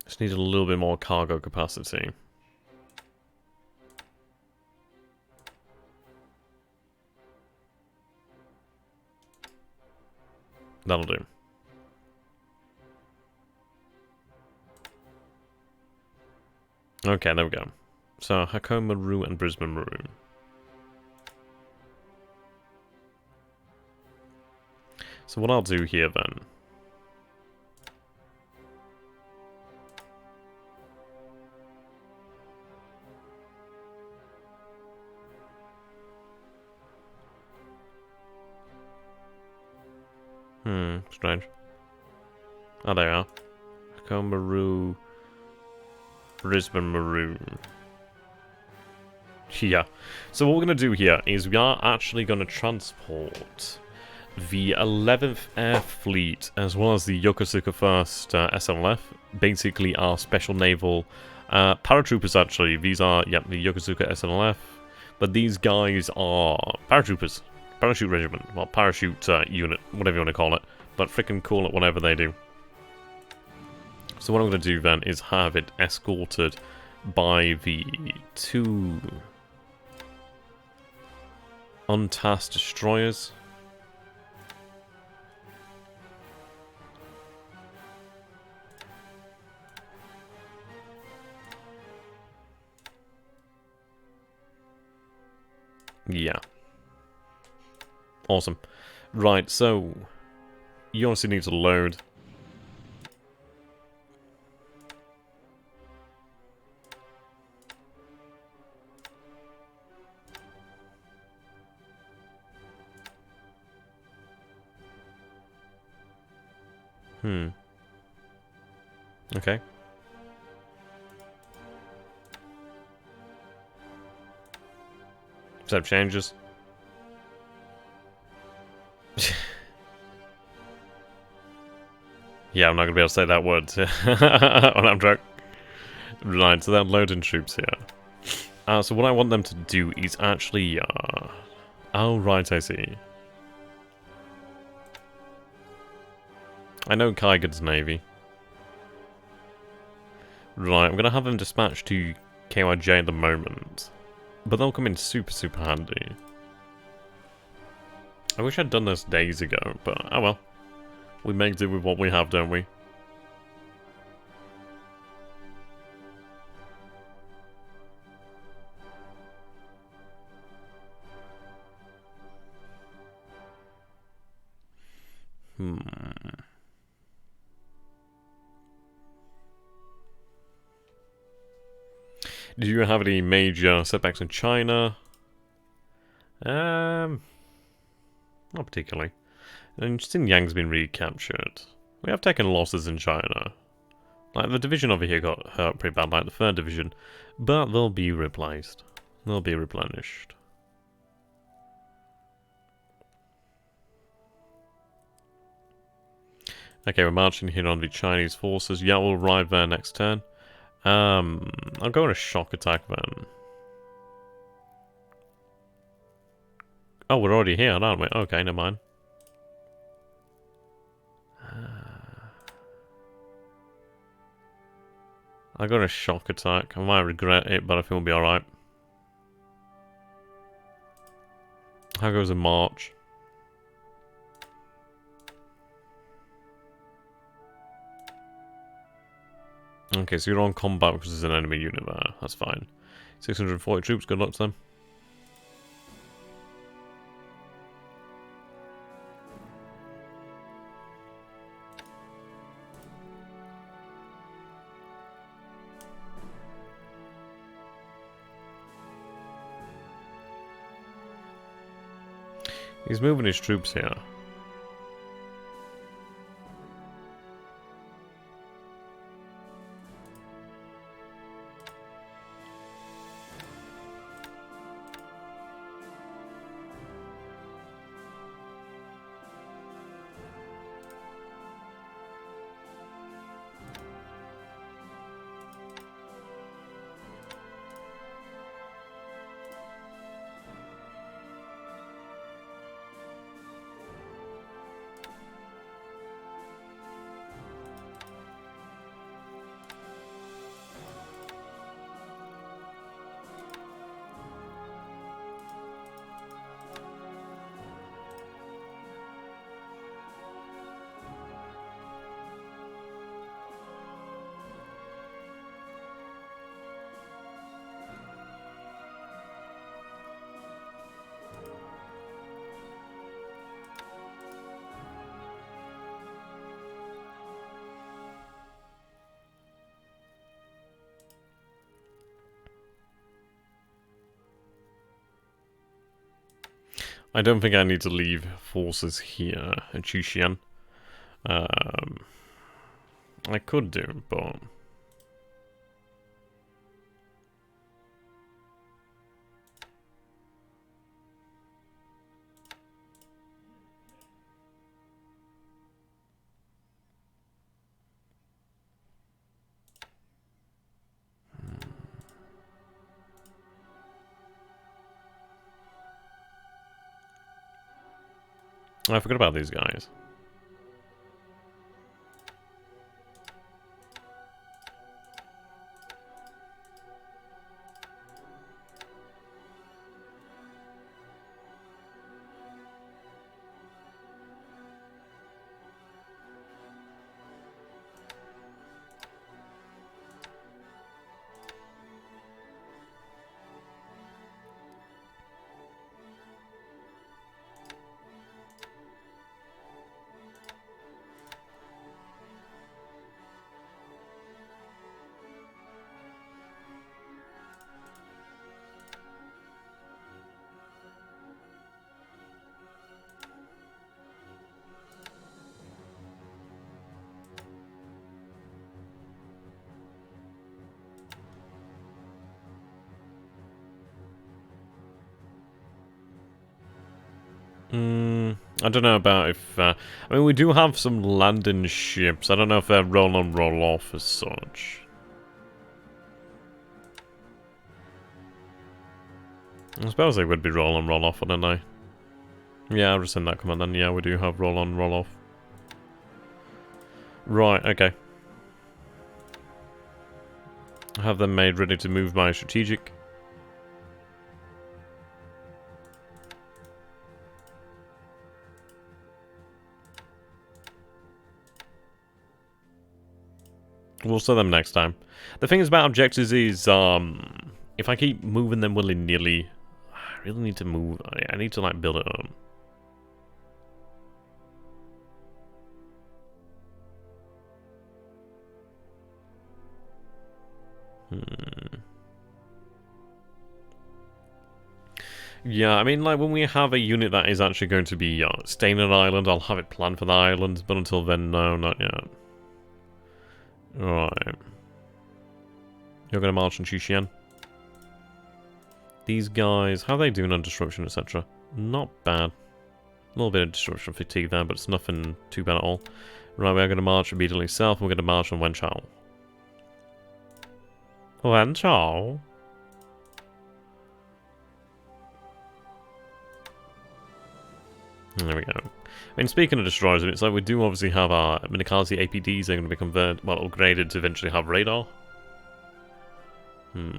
Just need a little bit more cargo capacity. That'll do. Okay, there we go. So, Hakone Maru and Brisbane Maru. So what I'll do here then... strange. Oh, there you are. Hakone Maru... Brisbane Maru. Yeah. So what we're going to do here is we are actually going to transport the 11th Air Fleet as well as the Yokosuka 1st SLF, basically our special naval paratroopers actually. These are, yep, the Yokosuka SLF, but these guys are paratroopers, parachute regiment, well, parachute unit, whatever you want to call it, but frickin' call it whatever they do. So what I'm going to do then is have it escorted by the 2 untasked destroyers. Yeah. Awesome. Right, so you obviously need to load. Okay. Save changes. Yeah, I'm not going to be able to say that word on Amtrak. Right, so they're loading troops here. So what I want them to do is actually... Oh, right, I see. I know Kaigan's navy. Right, I'm going to have them dispatched to KYJ at the moment. But they'll come in super, super handy. I wish I'd done this days ago, but oh well. We make do with what we have, don't we? Do you have any major setbacks in China? Not particularly. And Xinjiang's been recaptured. We have taken losses in China. Like, the division over here got hurt pretty bad, like the 3rd division. But they'll be replaced. They'll be replenished. Okay, we're marching here on the Chinese forces. Yeah, we'll arrive there next turn. I'll go on a shock attack then. Oh, we're already here, aren't we? Okay, never mind. I got a shock attack. I might regret it, but I think we'll be alright. How goes a march? Okay, so you're on combat because there's an enemy unit there. That's fine. 640 troops, good luck to them. He's moving his troops here. I don't think I need to leave forces here at Chushian. I could do, but... I forgot about these guys. I don't know about if... I mean, we do have some landing ships. I don't know if they're roll on, roll off as such. I suppose they would be roll on, roll off, wouldn't they? Yeah, I'll just send that command then. Yeah, we do have roll on, roll off. Right, okay. I have them made ready to move my strategic. We'll sell them next time. The thing is about objectives is, if I keep moving them willy-nilly, I really need to move. I need to, like, build it up. Yeah, I mean, like, when we have a unit that is actually going to be staying on an island, I'll have it planned for the island, but until then, no, not yet. Alright. You're going to march on Xishan. These guys, how are they doing on disruption, etc.? Not bad. A little bit of disruption fatigue there, but it's nothing too bad at all. Right, we are going to march immediately south, and we're going to march on Wenchao. Wenchao? There we go. I mean, speaking of destroyers, it's like we do obviously have our Minikasi APDs. They're going to be converted, well, upgraded to eventually have radar. Hmm.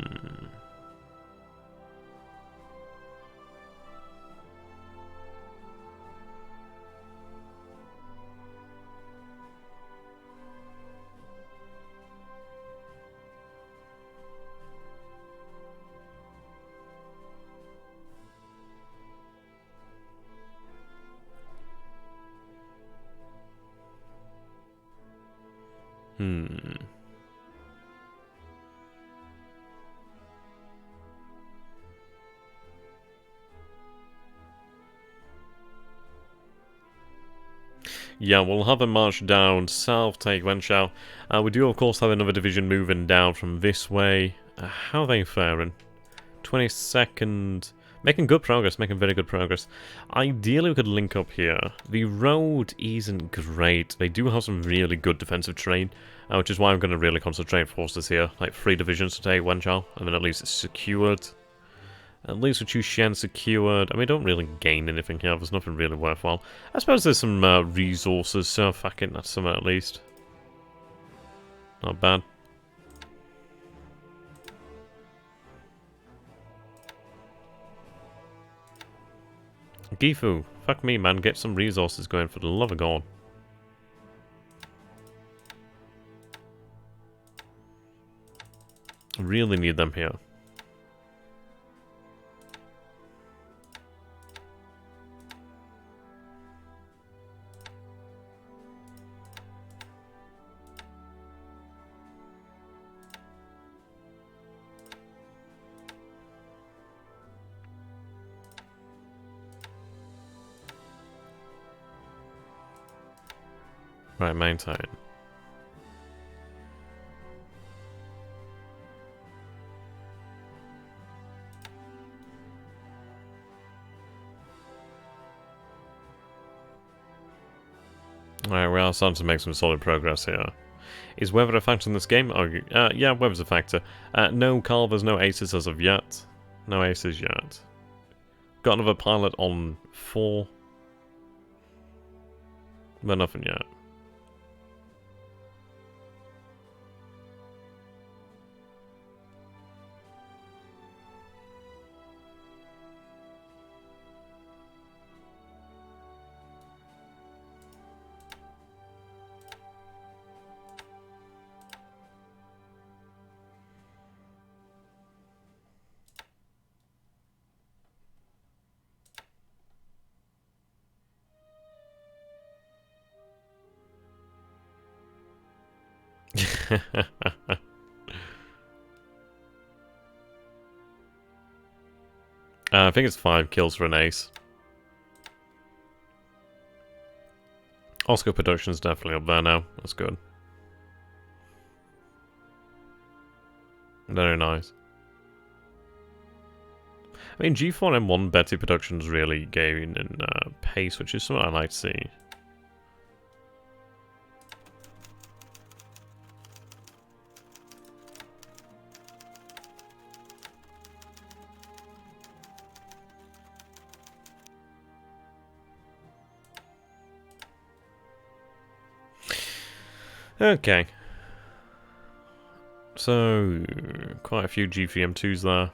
Hmm. Yeah, we'll have a march down south, take Wenchao. We do, of course, have another division moving down from this way. How are they faring? 22nd... Making good progress, making very good progress. Ideally, we could link up here. The road isn't great. They do have some really good defensive terrain, which is why I'm going to really concentrate forces here. Like 3 divisions to take Wenchao, and then at least it's secured. At least with Chushen secured. I mean, don't really gain anything here. There's nothing really worthwhile. I suppose there's some resources, so fuck it, that's something at least. Not bad. Gifu, fuck me, man. Get some resources going for the love of God. Really need them here. Right, maintain. Alright, we are starting to make some solid progress here. Is weather a factor in this game? Oh, yeah, weather's a factor. No carvers, no aces as of yet. No aces yet. Got another pilot on 4. But nothing yet. I think it's 5 kills for an ace. Oscar Production's definitely up there now. That's good. Very nice. I mean, G4M1 Betty Productions really gaining in pace, which is something I like to see. Okay. So, quite a few G3M2s there.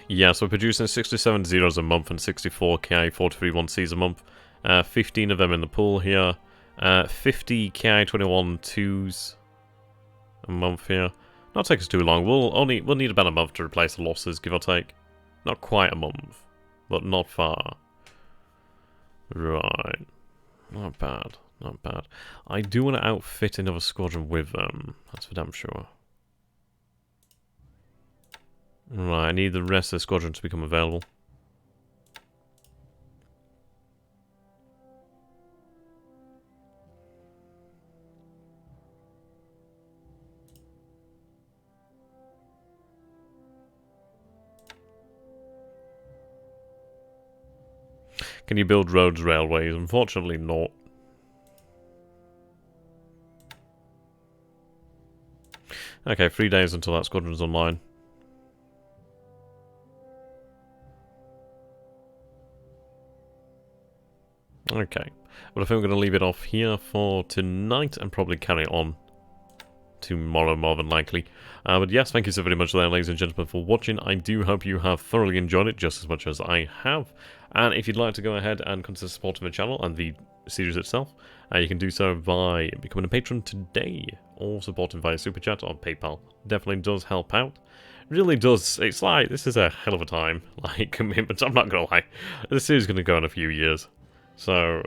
Yeah, so we're producing 67 zeros a month and 64 Ki-431Cs a month. 15 of them in the pool here. 50 Ki-21 2s a month here. Not take us too long. We'll need about a month to replace the losses, give or take. Not quite a month, but not far. Right. Not bad. Not bad. I do want to outfit another squadron with them. That's for damn sure. Right, I need the rest of the squadron to become available. Can you build roads, railways? Unfortunately not. Okay, 3 days until that squadron's online. Okay. Well, I think we're going to leave it off here for tonight and probably carry on tomorrow, more than likely. But yes, thank you so very much there, ladies and gentlemen, for watching. I do hope you have thoroughly enjoyed it just as much as I have. And if you'd like to go ahead and consider supporting the channel and the series itself, you can do so by becoming a patron today or supporting via Super Chat or PayPal. Definitely does help out. Really does. It's like, this is a hell of a time, like, commitment. I'm not gonna lie. This series is gonna go in a few years. So,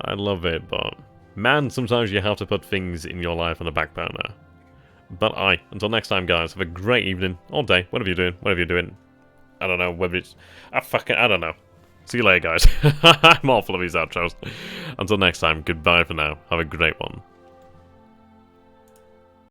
I love it, but man, sometimes you have to put things in your life on the back burner. But until next time, guys, have a great evening, or day, whatever you're doing. I don't know, whether it's... I don't know. See you later, guys. I'm awful of these outros. Until next time, goodbye for now. Have a great one.